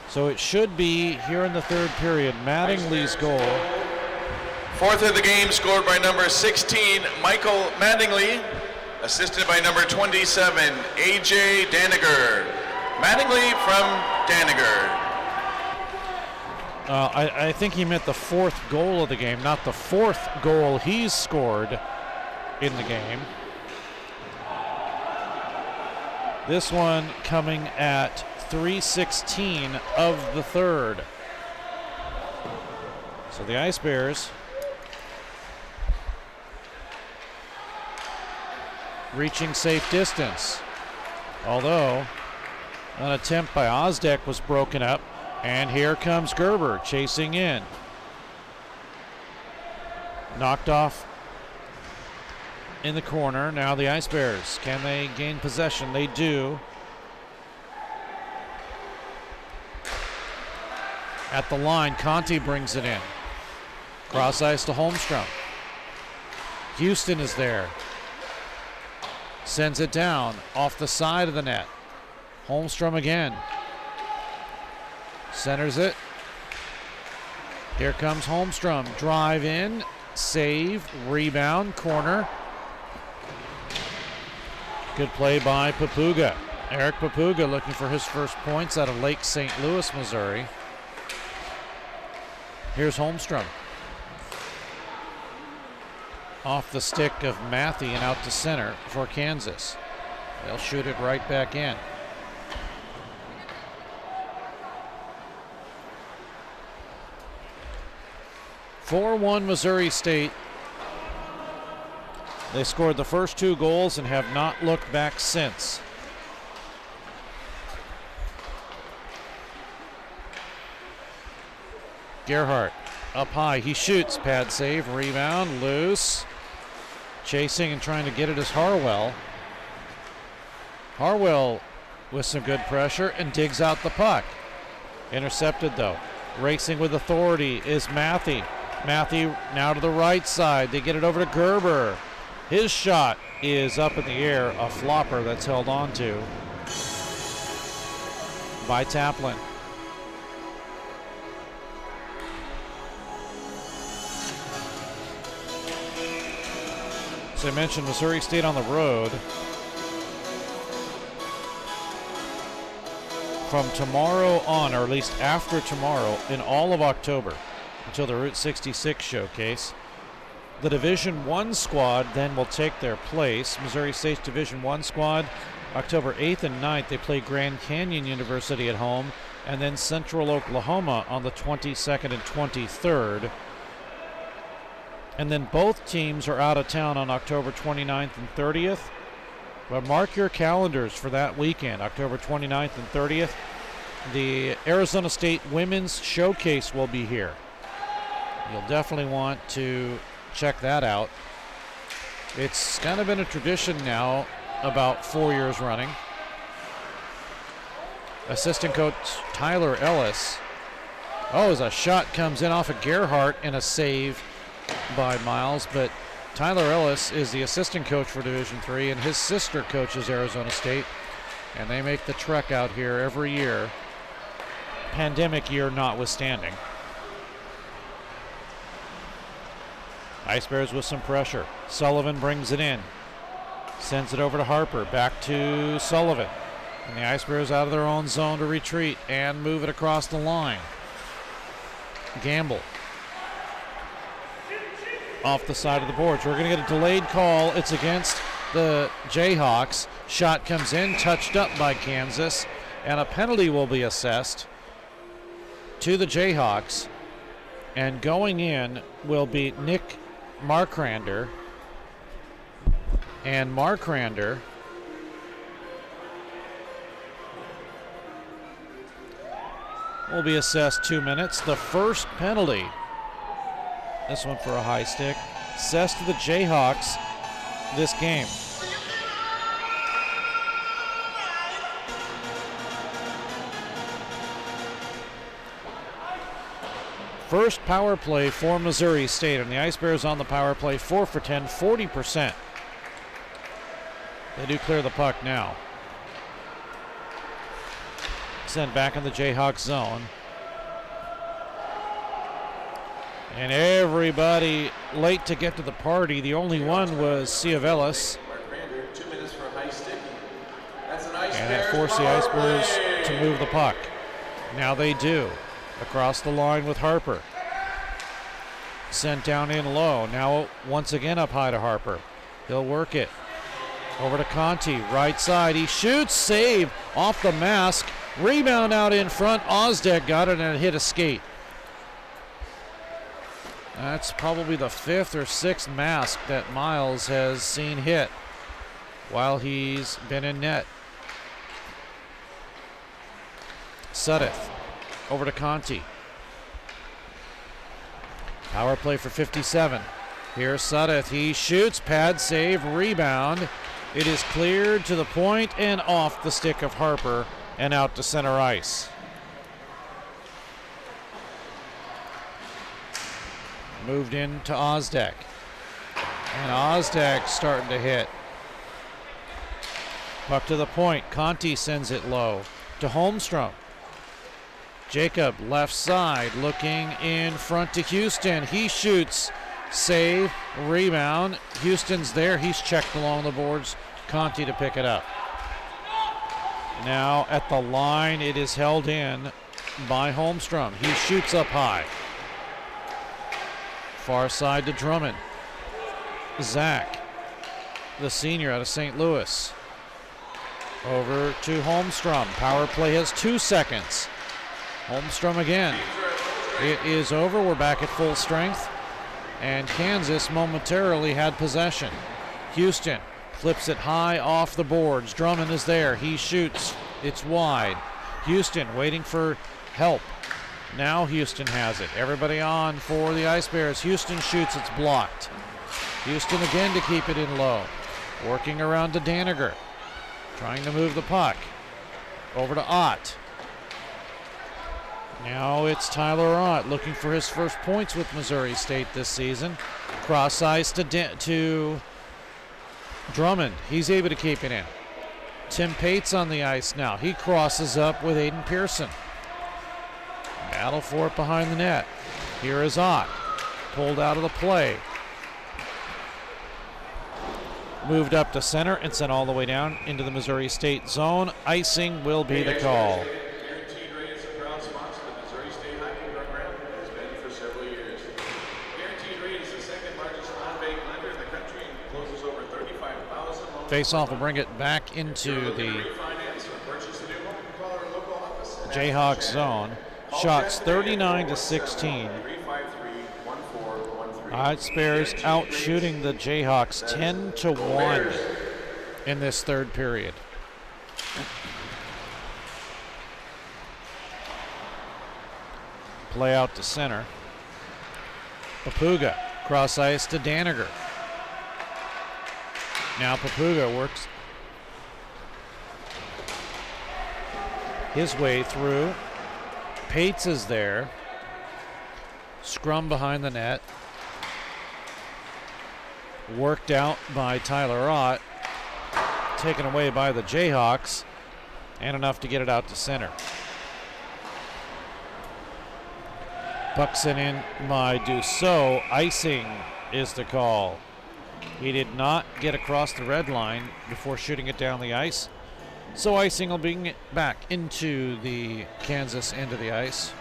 So it should be here in the third period, Mattingly's goal. Fourth of the game, scored by number 16, Michael Mattingly, assisted by number 27, A.J. Daniger. Mattingly from Daniger. I think he meant the fourth goal of the game, not the fourth goal he's scored in the game. This one coming at 3:16 of the third. So the Ice Bears reaching safe distance. Although an attempt by Osdek was broken up. And here comes Gerber chasing in. Knocked off in the corner. Now the Ice Bears. Can they gain possession? They do. At the line, Conti brings it in. Cross ice to Holmstrom. Houston is there. Sends it down off the side of the net. Holmstrom again. Centers it. Here comes Holmstrom. Drive in. save, rebound, corner. Good play by Papuga. Eric Papuga looking for his first points out of Lake St. Louis, Missouri. Here's Holmstrom. Off the stick of Matthew and out to center for Kansas. They'll shoot it right back in. (4-1) Missouri State. They scored the first 2 goals and have not looked back since. Gerhardt up high. He shoots. Pad save. Rebound. Loose. Chasing and trying to get it is Harwell. Harwell with some good pressure and digs out the puck. Intercepted though. Racing with authority is Matthew. Matthew now to the right side. They get it over to Gerber. His shot is up in the air. A flopper that's held on to by Taplin. As I mentioned, Missouri State on the road from tomorrow on, or at least after tomorrow, in all of October until the Route 66 showcase. The Division I squad then will take their place. Missouri State's Division I squad, October 8th and 9th, they play Grand Canyon University at home, and then Central Oklahoma on the 22nd and 23rd. And then both teams are out of town on October 29th and 30th. But mark your calendars for that weekend, October 29th and 30th. The Arizona State Women's Showcase will be here. You'll definitely want to check that out. It's kind of been a tradition now, about 4 years running. Assistant coach Tyler Ellis. Oh, as a shot comes in off of Gerhardt and a save by Miles, but Tyler Ellis is the assistant coach for Division III, and his sister coaches Arizona State, and they make the trek out here every year, pandemic year notwithstanding. Ice Bears with some pressure. Sullivan brings it in, sends it over to Harper, back to Sullivan, and the Ice Bears out of their own zone to retreat and move it across the line. Gamble off the side of the boards. We're going to get a delayed call. It's against the Jayhawks. Shot comes in, touched up by Kansas, and a penalty will be assessed to the Jayhawks. And going in will be Nick Markrander. And Markrander will be assessed 2 minutes. The first penalty, this one for a high stick, assessed to the Jayhawks this game. First power play for Missouri State, and the Ice Bears on the power play, 4 for 10, 40%. They do clear the puck now. Sent back in the Jayhawks zone. And everybody late to get to the party. The only one was Ciavelis. 2 minutes for a high stick. And that forced the Ice Bears to move the puck. Now they do. Across the line with Harper. Sent down in low. Now once again up high to Harper. He'll work it. Over to Conti, right side. He shoots, save off the mask. Rebound out in front. Osdek got it and it hit a skate. That's probably the 5th or 6th mask that Miles has seen hit while he's been in net. Suddeth over to Conti. Power play for 57. Here's Suddeth. He shoots, pad save, rebound. It is cleared to the point and off the stick of Harper and out to center ice. Moved in to Osdek. And Osdek starting to hit. Puck to the point. Conti sends it low to Holmstrom. Jacob left side looking in front to Houston. He shoots. Save, rebound. Houston's there. He's checked along the boards. Conti to pick it up. Now at the line, it is held in by Holmstrom. He shoots up high. Far side to Drummond. Zach, the senior out of St. Louis. Over to Holmstrom. Power play has 2 seconds. Holmstrom again. It is over. We're back at full strength. And Kansas momentarily had possession. Houston flips it high off the boards. Drummond is there. He shoots. It's wide. Houston waiting for help. Now Houston has it. Everybody on for the Ice Bears. Houston shoots. It's blocked. Houston again to keep it in low. Working around to Daniger. Trying to move the puck. Over to Ott. Now it's Tyler Ott looking for his first points with Missouri State this season. Cross ice to Drummond. He's able to keep it in. Tim Pates on the ice now. He crosses up with Aiden Pearson. Battle for it behind the net. Here is Ott. Pulled out of the play. Moved up to center and sent all the way down into the Missouri State zone. Icing will be the call. Guaranteed Rate is a proud sponsor of the Missouri State Hockey Program and has been for several years. Guaranteed Rate is the second largest non-bank lender in the country and closes over 35,000 loans. Face-off will bring it back into the Jayhawks zone. Shots 39-16. Ice Bears out shooting the Jayhawks 10-1 in this third period. Play out to center. Papuga cross ice to Daniger. Now Papuga works his way through. Pates is there. Scrum behind the net. Worked out by Tyler Ott. Taken away by the Jayhawks. And enough to get it out to center. Puck sent in by Dussault. Icing is the call. He did not get across the red line before shooting it down the ice. So icing will bring it back into the Kansas end of the ice.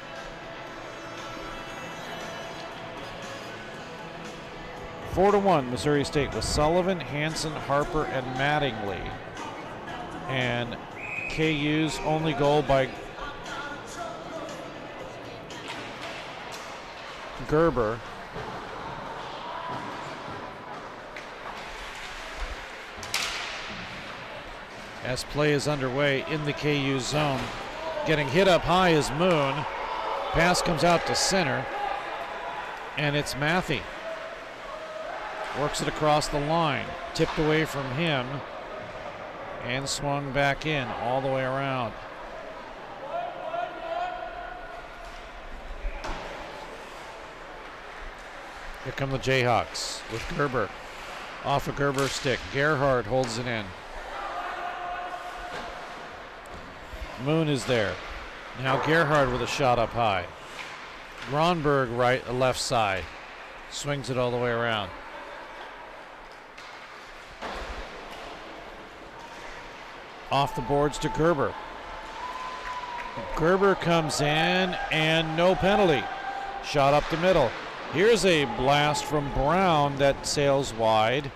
Four to 1, Missouri State with Sullivan, Hanson, Harper, and Mattingly. And KU's only goal by Gerber. As play is underway in the KU zone. Getting hit up high is Moon. Pass comes out to center. And it's Matthew. Works it across the line. Tipped away from him. And swung back in all the way around. Here come the Jayhawks with Gerber. Off a Gerber stick. Gerhard holds it in. Moon is there. Now Gerhard with a shot up high. Gronberg left side. Swings it all the way around. Off the boards to Gerber. Gerber comes in and no penalty. Shot up the middle. Here's a blast from Brown that sails wide.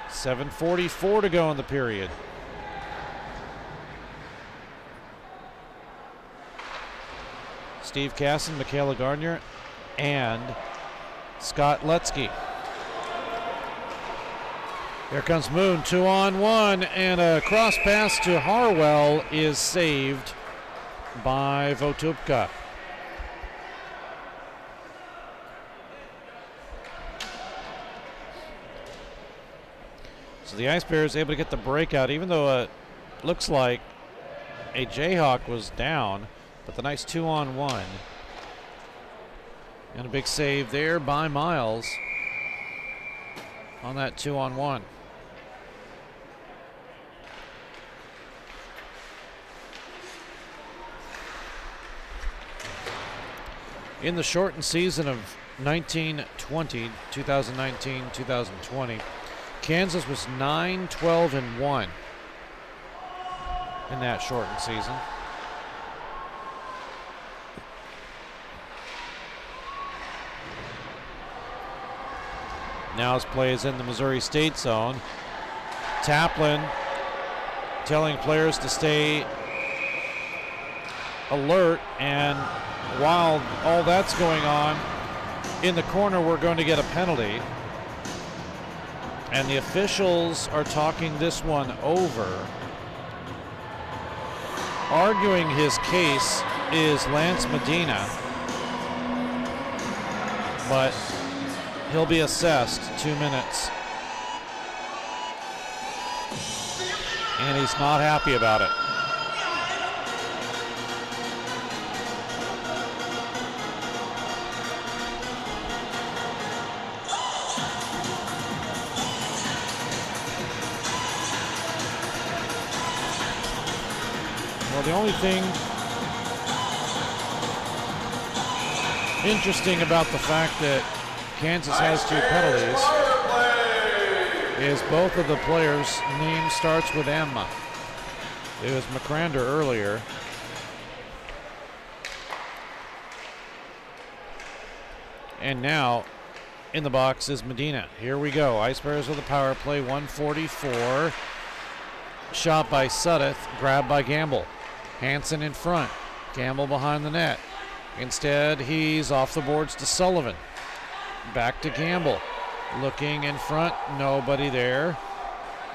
7:44 to go in the period. Steve Casson, Michaela Gardner, and Scott Lutzke. Here comes Moon, 2-on-1, and a cross pass to Harwell is saved by Votupka. So the Ice Bears able to get the breakout, even though it looks like a Jayhawk was down, but the nice 2-on-1. And a big save there by Miles on that 2-on-1. In the shortened season of 19-20, 2019-2020. Kansas was 9-12-1 in that shortened season. Now his play is in the Missouri State zone. Taplin telling players to stay alert, and while all that's going on, in the corner we're going to get a penalty. And the officials are talking this one over. Arguing his case is Lance Medina, but he'll be assessed 2 minutes. And he's not happy about it. Well, the only thing interesting about the fact that Kansas has 2 penalties is both of the players' name starts with M. It was McCrander earlier. And now in the box is Medina. Here we go. Ice Bears with a power play, 144. Shot by Suddeth, grabbed by Gamble. Hansen in front, Gamble behind the net. Instead, he's off the boards to Sullivan. Back to Gamble. Looking in front, nobody there.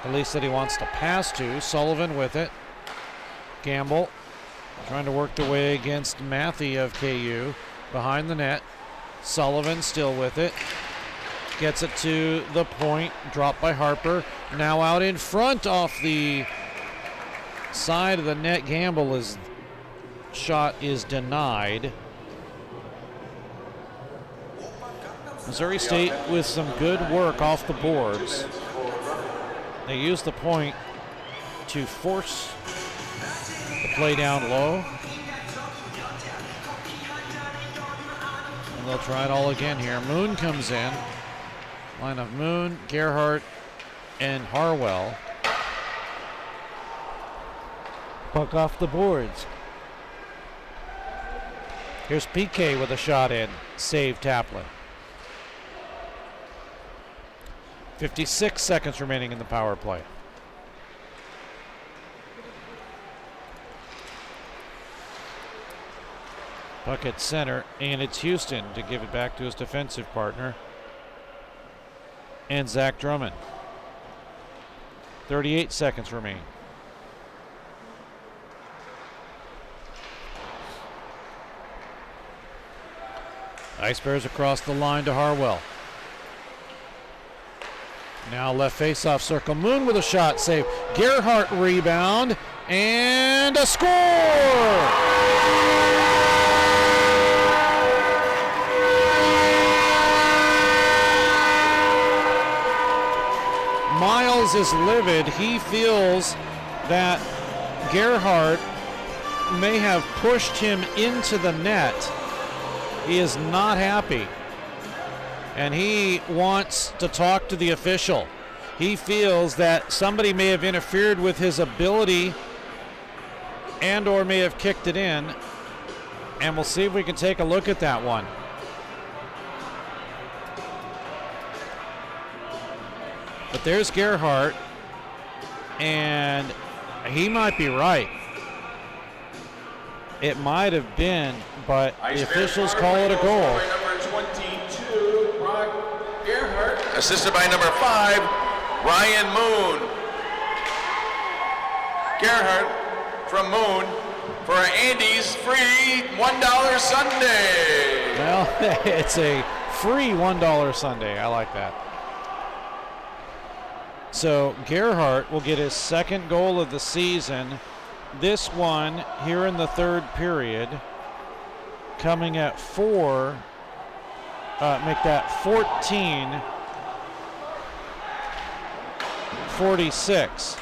At least that he wants to pass to. Sullivan with it. Gamble trying to work the way against Matthey of KU. Behind the net. Sullivan still with it. Gets it to the point. Dropped by Harper. Now out in front off the side of the net. Gamble shot is denied. Missouri State with some good work off the boards. They use the point to force the play down low. And they'll try it all again here. Moon comes in. Line of Moon, Gerhardt, and Harwell. Puck off the boards. Here's PK with a shot in. Save Taplin. 56 seconds remaining in the power play. Puck at center, and it's Houston to give it back to his defensive partner. And Zach Drummond. 38 seconds remain. Ice Bears across the line to Harwell. Now left face-off circle. Moon with a shot save. Gerhardt rebound and a score! Miles is livid. He feels that Gerhardt may have pushed him into the net. He is not happy. And he wants to talk to the official. He feels that somebody may have interfered with his ability and or may have kicked it in. And we'll see if we can take a look at that one. But there's Gerhardt, and he might be right. It might have been, but the officials call it a goal. Assisted by number 5, Ryan Moon. Gerhardt from Moon for Andy's free $1 Sunday. Well, it's a free $1 Sunday. I like that. So Gerhardt will get his second goal of the season. This one here in the third period, coming at 4, make that 14-46.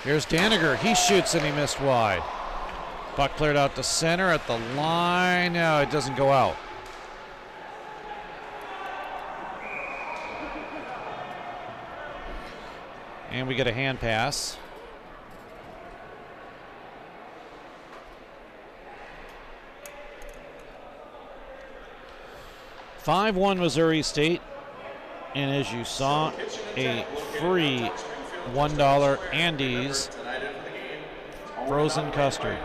Here's Daniger. He shoots and he missed wide. Puck cleared out to center at the line. No, it doesn't go out. And we get a hand pass. (5-1) Missouri State. And as you saw, a free $1 Andes frozen custard.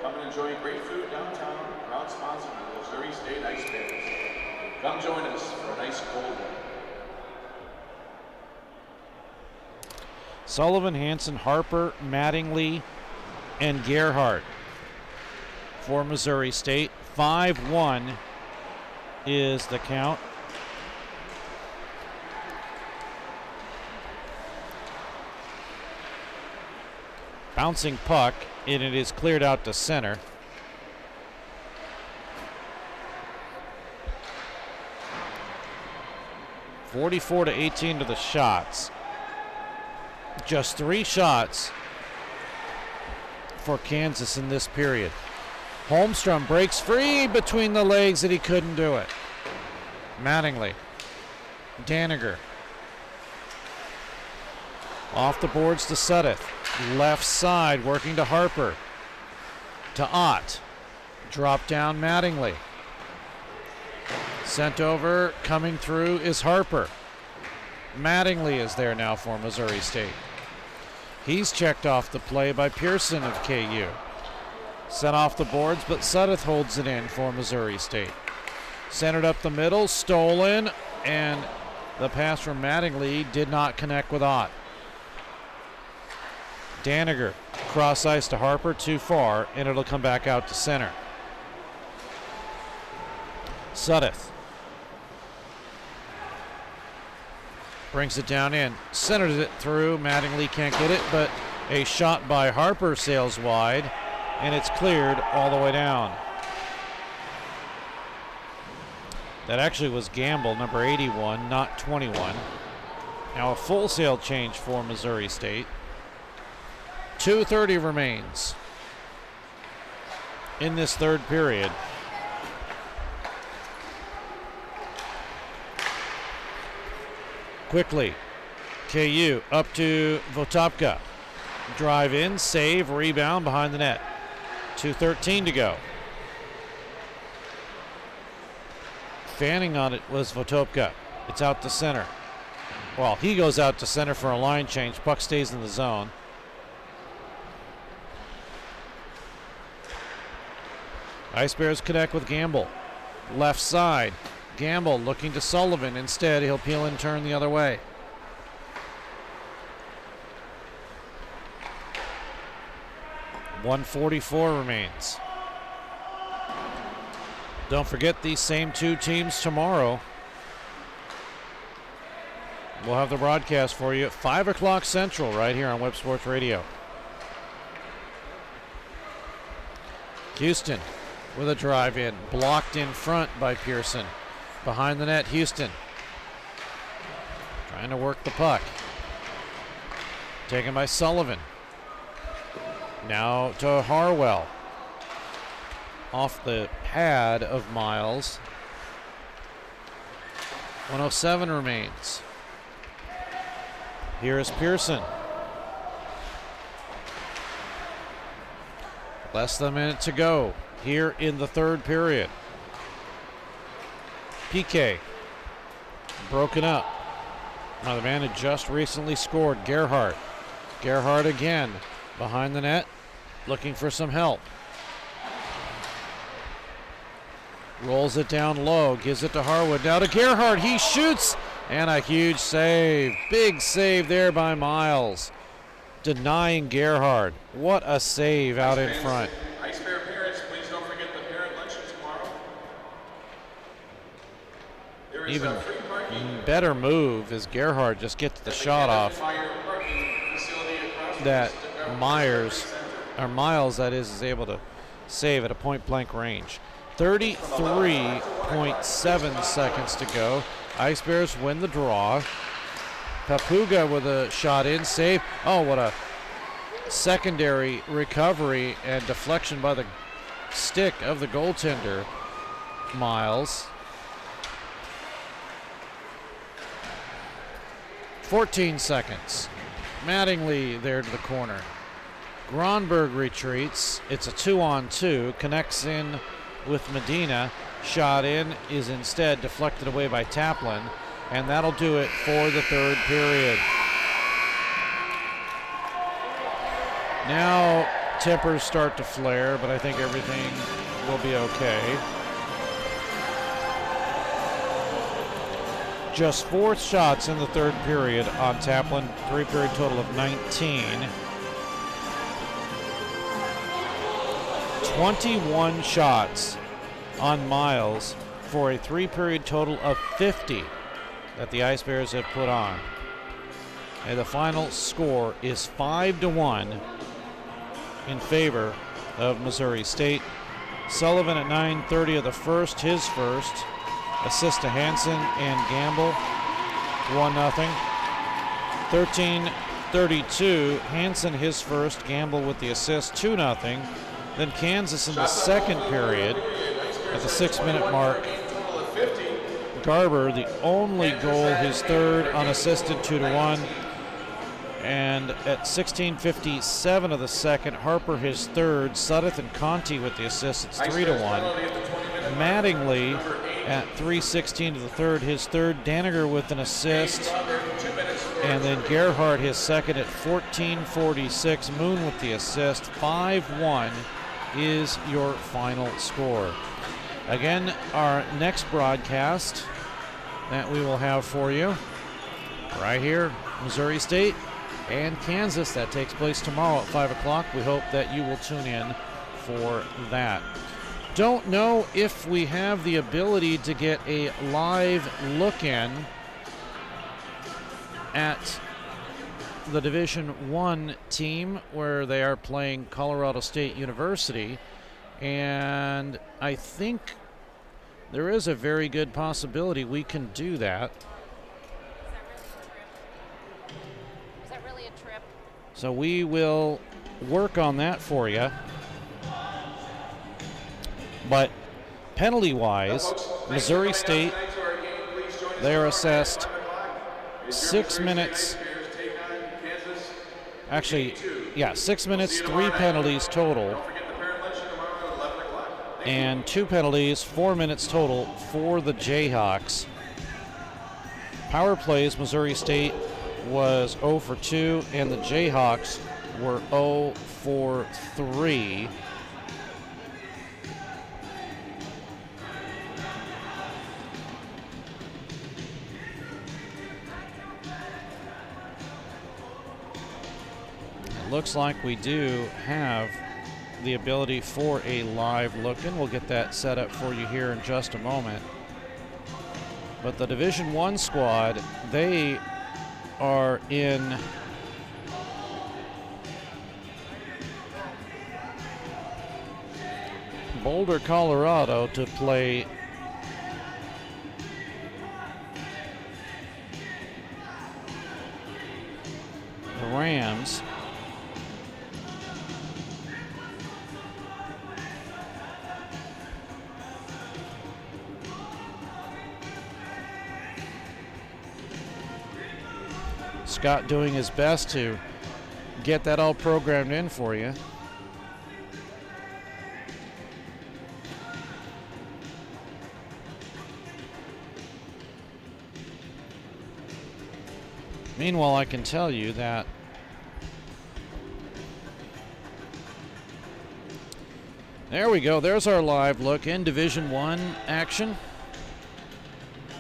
Come and enjoy great food downtown. Proud sponsor of the Missouri State Ice Bears. Come join us for a nice cold one. Sullivan, Hansen, Harper, Mattingly, and Gerhardt for Missouri State. 5-1 is the count. Bouncing puck, and it is cleared out to center. (44-18) to the shots. Just 3 shots for Kansas in this period. Holmstrom breaks free between the legs, and he couldn't do it. Mattingly. Daniger. Off the boards to Sudeth. Left side working to Harper. To Ott. Drop down Mattingly. Sent over, coming through is Harper. Mattingly is there now for Missouri State. He's checked off the play by Pearson of KU. Sent off the boards, but Sudeth holds it in for Missouri State. Centered up the middle, stolen, and the pass from Mattingly did not connect with Ott. Daniger, cross ice to Harper, too far, and it'll come back out to center. Sudeth brings it down in, centers it through. Mattingly can't get it, but a shot by Harper sails wide, and it's cleared all the way down. That actually was Gamble, number 81, not 21. Now a full sail change for Missouri State. 2:30 remains in this third period. Quickly, KU up to Votopka. Drive in, save, rebound behind the net. 2:13 to go. Fanning on it was Votopka. It's out to center. Well, he goes out to center for a line change. Puck stays in the zone. Ice Bears connect with Gamble. Left side. Gamble looking to Sullivan. Instead, he'll peel and turn the other way. .144 remains. Don't forget these same 2 teams tomorrow. We'll have the broadcast for you at 5 o'clock Central right here on Web Sports Radio. Houston with a drive in, blocked in front by Pearson. Behind the net, Houston trying to work the puck. Taken by Sullivan. Now to Harwell. Off the pad of Miles. 107 remains. Here is Pearson. Less than a minute to go here in the third period. PK broken up. Now the man had just recently scored, Gerhardt. Gerhardt again behind the net, looking for some help. Rolls it down low, gives it to Harwood. Now to Gerhardt, he shoots, and a huge save. Big save there by Miles. Denying Gerhardt. What a save out in front. Ice Bear parents, please don't forget the parent luncheon tomorrow. There is Even a free parking better move as Gerhardt just gets the shot off. That Miles, that is able to save at a point blank range. 33.7 seconds to go. Ice Bears win the draw. Papuga with a shot in, save. Oh, what a secondary recovery and deflection by the stick of the goaltender, Miles. 14 seconds. Mattingly there to the corner. Gronberg retreats. It's a 2-on-2. Connects in with Medina. Shot in is instead deflected away by Taplin. And that'll do it for the third period. Now tempers start to flare, but I think everything will be okay. Just 4 shots in the third period on Taplin. 3-period total of 19. 21 shots on Miles for a 3-period total of 50 that the Ice Bears have put on. And the final score is 5-1 in favor of Missouri State. Sullivan at 9:30 of the first, his first. Assist to Hansen and Gamble, 1-0. 13:32, Hansen his first, Gamble with the assist, 2-0. Then Kansas in the second period at the 6-minute mark. Garber, the only goal, his third, unassisted, 2-1. And at 16:57 of the second, Harper his third, Suddeth and Conti with the assist, it's 3-1. Mattingly at 3:16 of the third, his third, Daniger with an assist, and then Gerhardt his second at 14:46, Moon with the assist. 5-1 is your final score. Again, our next broadcast that we will have for you right here, Missouri State and Kansas. That takes place tomorrow at 5 o'clock. We hope that you will tune in for that. Don't know if we have the ability to get a live look-in at the Division I team where they are playing Colorado State University, and I think there is a very good possibility we can do that. Is that really a trip? So we will work on that for you. But penalty-wise, Missouri State, they are assessed 6 minutes. Actually, 6 minutes, 3 penalties total. And 2 penalties, 4 minutes total for the Jayhawks. Power plays, Missouri State was 0 for 2, and the Jayhawks were 0 for 3. Looks like we do have the ability for a live look-in. We'll get that set up for you here in just a moment. But the Division I squad, they are in Boulder, Colorado to play the Rams. Scott doing his best to get that all programmed in for you. Meanwhile, I can tell you that there we go. There's our live look in Division I action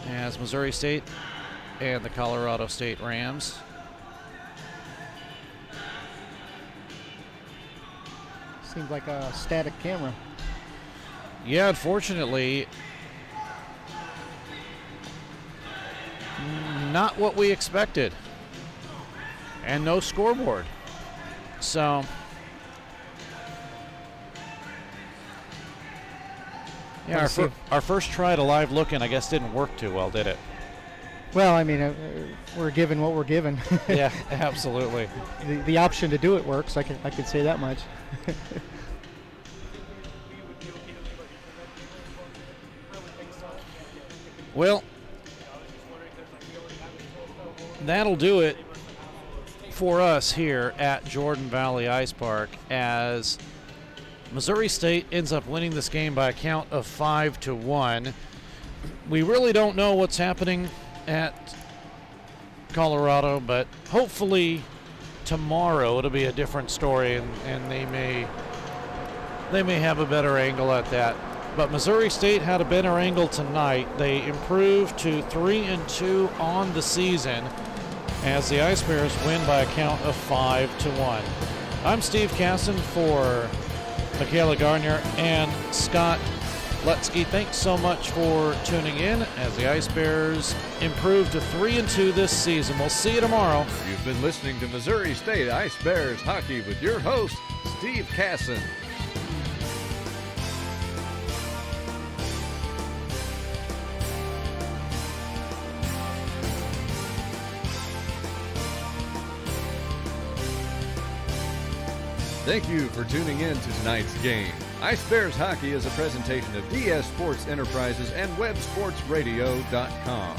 as Missouri State and the Colorado State Rams. Seems like a static camera. Yeah, unfortunately, not what we expected. And no scoreboard. So, yeah, our first try at a live look-in, I guess, didn't work too well, did it? Well, I mean, we're given what we're given. Yeah, absolutely. The option to do it works. I could say that much. Well, that'll do it for us here at Jordan Valley Ice Park as Missouri State ends up winning this game by a count of 5-1. We really don't know what's happening at Colorado, but hopefully tomorrow it'll be a different story, and they may have a better angle at that. But Missouri State had a better angle tonight. They improved to 3-2 on the season as the Ice Bears win by a count of 5-1. I'm Steve Casson for Michaela Garnier and Scott Lutsky. Thanks so much for tuning in as the Ice Bears improve to 3-2 this season. We'll see you tomorrow. You've been listening to Missouri State Ice Bears Hockey with your host, Steve Casson. Thank you for tuning in to tonight's game. Ice Bears Hockey is a presentation of DS Sports Enterprises and WebSportsRadio.com.